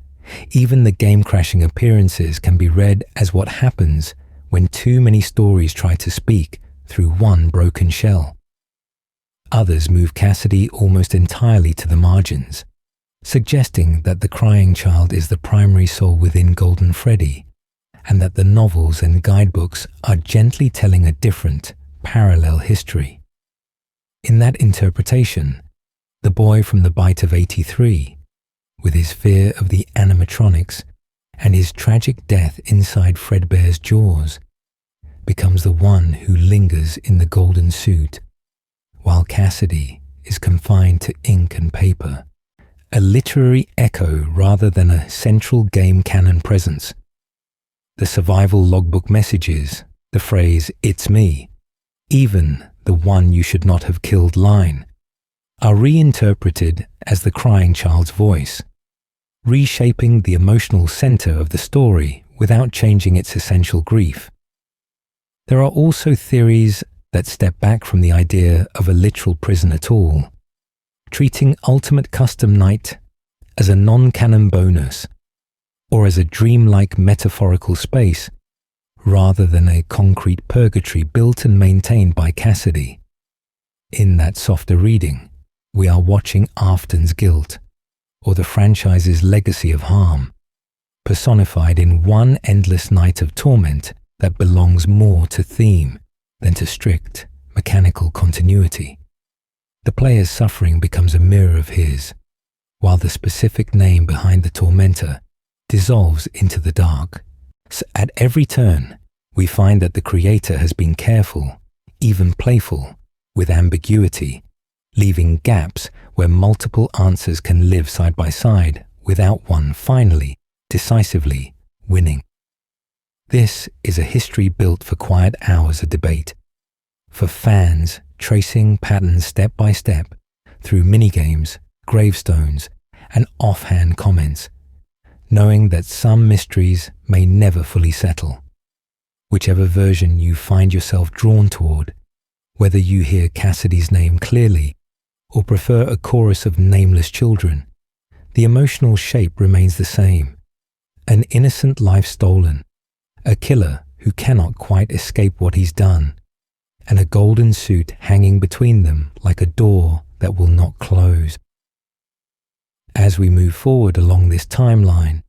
even the game-crashing appearances can be read as what happens when too many stories try to speak through one broken shell. Others move Cassidy almost entirely to the margins, suggesting that the crying child is the primary soul within Golden Freddy, and that the novels and guidebooks are gently telling a different, parallel history. In that interpretation, the boy from the Bite of 83, with his fear of the animatronics and his tragic death inside Fredbear's jaws, becomes the one who lingers in the Golden Suit, while Cassidy is confined to ink and paper, a literary echo rather than a central game canon presence. The survival logbook messages, the phrase, "It's me," even the "one you should not have killed" line, are reinterpreted as the crying child's voice, reshaping the emotional center of the story without changing its essential grief. There are also theories that step back from the idea of a literal prison at all. treating Ultimate Custom Night as a non-canon bonus or as a dreamlike metaphorical space rather than a concrete purgatory built and maintained by Cassidy. In that softer reading, we are watching Afton's guilt, or the franchise's legacy of harm, personified in one endless night of torment that belongs more to theme than to strict mechanical continuity. The player's suffering becomes a mirror of his, while the specific name behind the tormentor dissolves into the dark. So at every turn, we find that the creator has been careful, even playful, with ambiguity, leaving gaps where multiple answers can live side by side without one finally, decisively winning. This is a history built for quiet hours of debate, for fans tracing patterns step by step through minigames, gravestones, and offhand comments, knowing that some mysteries may never fully settle. Whichever version you find yourself drawn toward, whether you hear Cassidy's name clearly or prefer a chorus of nameless children, the emotional shape remains the same. An innocent life stolen, a killer who cannot quite escape what he's done, and a golden suit hanging between them like a door that will not close. As we move forward along this timeline,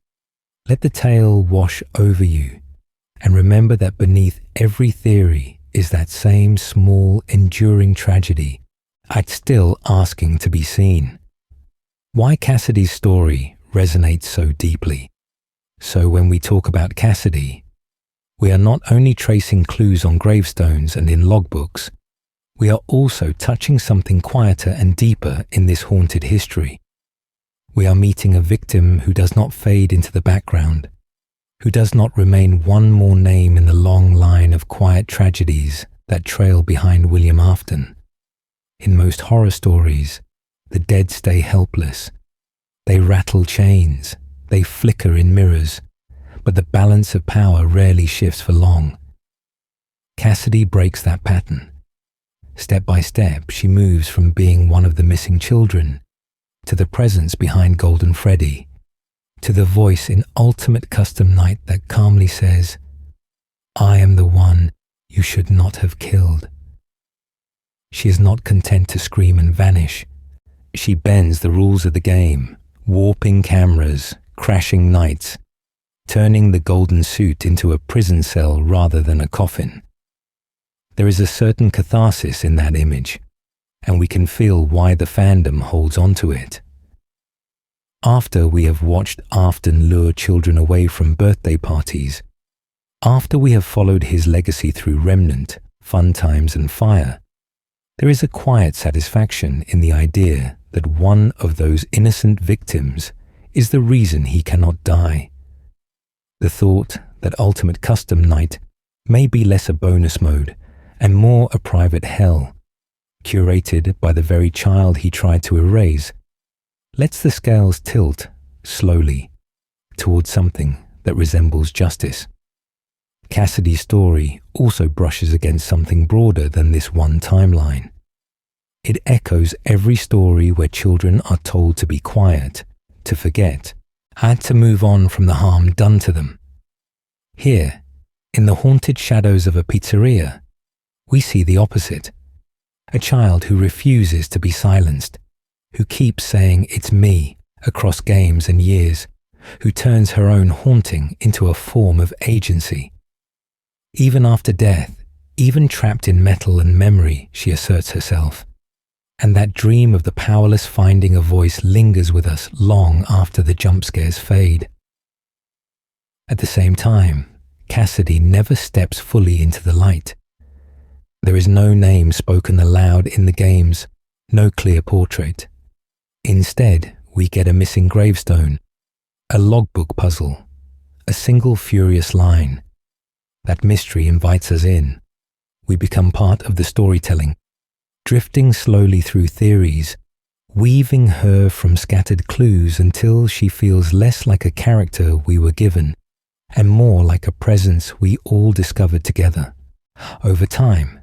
let the tale wash over you, and remember that beneath every theory is that same small, enduring tragedy, yet still asking to be seen. Why Cassidy's story resonates so deeply. So when we talk about Cassidy, we are not only tracing clues on gravestones and in logbooks, we are also touching something quieter and deeper in this haunted history. We are meeting a victim who does not fade into the background, who does not remain one more name in the long line of quiet tragedies that trail behind William Afton. In most horror stories, the dead stay helpless. They rattle chains, they flicker in mirrors, but the balance of power rarely shifts for long. Cassidy breaks that pattern. Step by step, she moves from being one of the missing children to the presence behind Golden Freddy, to the voice in Ultimate Custom Night that calmly says, "I am the one you should not have killed." She is not content to scream and vanish. She bends the rules of the game, warping cameras, crashing nights, turning the golden suit into a prison cell rather than a coffin. There is a certain catharsis in that image, and we can feel why the fandom holds on to it. After we have watched Afton lure children away from birthday parties, after we have followed his legacy through Remnant, Fun Times and Fire, there is a quiet satisfaction in the idea that one of those innocent victims is the reason he cannot die. The thought that Ultimate Custom Night may be less a bonus mode and more a private hell, curated by the very child he tried to erase, lets the scales tilt, slowly, towards something that resembles justice. Cassidy's story also brushes against something broader than this one timeline. It echoes every story where children are told to be quiet, to forget, and to move on from the harm done to them. Here, in the haunted shadows of a pizzeria, we see the opposite. A child who refuses to be silenced, who keeps saying "it's me" across games and years, who turns her own haunting into a form of agency. Even after death, even trapped in metal and memory, she asserts herself. And that dream of the powerless finding a voice lingers with us long after the jump scares fade. At the same time, Cassidy never steps fully into the light. There is no name spoken aloud in the games, no clear portrait. Instead, we get a missing gravestone, a logbook puzzle, a single furious line. That mystery invites us in. We become part of the storytelling, drifting slowly through theories, weaving her from scattered clues until she feels less like a character we were given and more like a presence we all discovered together. Over time,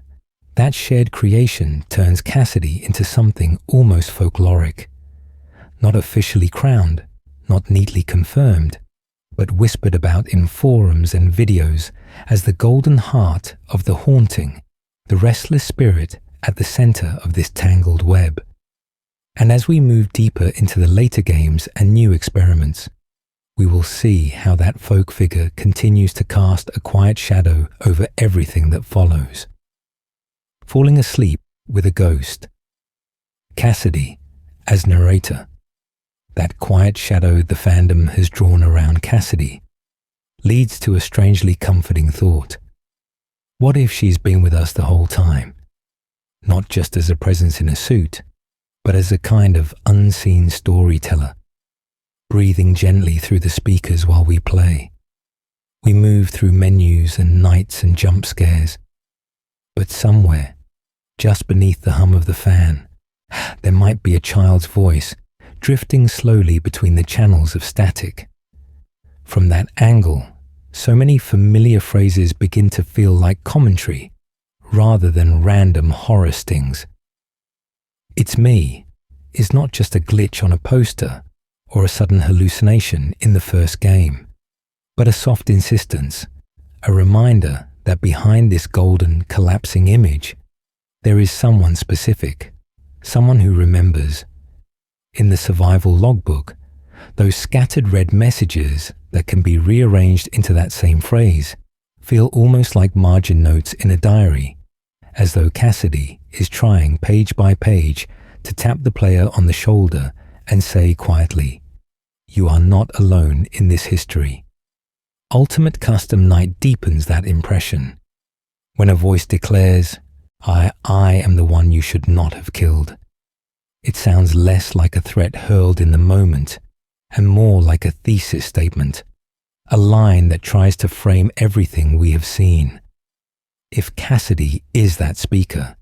That shared creation turns Cassidy into something almost folkloric. Not officially crowned, not neatly confirmed, but whispered about in forums and videos as the golden heart of the haunting, the restless spirit at the center of this tangled web. And as we move deeper into the later games and new experiments, we will see how that folk figure continues to cast a quiet shadow over everything that follows. Falling asleep with a ghost. Cassidy as narrator. That quiet shadow the fandom has drawn around Cassidy leads to a strangely comforting thought. What if she's been with us the whole time? Not just as a presence in a suit, but as a kind of unseen storyteller, breathing gently through the speakers while we play. We move through menus and nights and jump scares, but somewhere, just beneath the hum of the fan, there might be a child's voice drifting slowly between the channels of static. From that angle, so many familiar phrases begin to feel like commentary rather than random horror stings. "It's me" is not just a glitch on a poster or a sudden hallucination in the first game, but a soft insistence, a reminder that behind this golden, collapsing image, there is someone specific, someone who remembers. In the survival logbook, those scattered red messages that can be rearranged into that same phrase feel almost like margin notes in a diary, as though Cassidy is trying page by page to tap the player on the shoulder and say quietly, "You are not alone in this history." Ultimate Custom Night deepens that impression. When a voice declares, I am the one you should not have killed, it sounds less like a threat hurled in the moment and more like a thesis statement, a line that tries to frame everything we have seen. If Cassidy is that speaker,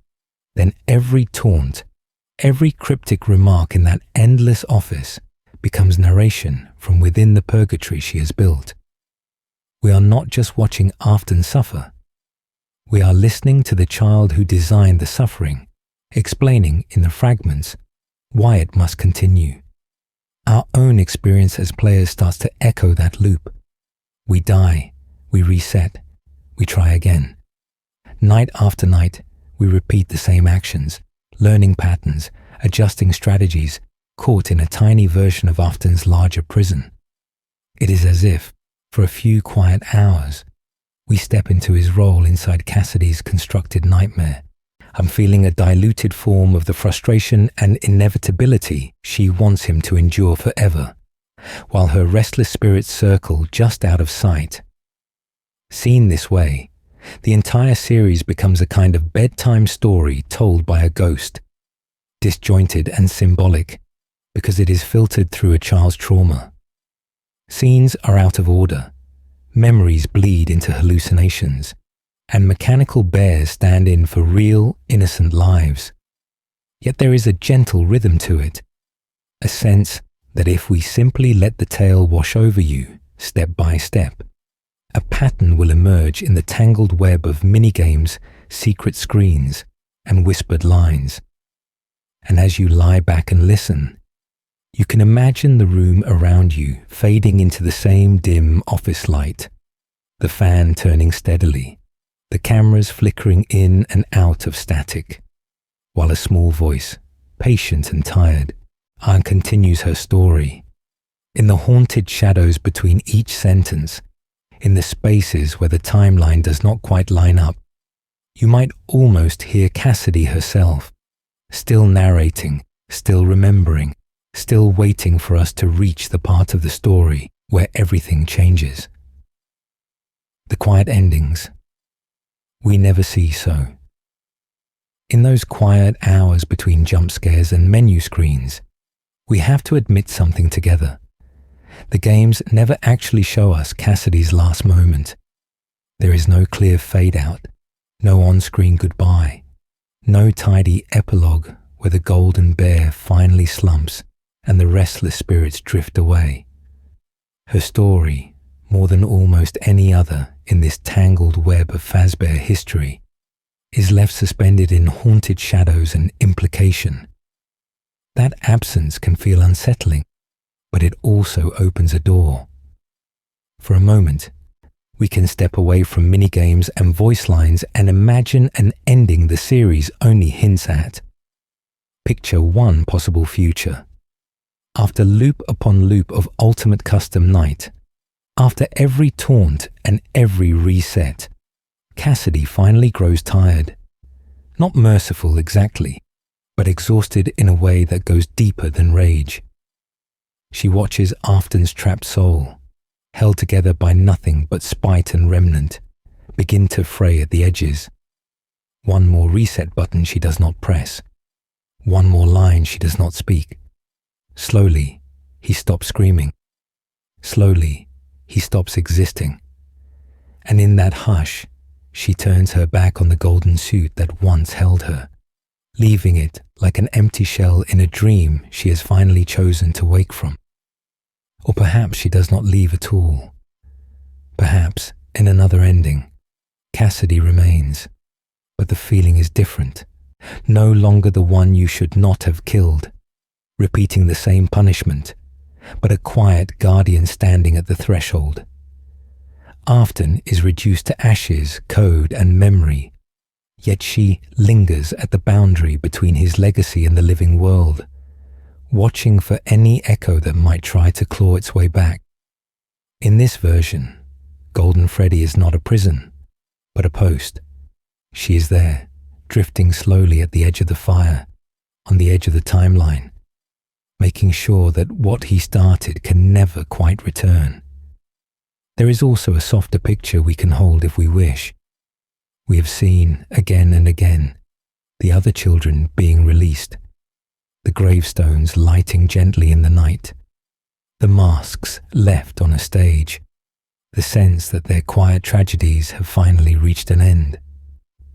then every taunt, every cryptic remark in that endless office becomes narration from within the purgatory she has built. We are not just watching Afton suffer. We are listening to the child who designed the suffering, explaining in the fragments why it must continue. Our own experience as players starts to echo that loop. We die, we reset, we try again. Night after night, we repeat the same actions, learning patterns, adjusting strategies, caught in a tiny version of Afton's larger prison. It is as if, for a few quiet hours, we step into his role inside Cassidy's constructed nightmare. I'm feeling a diluted form of the frustration and inevitability she wants him to endure forever, while her restless spirits circle just out of sight. Seen this way, the entire series becomes a kind of bedtime story told by a ghost, disjointed and symbolic, because it is filtered through a child's trauma. Scenes are out of order, memories bleed into hallucinations, and mechanical bears stand in for real, innocent lives. Yet there is a gentle rhythm to it, a sense that if we simply let the tale wash over you, step by step, a pattern will emerge in the tangled web of minigames, secret screens, and whispered lines. And as you lie back and listen, you can imagine the room around you fading into the same dim office light, the fan turning steadily, the cameras flickering in and out of static, while a small voice, patient and tired, continues her story. In the haunted shadows between each sentence, in the spaces where the timeline does not quite line up, you might almost hear Cassidy herself, still narrating, still remembering, still waiting for us to reach the part of the story where everything changes. The quiet endings. We never see so. In those quiet hours between jump scares and menu screens, we have to admit something together. The games never actually show us Cassidy's last moment. There is no clear fade out, no on-screen goodbye, no tidy epilogue where the golden bear finally slumps and the restless spirits drift away. Her story, more than almost any other in this tangled web of Fazbear history, is left suspended in haunted shadows and implication. That absence can feel unsettling, but it also opens a door. For a moment, we can step away from minigames and voice lines and imagine an ending the series only hints at. Picture one possible future. After loop upon loop of ultimate custom night, after every taunt and every reset, Cassidy finally grows tired. Not merciful exactly, but exhausted in a way that goes deeper than rage. She watches Afton's trapped soul, held together by nothing but spite and remnant, begin to fray at the edges. One more reset button she does not press. One more line she does not speak. Slowly, he stops screaming. Slowly, he stops existing. And in that hush, she turns her back on the golden suit that once held her, leaving it like an empty shell in a dream she has finally chosen to wake from. Or perhaps she does not leave at all. Perhaps, in another ending, Cassidy remains, but the feeling is different, no longer the one you should not have killed, repeating the same punishment, but a quiet guardian standing at the threshold. Afton is reduced to ashes, code, and memory, yet she lingers at the boundary between his legacy and the living world, watching for any echo that might try to claw its way back. In this version, Golden Freddy is not a prison, but a post. She is there, drifting slowly at the edge of the fire, on the edge of the timeline, making sure that what he started can never quite return. There is also a softer picture we can hold if we wish. We have seen, again and again, the other children being released, the gravestones lighting gently in the night, the masks left on a stage, the sense that their quiet tragedies have finally reached an end.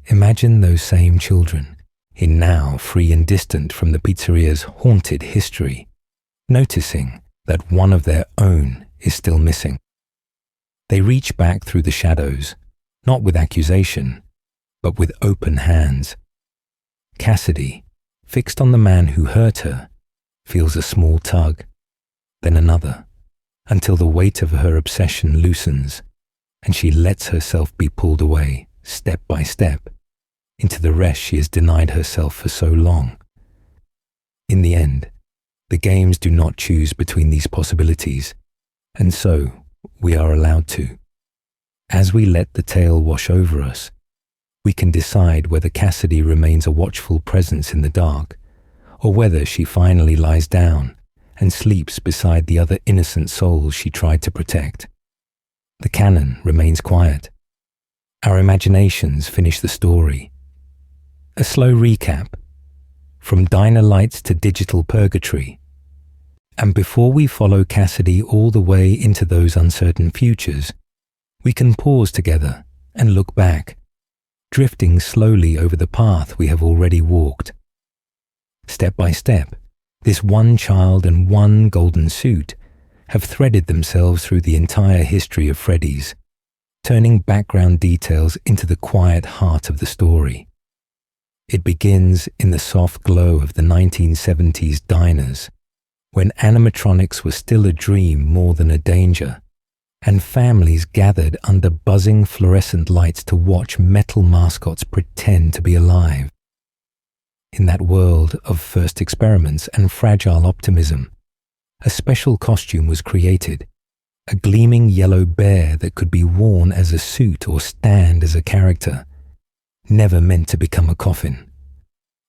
Imagine those same children, in now free and distant from the pizzeria's haunted history, noticing that one of their own is still missing. They reach back through the shadows, not with accusation, but with open hands. Cassidy, fixed on the man who hurt her, feels a small tug, then another, until the weight of her obsession loosens, and she lets herself be pulled away, step by step, into the rest she has denied herself for so long. In the end, the games do not choose between these possibilities, and so we are allowed to. As we let the tale wash over us, we can decide whether Cassidy remains a watchful presence in the dark, or whether she finally lies down and sleeps beside the other innocent souls she tried to protect. The canon remains quiet. Our imaginations finish the story. A slow recap, from diner lights to digital purgatory. And before we follow Cassidy all the way into those uncertain futures, we can pause together and look back, drifting slowly over the path we have already walked. Step by step, this one child and one golden suit have threaded themselves through the entire history of Freddy's, turning background details into the quiet heart of the story. It begins in the soft glow of the 1970s diners, when animatronics were still a dream more than a danger, and families gathered under buzzing fluorescent lights to watch metal mascots pretend to be alive. In that world of first experiments and fragile optimism, a special costume was created, a gleaming yellow bear that could be worn as a suit or stand as a character, never meant to become a coffin.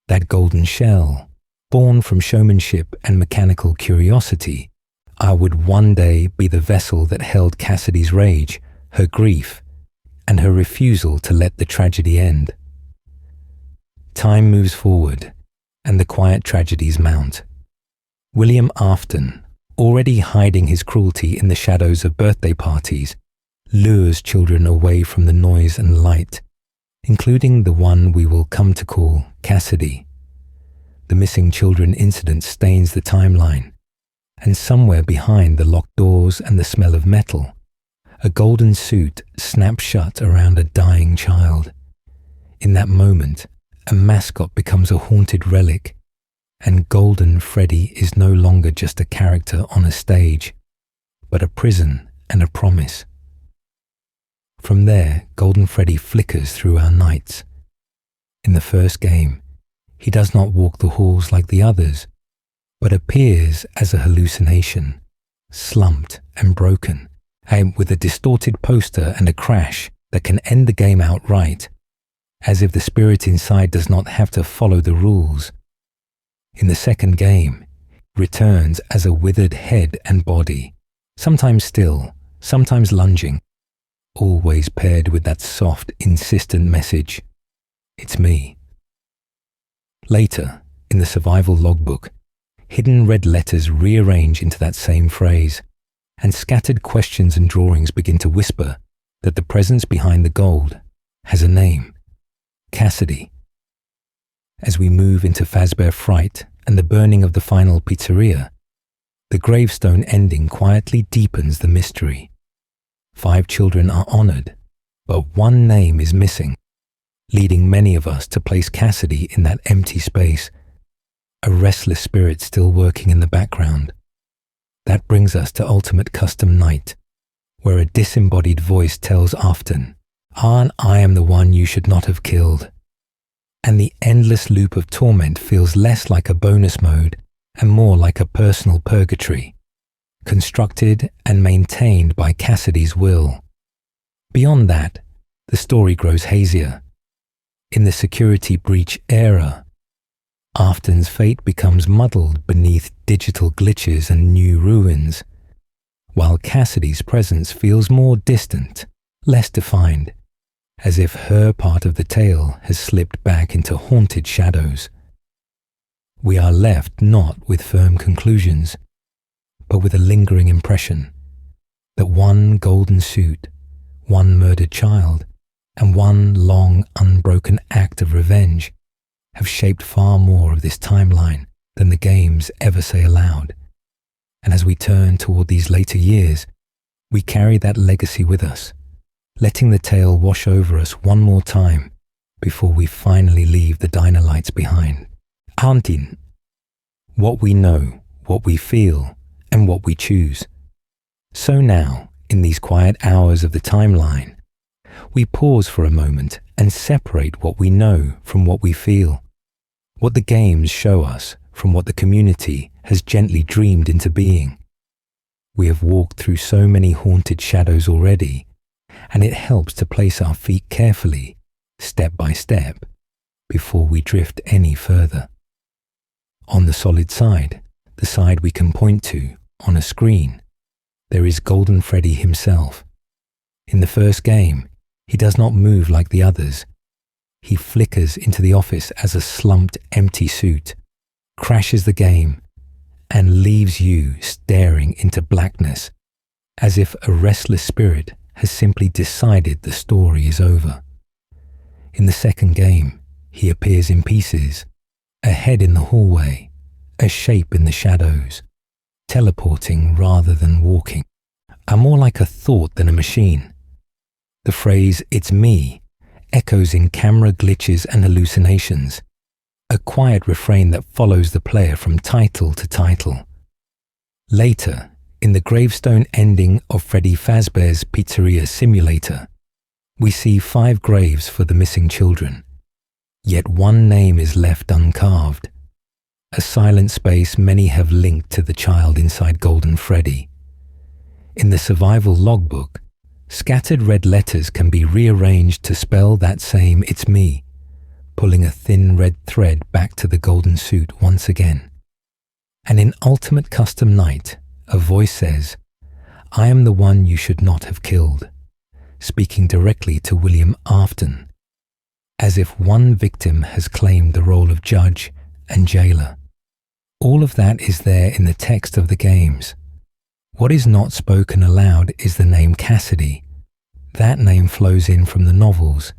That golden shell, born from showmanship and mechanical curiosity, would one day be the vessel that held Cassidy's rage, her grief, and her refusal to let the tragedy end. Time moves forward, and the quiet tragedies mount. William Afton, already hiding his cruelty in the shadows of birthday parties, lures children away from the noise and light, including the one we will come to call Cassidy. The missing children incident stains the timeline, and somewhere behind the locked doors and the smell of metal, a golden suit snaps shut around a dying child. In that moment, a mascot becomes a haunted relic, and Golden Freddy is no longer just a character on a stage, but a prison and a promise. From there, Golden Freddy flickers through our nights. In the first game, he does not walk the halls like the others, but appears as a hallucination, slumped and broken, and with a distorted poster and a crash that can end the game outright, as if the spirit inside does not have to follow the rules. In the second game, he returns as a withered head and body, sometimes still, sometimes lunging, always paired with that soft, insistent message, "It's me." Later, in the survival logbook, hidden red letters rearrange into that same phrase, and scattered questions and drawings begin to whisper that the presence behind the gold has a name: Cassidy. As we move into Fazbear Fright and the burning of the final pizzeria, the gravestone ending quietly deepens the mystery. 5 children are honored, but one name is missing, leading many of us to place Cassidy in that empty space, a restless spirit still working in the background. That brings us to Ultimate Custom Night, where a disembodied voice tells Afton, "I am the one you should not have killed." And the endless loop of torment feels less like a bonus mode and more like a personal purgatory, constructed and maintained by Cassidy's will. Beyond that, the story grows hazier. In the security breach era, Afton's fate becomes muddled beneath digital glitches and new ruins, while Cassidy's presence feels more distant, less defined, as if her part of the tale has slipped back into haunted shadows. We are left not with firm conclusions, but with a lingering impression that one golden suit, one murdered child, and one long, unbroken act of revenge have shaped far more of this timeline than the games ever say aloud. And as we turn toward these later years, we carry that legacy with us, letting the tale wash over us one more time before we finally leave the diner lights behind. Antin, what we know, what we feel, and what we choose. So now, in these quiet hours of the timeline, we pause for a moment and separate what we know from what we feel, what the games show us from what the community has gently dreamed into being. We have walked through so many haunted shadows already, and it helps to place our feet carefully, step by step, before we drift any further. On the solid side, the side we can point to on a screen, there is Golden Freddy himself. In the first game, he does not move like the others. He flickers into the office as a slumped, empty suit, crashes the game, and leaves you staring into blackness, as if a restless spirit has simply decided the story is over. In the second game, he appears in pieces, a head in the hallway, a shape in the shadows, teleporting rather than walking, and more like a thought than a machine. The phrase, "It's me," echoes in camera glitches and hallucinations, a quiet refrain that follows the player from title to title. Later, in the gravestone ending of Freddy Fazbear's Pizzeria Simulator, we see 5 graves for the missing children, yet one name is left uncarved, a silent space many have linked to the child inside Golden Freddy. In the survival logbook, scattered red letters can be rearranged to spell that same "It's me," pulling a thin red thread back to the golden suit once again. And in Ultimate Custom Night, a voice says, "I am the one you should not have killed," speaking directly to William Afton, as if one victim has claimed the role of judge and jailer. All of that is there in the text of the games. What is not spoken aloud is the name Cassidy. That name flows in from the novels,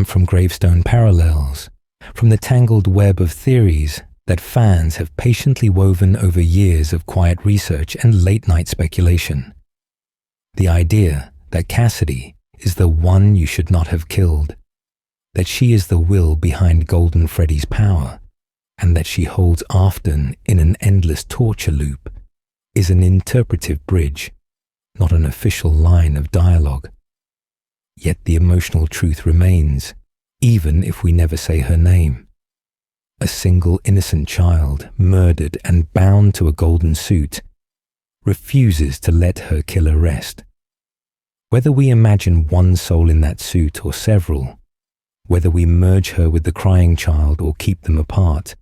from Gravestone Parallels, from the tangled web of theories that fans have patiently woven over years of quiet research and late-night speculation. The idea that Cassidy is the one you should not have killed, that she is the will behind Golden Freddy's power, and that she holds Afton in an endless torture loop, is an interpretive bridge, not an official line of dialogue. Yet the emotional truth remains, even if we never say her name. A single innocent child, murdered and bound to a golden suit, refuses to let her killer rest. Whether we imagine one soul in that suit or several, whether we merge her with the crying child or keep them apart,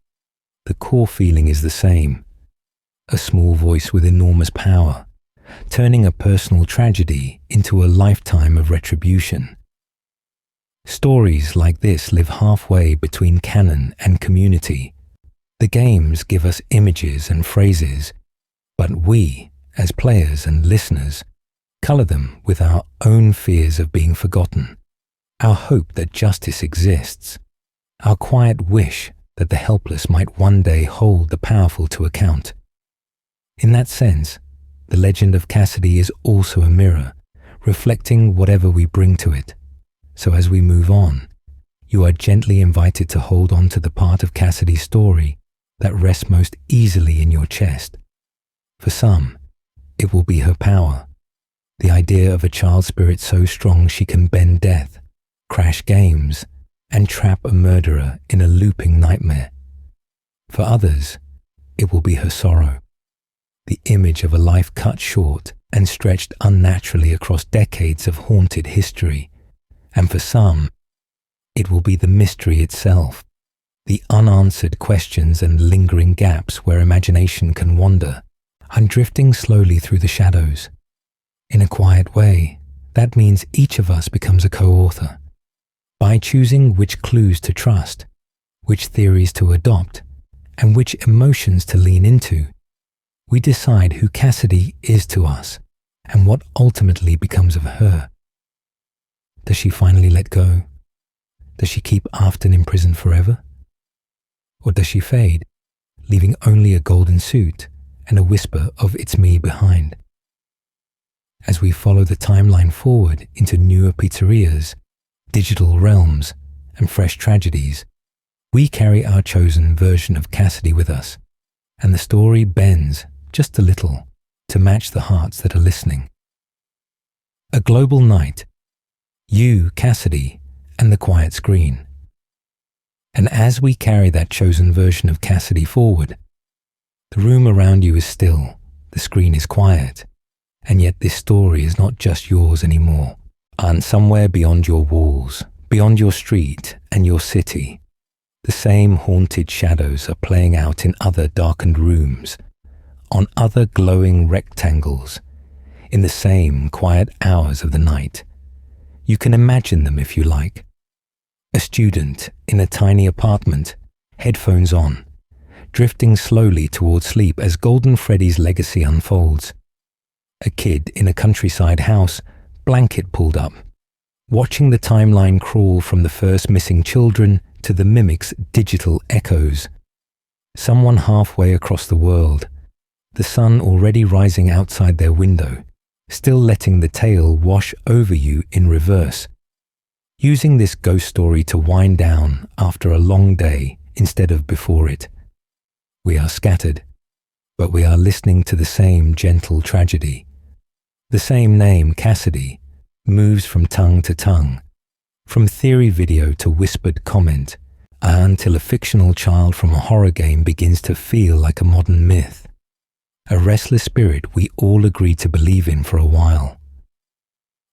the core feeling is the same. A small voice with enormous power, turning a personal tragedy into a lifetime of retribution. Stories like this live halfway between canon and community. The games give us images and phrases, but we, as players and listeners, colour them with our own fears of being forgotten, our hope that justice exists, our quiet wish that the helpless might one day hold the powerful to account. In that sense, the legend of Cassidy is also a mirror, reflecting whatever we bring to it. So as we move on, you are gently invited to hold on to the part of Cassidy's story that rests most easily in your chest. For some, it will be her power, the idea of a child spirit so strong she can bend death, crash games, and trap a murderer in a looping nightmare. For others, it will be her sorrow, the image of a life cut short and stretched unnaturally across decades of haunted history. And for some, it will be the mystery itself, the unanswered questions and lingering gaps where imagination can wander. I'm drifting slowly through the shadows. In a quiet way, that means each of us becomes a co-author. By choosing which clues to trust, which theories to adopt, and which emotions to lean into, we decide who Cassidy is to us and what ultimately becomes of her. Does she finally let go? Does she keep Afton in prison forever? Or does she fade, leaving only a golden suit and a whisper of "it's me" behind? As we follow the timeline forward into newer pizzerias, digital realms, and fresh tragedies, we carry our chosen version of Cassidy with us, and the story bends just a little to match the hearts that are listening. A global night, you, Cassidy, and the quiet screen. And as we carry that chosen version of Cassidy forward, the room around you is still, the screen is quiet, and yet this story is not just yours anymore. And somewhere beyond your walls, beyond your street and your city, the same haunted shadows are playing out in other darkened rooms, on other glowing rectangles, in the same quiet hours of the night. You can imagine them if you like. A student in a tiny apartment, headphones on, drifting slowly towards sleep as Golden Freddy's legacy unfolds. A kid in a countryside house, blanket pulled up, watching the timeline crawl from the first missing children to the mimic's digital echoes. Someone halfway across the world, the sun already rising outside their window, still letting the tale wash over you in reverse, using this ghost story to wind down after a long day instead of before it. We are scattered, but we are listening to the same gentle tragedy. The same name, Cassidy, moves from tongue to tongue, from theory video to whispered comment, until a fictional child from a horror game begins to feel like a modern myth, a restless spirit we all agreed to believe in for a while.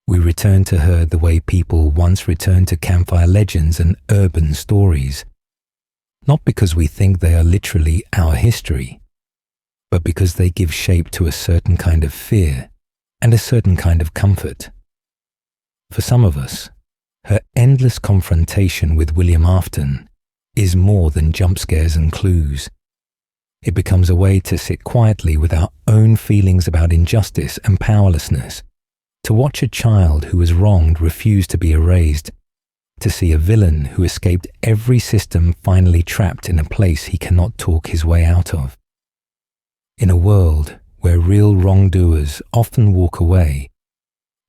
We return to her the way people once returned to campfire legends and urban stories, not because we think they are literally our history, but because they give shape to a certain kind of fear and a certain kind of comfort. For some of us, her endless confrontation with William Afton is more than jump scares and clues. It becomes a way to sit quietly with our own feelings about injustice and powerlessness, to watch a child who was wronged refuse to be erased, to see a villain who escaped every system finally trapped in a place he cannot talk his way out of. In a world where real wrongdoers often walk away,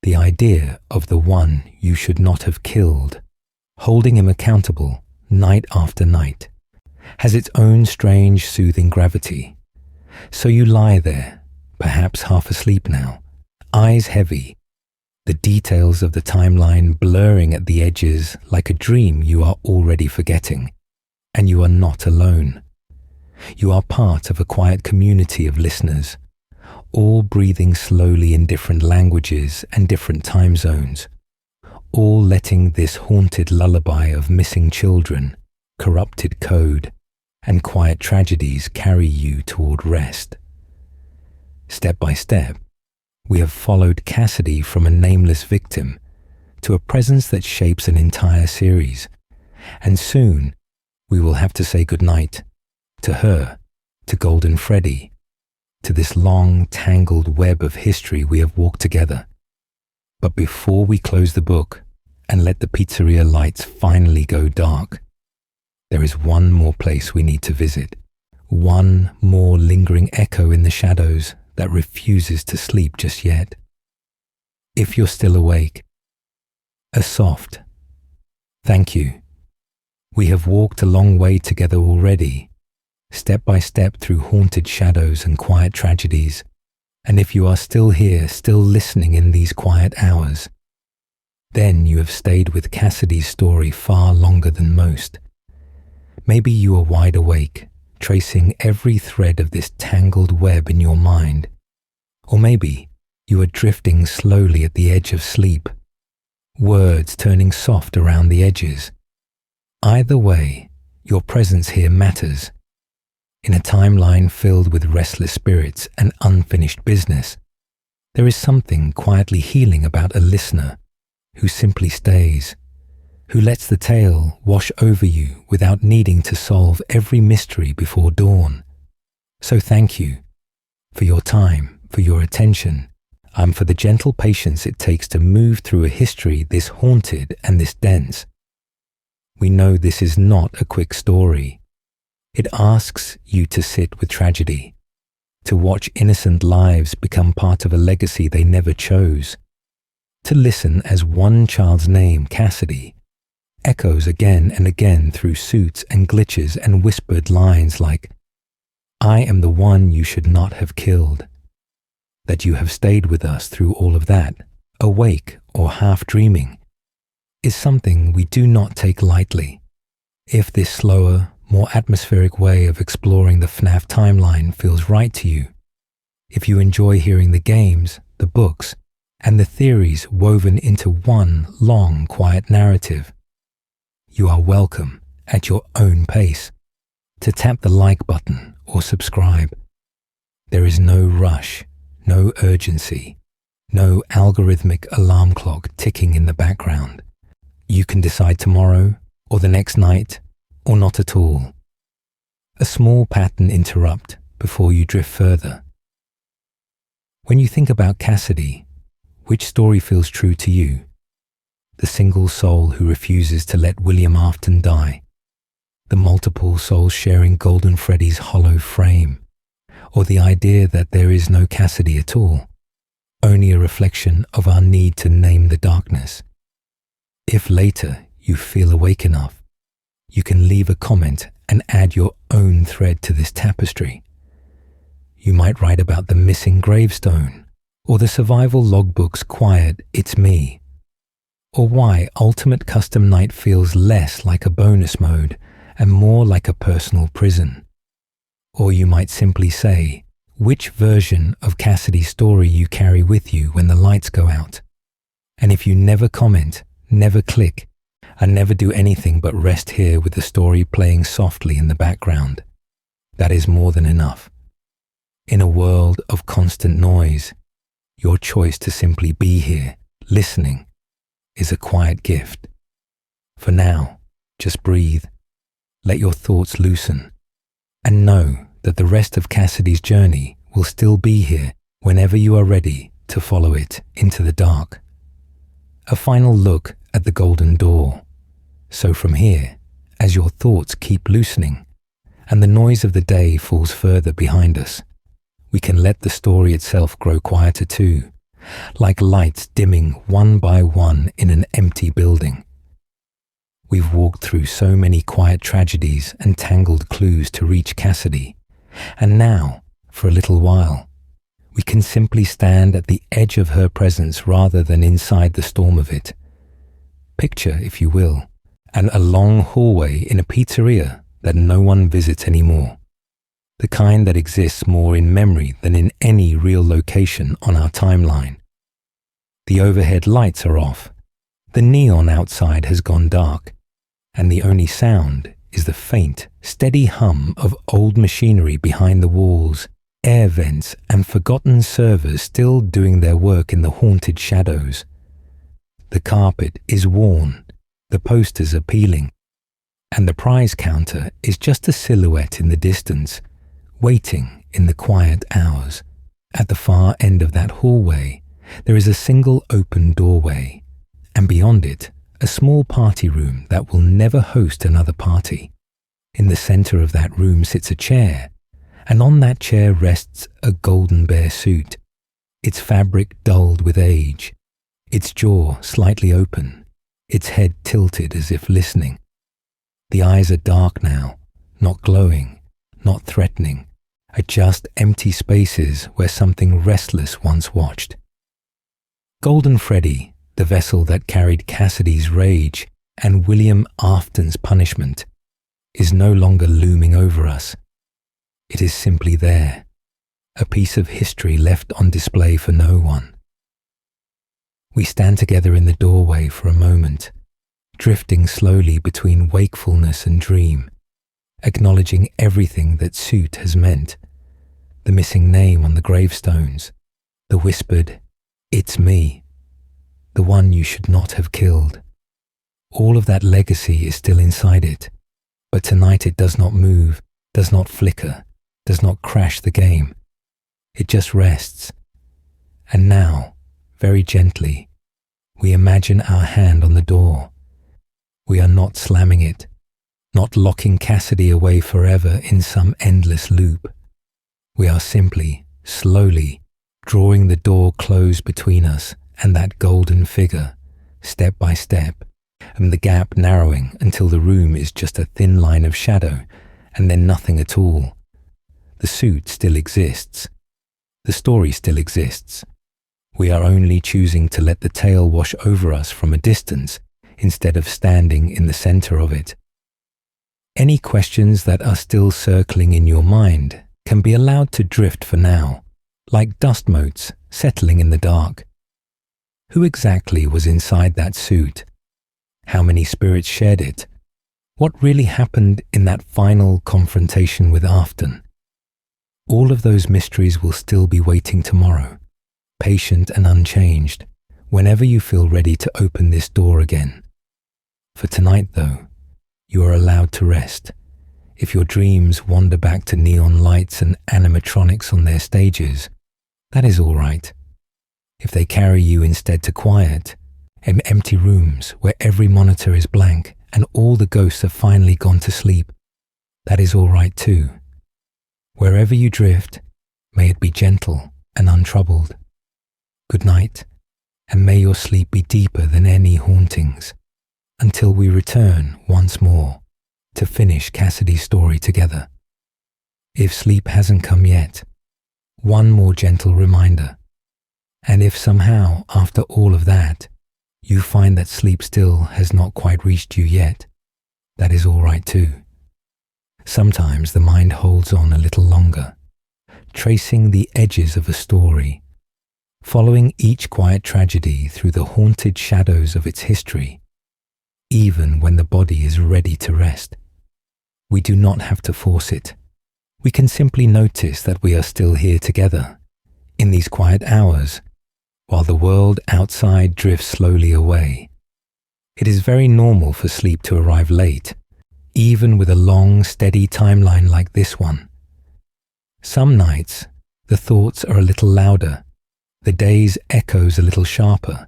the idea of the one you should not have killed holding him accountable night after night, has its own strange soothing gravity. So you lie there, perhaps half asleep now, eyes heavy, the details of the timeline blurring at the edges like a dream you are already forgetting. And you are not alone. You are part of a quiet community of listeners, all breathing slowly in different languages and different time zones, all letting this haunted lullaby of missing children, corrupted code, and quiet tragedies carry you toward rest. Step by step, we have followed Cassidy from a nameless victim to a presence that shapes an entire series, and soon we will have to say goodnight to her, to Golden Freddy, to this long, tangled web of history we have walked together. But before we close the book and let the pizzeria lights finally go dark, there is one more place we need to visit, one more lingering echo in the shadows that refuses to sleep just yet. If you're still awake, a soft thank you. We have walked a long way together already, step by step through haunted shadows and quiet tragedies, and if you are still here, still listening in these quiet hours, then you have stayed with Cassidy's story far longer than most. Maybe you are wide awake, tracing every thread of this tangled web in your mind, or maybe you are drifting slowly at the edge of sleep, words turning soft around the edges. Either way, your presence here matters. In a timeline filled with restless spirits and unfinished business, there is something quietly healing about a listener who simply stays, who lets the tale wash over you without needing to solve every mystery before dawn. So thank you for your time, for your attention, and for the gentle patience it takes to move through a history this haunted and this dense. We know this is not a quick story. It asks you to sit with tragedy, to watch innocent lives become part of a legacy they never chose, to listen as one child's name, Cassidy, echoes again and again through suits and glitches and whispered lines like, "I am the one you should not have killed." That you have stayed with us through all of that, awake or half dreaming, is something we do not take lightly. If this slower, more atmospheric way of exploring the FNAF timeline feels right to you, if you enjoy hearing the games, the books, and the theories woven into one long, quiet narrative, you are welcome at your own pace to tap the like button or subscribe. There is no rush, no urgency, no algorithmic alarm clock ticking in the background. You can decide tomorrow or the next night or not at all. A small pattern interrupt before you drift further. When you think about Cassidy, which story feels true to you? The single soul who refuses to let William Afton die, the multiple souls sharing Golden Freddy's hollow frame, or the idea that there is no Cassidy at all, only a reflection of our need to name the darkness. If later you feel awake enough, you can leave a comment and add your own thread to this tapestry. You might write about the missing gravestone, or the survival logbook's quiet "It's me," or why Ultimate Custom Night feels less like a bonus mode and more like a personal prison. Or you might simply say which version of Cassidy's story you carry with you when the lights go out. And if you never comment, never click, and never do anything but rest here with the story playing softly in the background, that is more than enough. In a world of constant noise, your choice to simply be here, listening, is a quiet gift. For now, just breathe, let your thoughts loosen, and know that the rest of Cassidy's journey will still be here whenever you are ready to follow it into the dark. A final look at the golden door. So from here, as your thoughts keep loosening and the noise of the day falls further behind us, we can let the story itself grow quieter too, like lights dimming one by one in an empty building. We've walked through so many quiet tragedies and tangled clues to reach Cassidy, and now, for a little while, we can simply stand at the edge of her presence rather than inside the storm of it. Picture, if you will, a long hallway in a pizzeria that no one visits anymore, the kind that exists more in memory than in any real location on our timeline. The overhead lights are off, the neon outside has gone dark, and the only sound is the faint, steady hum of old machinery behind the walls, air vents, and forgotten servers still doing their work in the haunted shadows. The carpet is worn, the posters are peeling, and the prize counter is just a silhouette in the distance, waiting in the quiet hours. At the far end of that hallway, there is a single open doorway, and beyond it, a small party room that will never host another party. In the center of that room sits a chair, and on that chair rests a golden bear suit, its fabric dulled with age, its jaw slightly open, its head tilted as if listening. The eyes are dark now, not glowing, not threatening, are just empty spaces where something restless once watched. Golden Freddy, the vessel that carried Cassidy's rage and William Afton's punishment, is no longer looming over us. It is simply there, a piece of history left on display for no one. We stand together in the doorway for a moment, drifting slowly between wakefulness and dream, acknowledging everything that suit has meant, the missing name on the gravestones, the whispered, "It's me," the one you should not have killed. All of that legacy is still inside it, but tonight it does not move, does not flicker, does not crash the game. It just rests. And now, very gently, we imagine our hand on the door. We are not slamming it, not locking Cassidy away forever in some endless loop. We are simply, slowly, drawing the door close between us and that golden figure, step by step, and the gap narrowing until the room is just a thin line of shadow, and then nothing at all. The suit still exists. The story still exists. We are only choosing to let the tale wash over us from a distance instead of standing in the center of it. Any questions that are still circling in your mind can be allowed to drift for now, like dust motes settling in the dark. Who exactly was inside that suit? How many spirits shared it? What really happened in that final confrontation with Afton? All of those mysteries will still be waiting tomorrow, patient and unchanged, whenever you feel ready to open this door again. For tonight, though, you are allowed to rest. If your dreams wander back to neon lights and animatronics on their stages, that is all right. If they carry you instead to quiet, empty rooms where every monitor is blank and all the ghosts have finally gone to sleep, that is all right too. Wherever you drift, may it be gentle and untroubled. Good night, and may your sleep be deeper than any hauntings, until we return once more to finish Cassidy's story together. If sleep hasn't come yet, one more gentle reminder. And if somehow, after all of that, you find that sleep still has not quite reached you yet, that is all right too. Sometimes the mind holds on a little longer, tracing the edges of a story, following each quiet tragedy through the haunted shadows of its history, even when the body is ready to rest. We do not have to force it. We can simply notice that we are still here together, in these quiet hours, while the world outside drifts slowly away. It is very normal for sleep to arrive late, even with a long, steady timeline like this one. Some nights, the thoughts are a little louder, the day's echoes a little sharper,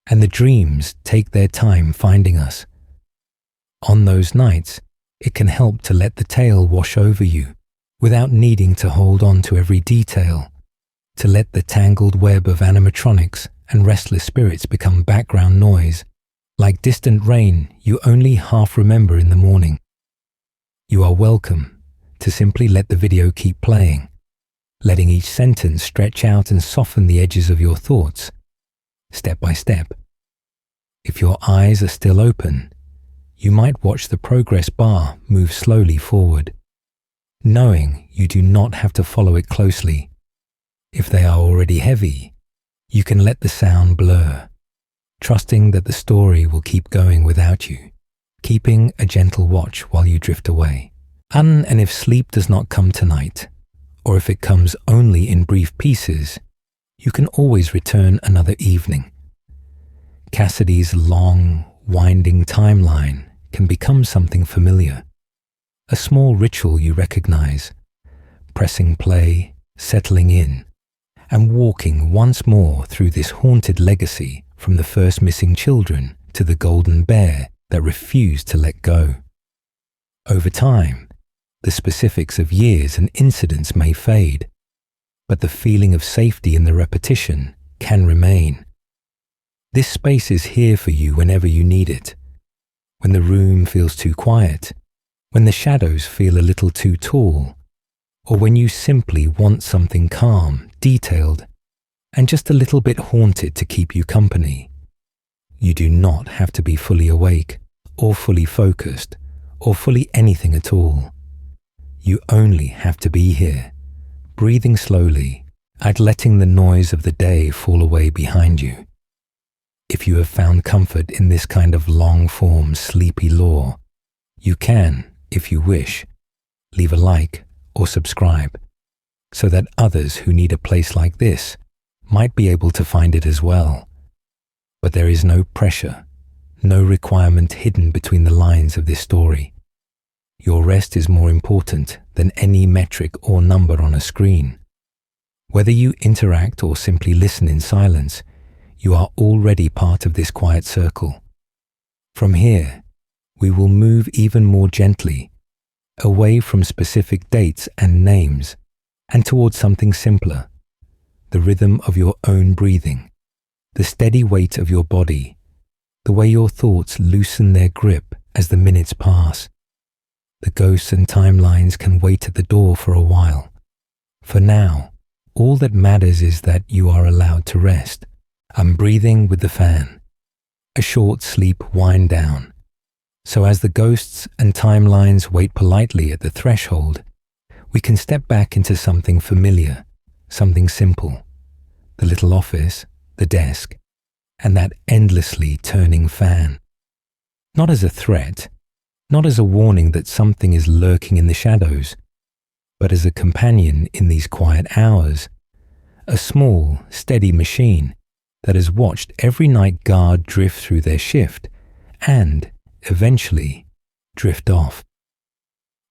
and the dreams take their time finding us. On those nights, it can help to let the tale wash over you without needing to hold on to every detail, to let the tangled web of animatronics and restless spirits become background noise Like distant rain you only half remember in the morning. You are welcome to simply let the video keep playing, letting each sentence stretch out and soften the edges of your thoughts, step by step. If your eyes are still open, you might watch the progress bar move slowly forward, knowing you do not have to follow it closely. If they are already heavy, you can let the sound blur, trusting that the story will keep going without you, keeping a gentle watch while you drift away. And if sleep does not come tonight, or if it comes only in brief pieces, you can always return another evening. Cassidy's long, winding timeline can become something familiar, a small ritual you recognize, pressing play, settling in, and walking once more through this haunted legacy from the first missing children to the golden bear that refused to let go. Over time, the specifics of years and incidents may fade, but the feeling of safety in the repetition can remain. This space is here for you whenever you need it. When the room feels too quiet, when the shadows feel a little too tall, or when you simply want something calm, detailed, and just a little bit haunted to keep you company. You do not have to be fully awake, or fully focused, or fully anything at all. You only have to be here, breathing slowly, and letting the noise of the day fall away behind you. If you have found comfort in this kind of long-form, sleepy lore, you can, if you wish, leave a like or subscribe, so that others who need a place like this might be able to find it as well. But there is no pressure, no requirement hidden between the lines of this story. Your rest is more important than any metric or number on a screen. Whether you interact or simply listen in silence, you are already part of this quiet circle. From here, we will move even more gently, away from specific dates and names, and towards something simpler, the rhythm of your own breathing, the steady weight of your body, the way your thoughts loosen their grip as the minutes pass. The ghosts and timelines can wait at the door for a while. For now, all that matters is that you are allowed to rest. I'm breathing with the fan, a short sleep wind down. So as the ghosts and timelines wait politely at the threshold, we can step back into something familiar, something simple, the little office, the desk, and that endlessly turning fan. Not as a threat, not as a warning that something is lurking in the shadows, but as a companion in these quiet hours, a small, steady machine that has watched every night guard drift through their shift and, eventually, drift off.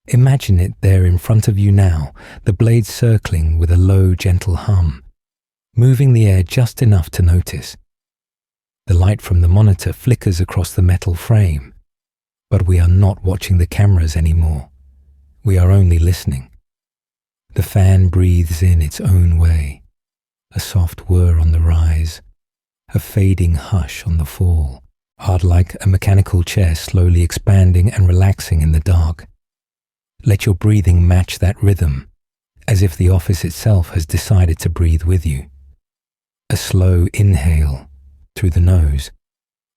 Imagine it there in front of you now, the blade circling with a low, gentle hum, moving the air just enough to notice. The light from the monitor flickers across the metal frame, but we are not watching the cameras anymore. We are only listening. The fan breathes in its own way, a soft whir on the rise, a fading hush on the fall, hard like a mechanical chair slowly expanding and relaxing in the dark. Let your breathing match that rhythm, as if the office itself has decided to breathe with you. A slow inhale through the nose,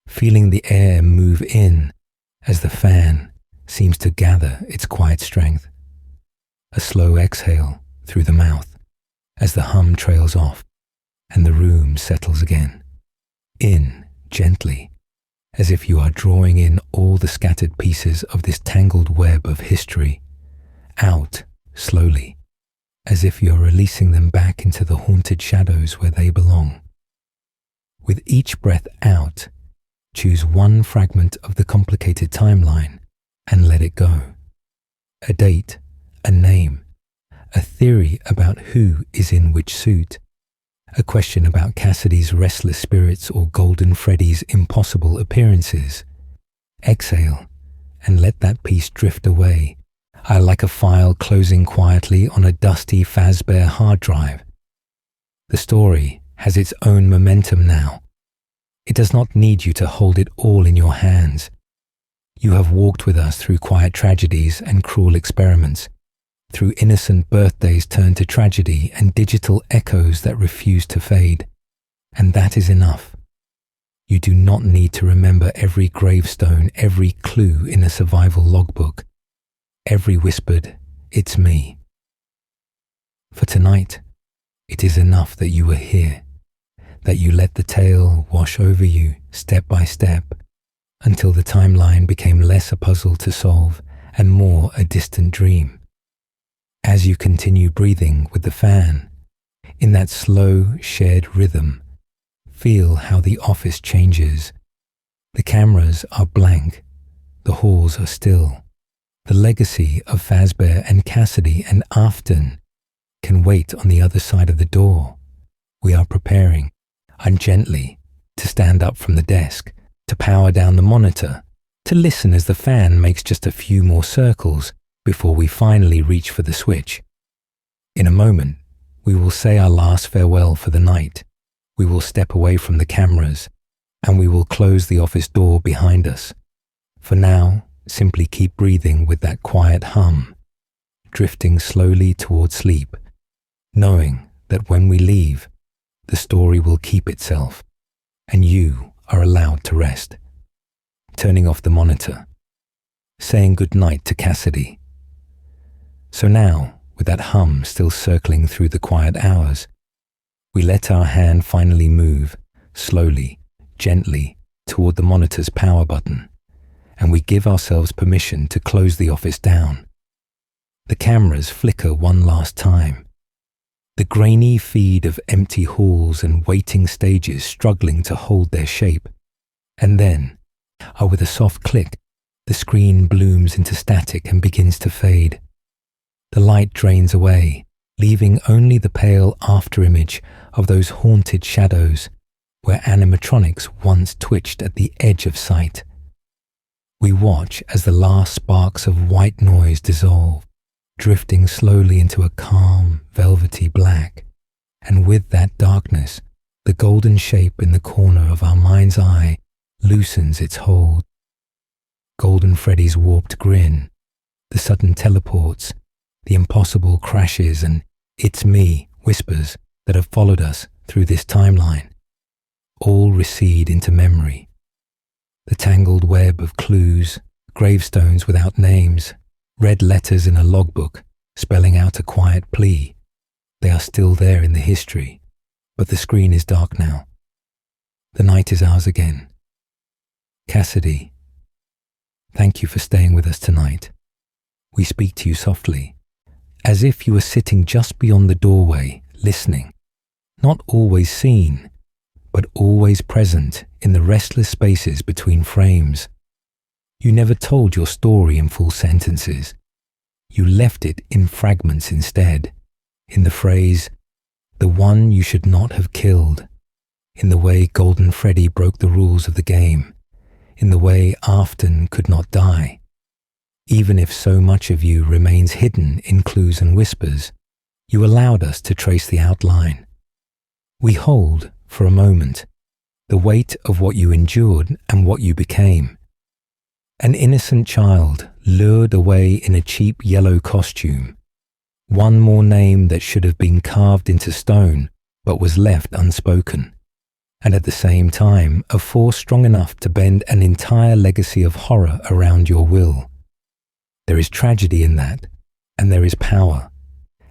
feeling the air move in as the fan seems to gather its quiet strength. A slow exhale through the mouth as the hum trails off and the room settles again. In gently, as if you are drawing in all the scattered pieces of this tangled web of history. Out slowly, as if you are releasing them back into the haunted shadows where they belong. With each breath out, choose one fragment of the complicated timeline and let it go. A date, a name, a theory about who is in which suit, a question about Cassidy's restless spirits or Golden Freddy's impossible appearances. Exhale and let that piece drift away, like a file closing quietly on a dusty Fazbear hard drive. The story has its own momentum now, It does not need you to hold it all in your hands. You have walked with us through quiet tragedies and cruel experiments, through innocent birthdays turned to tragedy and digital echoes that refuse to fade. And that is enough. You do not need to remember every gravestone, every clue in a survival logbook, every whispered, "It's me." For tonight, it is enough that you were here, that you let the tale wash over you step by step until the timeline became less a puzzle to solve and more a distant dream. As you continue breathing with the fan, in that slow, shared rhythm, feel how the office changes. The cameras are blank, the halls are still. The legacy of Fazbear and Cassidy and Afton can wait on the other side of the door. We are preparing, ungently, to stand up from the desk, to power down the monitor, to listen as the fan makes just a few more circles before we finally reach for the switch. In a moment, we will say our last farewell for the night. We will step away from the cameras, and we will close the office door behind us. For now, simply keep breathing with that quiet hum, drifting slowly towards sleep, knowing that when we leave, the story will keep itself, and you are allowed to rest. Turning off the monitor, saying goodnight to Cassidy. So now, with that hum still circling through the quiet hours, we let our hand finally move, slowly, gently, toward the monitor's power button, and we give ourselves permission to close the office down. The cameras flicker one last time. The grainy feed of empty halls and waiting stages struggling to hold their shape. And then, with a soft click, the screen blooms into static and begins to fade. The light drains away, leaving only the pale afterimage of those haunted shadows where animatronics once twitched at the edge of sight. We watch as the last sparks of white noise dissolve, drifting slowly into a calm, velvety black, and with that darkness, the golden shape in the corner of our mind's eye loosens its hold. Golden Freddy's warped grin, the sudden teleports, the impossible crashes and "it's me" whispers that have followed us through this timeline, all recede into memory. The tangled web of clues, gravestones without names, red letters in a logbook spelling out a quiet plea. They are still there in the history, but the screen is dark now. The night is ours again. Cassidy, thank you for staying with us tonight. We speak to you softly, as if you were sitting just beyond the doorway, listening, not always seen, but always present in the restless spaces between frames. You never told your story in full sentences. You left it in fragments instead, in the phrase, "the one you should not have killed," in the way Golden Freddy broke the rules of the game, in the way Afton could not die. Even if so much of you remains hidden in clues and whispers, you allowed us to trace the outline. We hold, for a moment, the weight of what you endured and what you became. An innocent child lured away in a cheap yellow costume. One more name that should have been carved into stone but was left unspoken. And at the same time, a force strong enough to bend an entire legacy of horror around your will. There is tragedy in that, and there is power,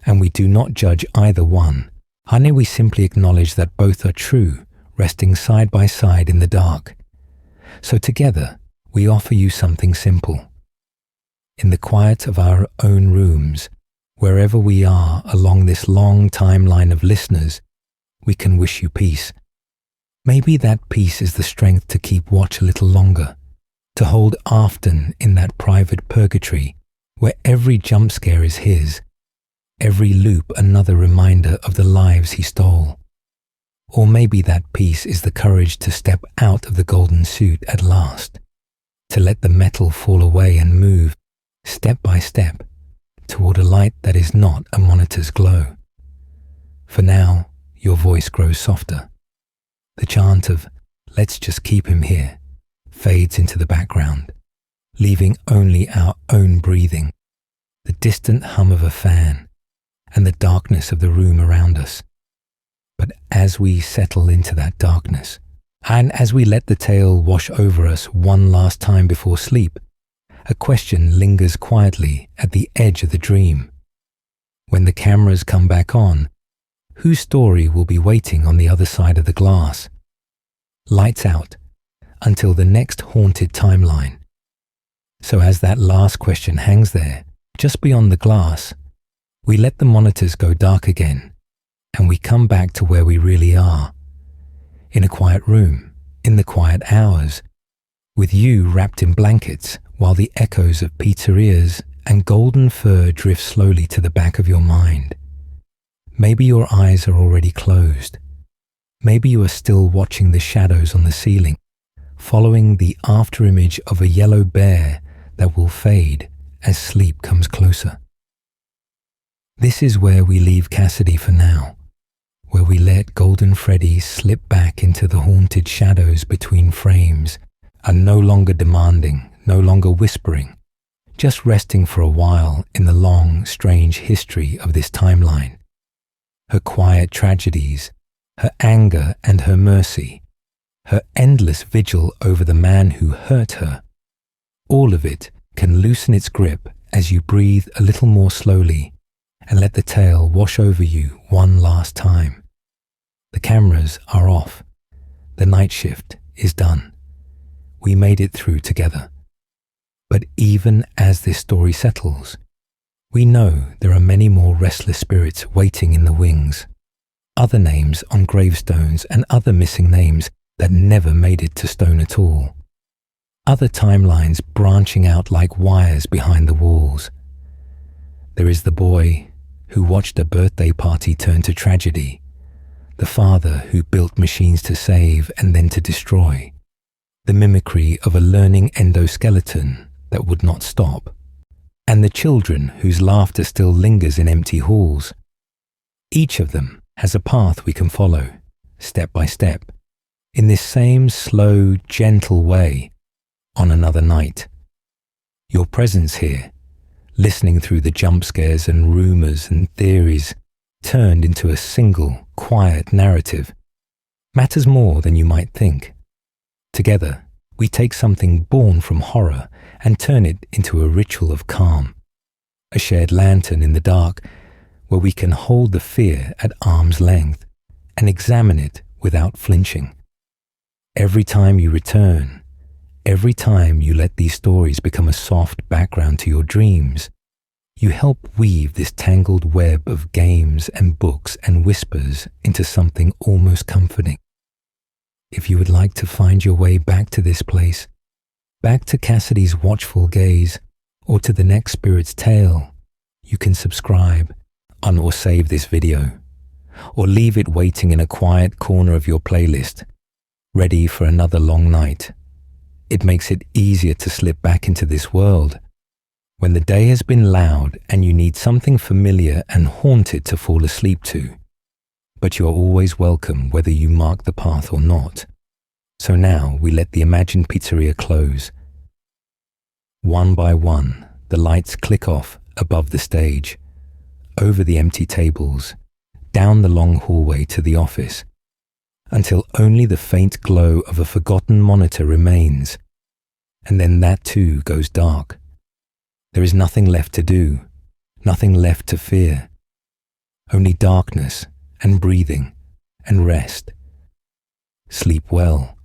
and we do not judge either one. Honey, we simply acknowledge that both are true, resting side by side in the dark. So together, we offer you something simple. In the quiet of our own rooms, wherever we are along this long timeline of listeners, we can wish you peace. Maybe that peace is the strength to keep watch a little longer, to hold Afton in that private purgatory where every jump scare is his, every loop another reminder of the lives he stole. Or maybe that peace is the courage to step out of the golden suit at last, to let the metal fall away and move, step by step, toward a light that is not a monitor's glow. For now, your voice grows softer. The chant of let's just keep him here, fades into the background, leaving only our own breathing, the distant hum of a fan, and the darkness of the room around us. But as we settle into that darkness, and as we let the tale wash over us one last time before sleep, a question lingers quietly at the edge of the dream. When the cameras come back on, whose story will be waiting on the other side of the glass? Lights out until the next haunted timeline. So as that last question hangs there, just beyond the glass, we let the monitors go dark again, and we come back to where we really are. In a quiet room, in the quiet hours, with you wrapped in blankets while the echoes of pizzerias and golden fur drift slowly to the back of your mind. Maybe your eyes are already closed. Maybe you are still watching the shadows on the ceiling, following the afterimage of a yellow bear that will fade as sleep comes closer. This is where we leave Cassidy for now, where we let Golden Freddy slip back into the haunted shadows between frames, and no longer demanding, no longer whispering, just resting for a while in the long, strange history of this timeline. Her quiet tragedies, her anger and her mercy, her endless vigil over the man who hurt her, all of it can loosen its grip as you breathe a little more slowly and let the tale wash over you one last time. The cameras are off. The night shift is done. We made it through together. But even as this story settles, we know there are many more restless spirits waiting in the wings, other names on gravestones and other missing names that never made it to stone at all, other timelines branching out like wires behind the walls. There is the boy who watched a birthday party turn to tragedy, the father who built machines to save and then to destroy, the mimicry of a learning endoskeleton that would not stop, and the children whose laughter still lingers in empty halls. Each of them has a path we can follow, step by step, in this same slow, gentle way, on another night. Your presence here, listening through the jump scares and rumors and theories, turned into a single, quiet narrative, matters more than you might think. Together, we take something born from horror and turn it into a ritual of calm, a shared lantern in the dark where we can hold the fear at arm's length and examine it without flinching. Every time you return, every time you let these stories become a soft background to your dreams, you help weave this tangled web of games and books and whispers into something almost comforting. If you would like to find your way back to this place, back to Cassidy's watchful gaze, or to the next spirit's tale, you can subscribe or save this video, or leave it waiting in a quiet corner of your playlist, ready for another long night. It makes it easier to slip back into this world when the day has been loud and you need something familiar and haunted to fall asleep to. But you are always welcome whether you mark the path or not. So now we let the imagined pizzeria close. One by one, the lights click off above the stage, over the empty tables, down the long hallway to the office, until only the faint glow of a forgotten monitor remains, and then that too goes dark. There is nothing left to do, nothing left to fear, only darkness and breathing and rest. Sleep well.